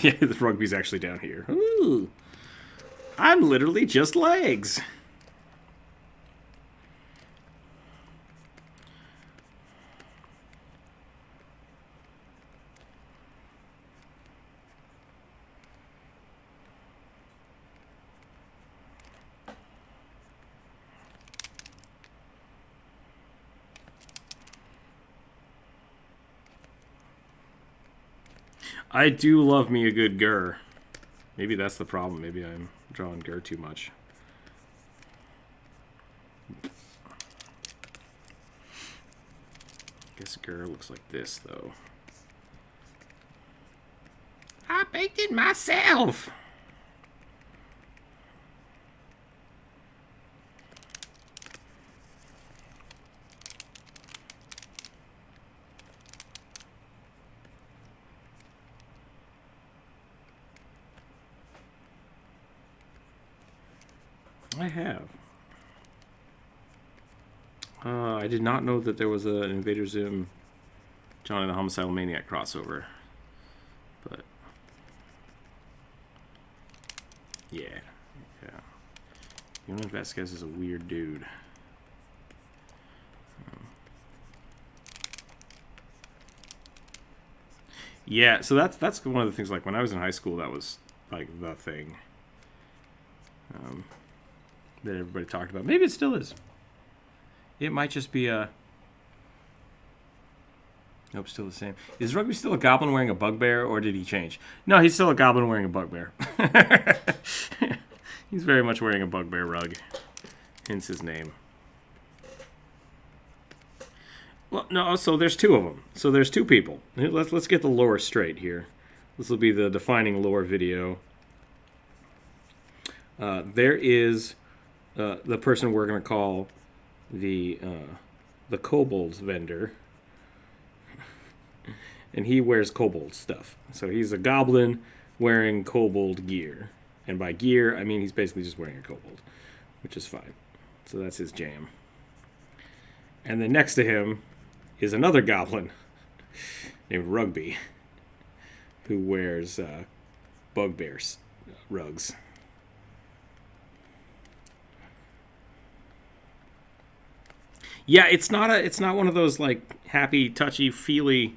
Yeah, the rugby's actually down here. Ooh. I'm literally just legs. I do love me a good gur. Maybe that's the problem. Maybe I'm drawing gur too much. I guess gur looks like this, though. I baked it myself! I have. I did not know that there was an Invader Zim Johnny the Homicidal Maniac crossover. But yeah. Jonas Vasquez is a weird dude. Yeah, so that's one of the things, like, when I was in high school, that was, like, the thing. That everybody talked about. Maybe it still is. It might just be a... Nope, still the same. Is Rugby still a goblin wearing a bugbear, or did he change? No, he's still a goblin wearing a bugbear. He's very much wearing a bugbear rug. Hence his name. Well, no, so there's two of them. So there's two people. Let's get the lore straight here. This will be the defining lore video. There is the person we're going to call the kobold vendor. And he wears kobold stuff. So he's a goblin wearing kobold gear. And by gear, I mean he's basically just wearing a kobold, which is fine. So that's his jam. And then next to him is another goblin named Rugby, who wears bugbears rugs. Yeah, it's not one of those, like, happy, touchy, feely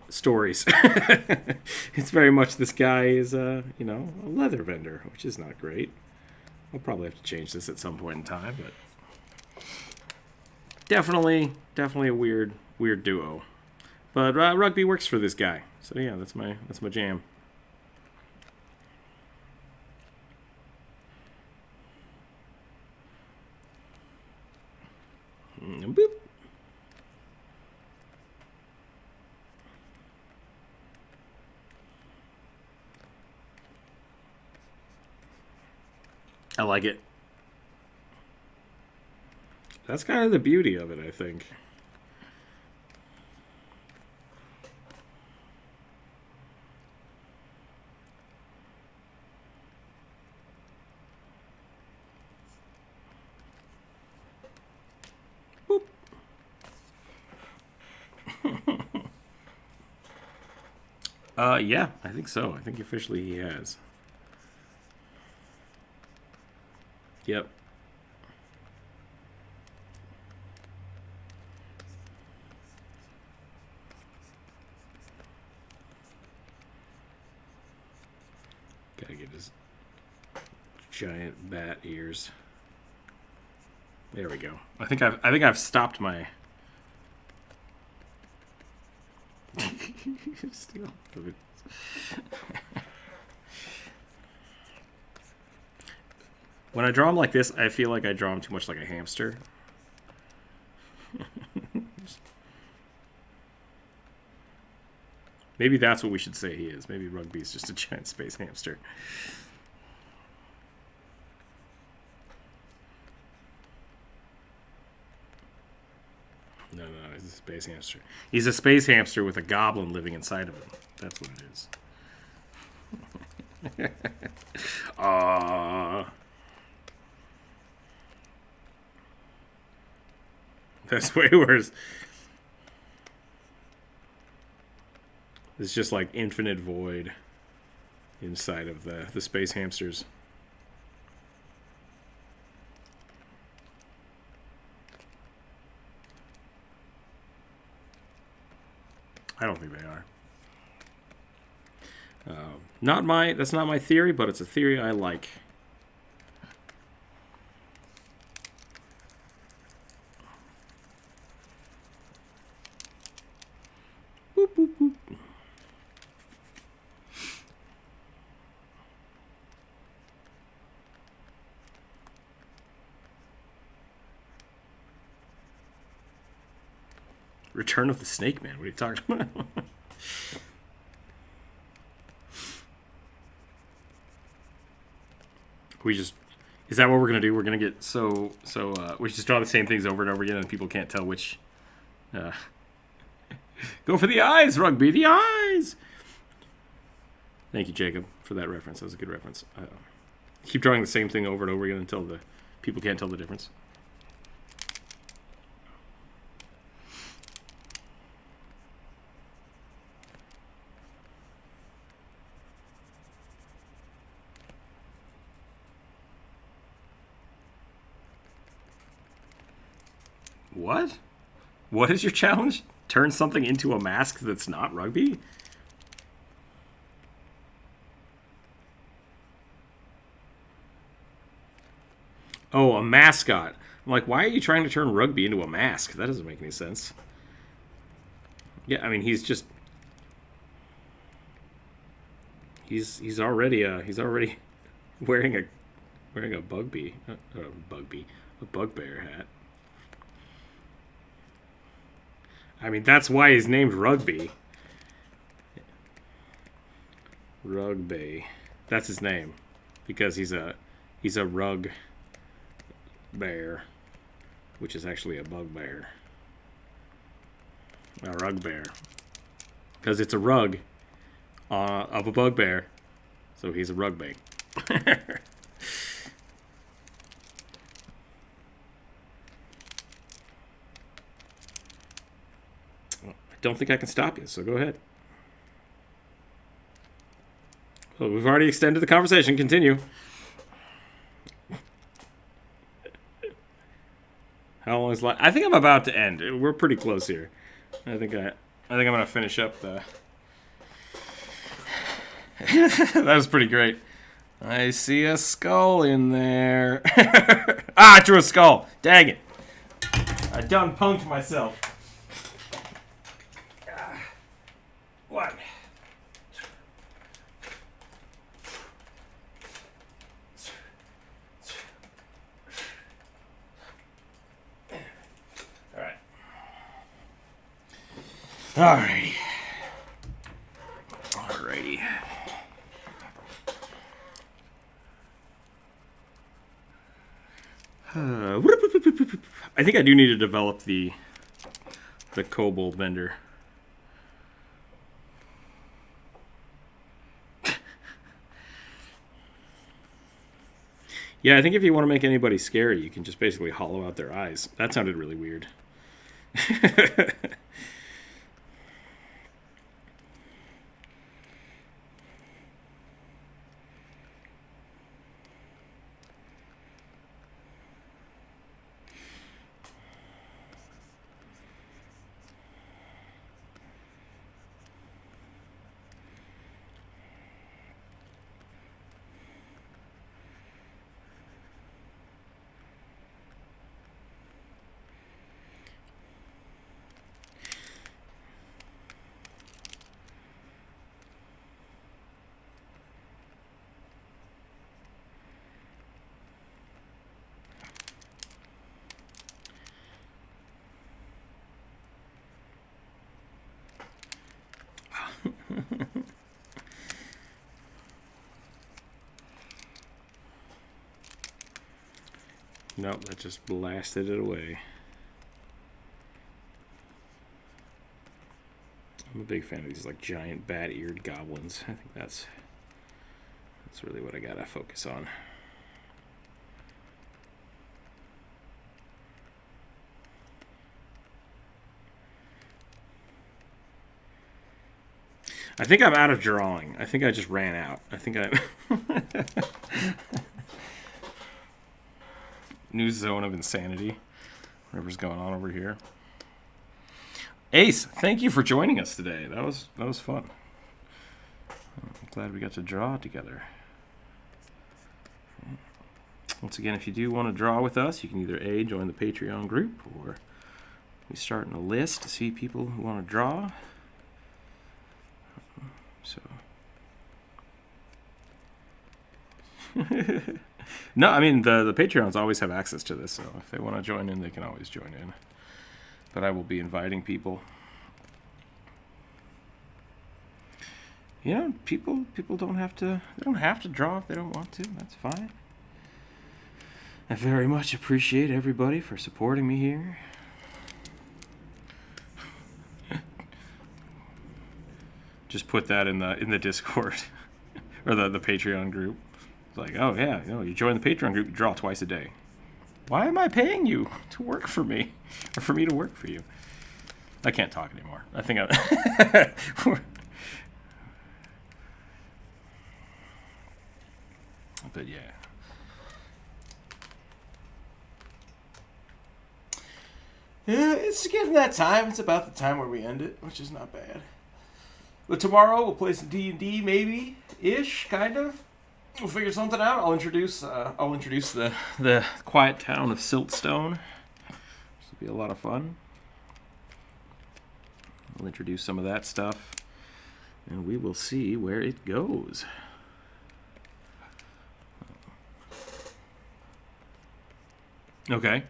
stories. It's very much, this guy is a leather vendor, which is not great. I'll probably have to change this at some point in time, but definitely a weird duo. But Rugby works for this guy, so yeah, that's my jam. Boop. I like it. That's kind of the beauty of it, I think. Boop. Yeah, I think so. I think officially he has. Yep. Gotta get his giant bat ears. There we go. I think I've stopped my steal. When I draw him like this, I feel like I draw him too much like a hamster. Maybe that's what we should say he is. Maybe Rugby's just a giant space hamster. No, he's a space hamster. He's a space hamster with a goblin living inside of him. That's what it is. That's way worse. It's just like infinite void inside of the space hamsters. I don't think they are. That's not my theory, but it's a theory I like. Boop, boop, boop. Return of the Snake Man. What are you talking about? Is that what we're gonna do? We're gonna get we just draw the same things over and over again, and people can't tell which. Go for the eyes, Rugby. The eyes. Thank you, Jacob, for that reference. That was a good reference. Keep drawing the same thing over and over again until the people can't tell the difference. What? What is your challenge? Turn something into a mask that's not rugby? Oh, a mascot. I'm like, why are you trying to turn rugby into a mask? That doesn't make any sense. Yeah, I mean, he's already wearing a bugbear hat. I mean, that's why he's named Rugby. Rugby. That's his name. Because he's a rug bear. Which is actually a bugbear. A rug bear. Because it's a rug of a bugbear. So he's a rugby. Don't think I can stop you, so go ahead. Well, we've already extended the conversation. Continue. How long is left? I think I'm about to end. We're pretty close here. I think I'm gonna finish up the. That was pretty great. I see a skull in there. I drew a skull. Dang it! I done punked myself. What? All right. Alrighty. Alrighty. I think I do need to develop the kobold vendor. Yeah, I think if you want to make anybody scary, you can just basically hollow out their eyes. That sounded really weird. Nope, that just blasted it away. I'm a big fan of these like giant bat-eared goblins. I think that's really what I gotta focus on. I think I'm out of drawing. I think I just ran out. I think I... New zone of insanity. Whatever's going on over here. Ace, thank you for joining us today. That was fun. I'm glad we got to draw together. Once again, if you do want to draw with us, you can either A, join the Patreon group, or we start in a list to see people who want to draw. So, no, I mean, the Patreons always have access to this, so if they want to join in, they can always join in. But I will be inviting people. You know, people don't have to draw if they don't want to. That's fine. I very much appreciate everybody for supporting me here. Just put that in the Discord or the Patreon group. It's like, oh yeah, you join the Patreon group, you draw twice a day. Why am I paying you to work for me, or for me to work for you? I can't talk anymore. I think but yeah. Yeah, it's getting that time. It's about the time where we end it, which is not bad. But tomorrow we'll play some D&D, maybe-ish, kind of. We'll figure something out. I'll introduce the quiet town of Siltstone. This will be a lot of fun. I'll introduce some of that stuff, and we will see where it goes. Okay.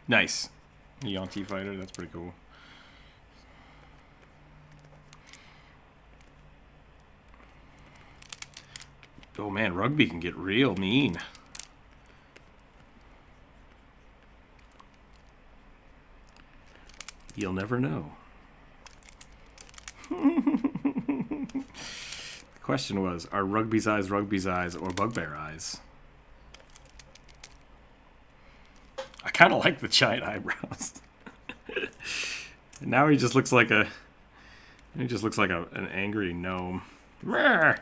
Nice. Yonti fighter, that's pretty cool. Oh man, rugby can get real mean. You'll never know. The question was, are rugby's eyes or bugbear eyes? I kind of like the giant eyebrows. Now he just looks like an angry gnome. Rawr!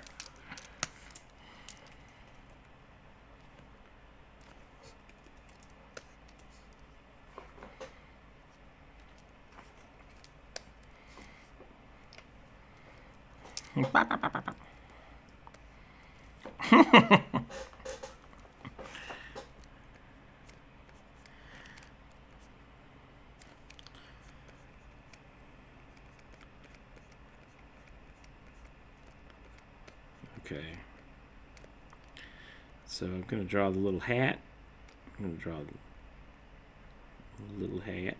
Okay. So I'm going to draw the little hat. I'm going to draw the little hat.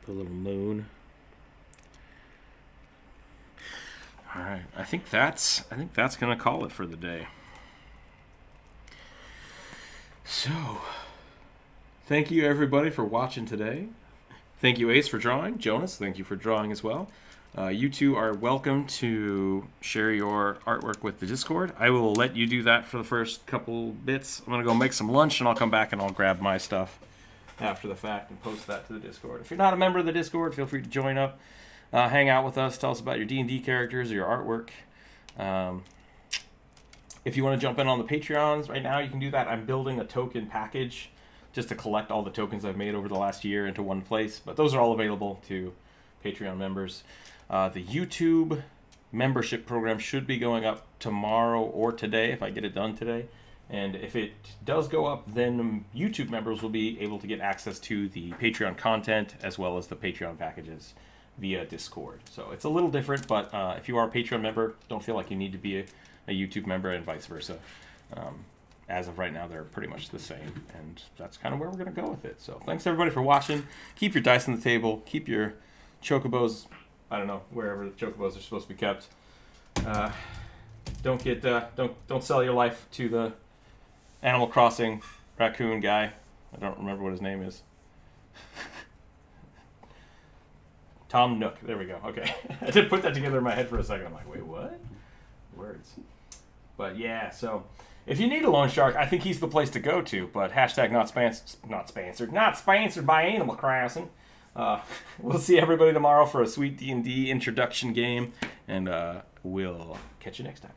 Put a little moon. All right. I think that's going to call it for the day. So, thank you everybody for watching today. Thank you, Ace, for drawing. Jonas, thank you for drawing as well. You two are welcome to share your artwork with the Discord. I will let you do that for the first couple bits. I'm going to go make some lunch, and I'll come back and I'll grab my stuff after the fact and post that to the Discord. If you're not a member of the Discord, feel free to join up. Hang out with us. Tell us about your D&D characters or your artwork. If you want to jump in on the Patreons right now, you can do that. I'm building a token package just to collect all the tokens I've made over the last year into one place. But those are all available to Patreon members. The YouTube membership program should be going up tomorrow or today if I get it done today. And if it does go up, then YouTube members will be able to get access to the Patreon content as well as the Patreon packages via Discord. So it's a little different, but if you are a Patreon member, don't feel like you need to be a YouTube member and vice versa. As of right now, they're pretty much the same, and that's kind of where we're going to go with it. So thanks everybody for watching. Keep your dice on the table. Keep your chocobos, I don't know, wherever the chocobos are supposed to be kept. Don't sell your life to the Animal Crossing raccoon guy. I don't remember what his name is. Tom Nook. There we go. Okay. I did put that together in my head for a second. I'm like, wait, what? Words. But yeah, so if you need a loan shark, I think he's the place to go to. But hashtag not sponsored by Animal Crossing. We'll see everybody tomorrow for a sweet D&D introduction game, and we'll catch you next time.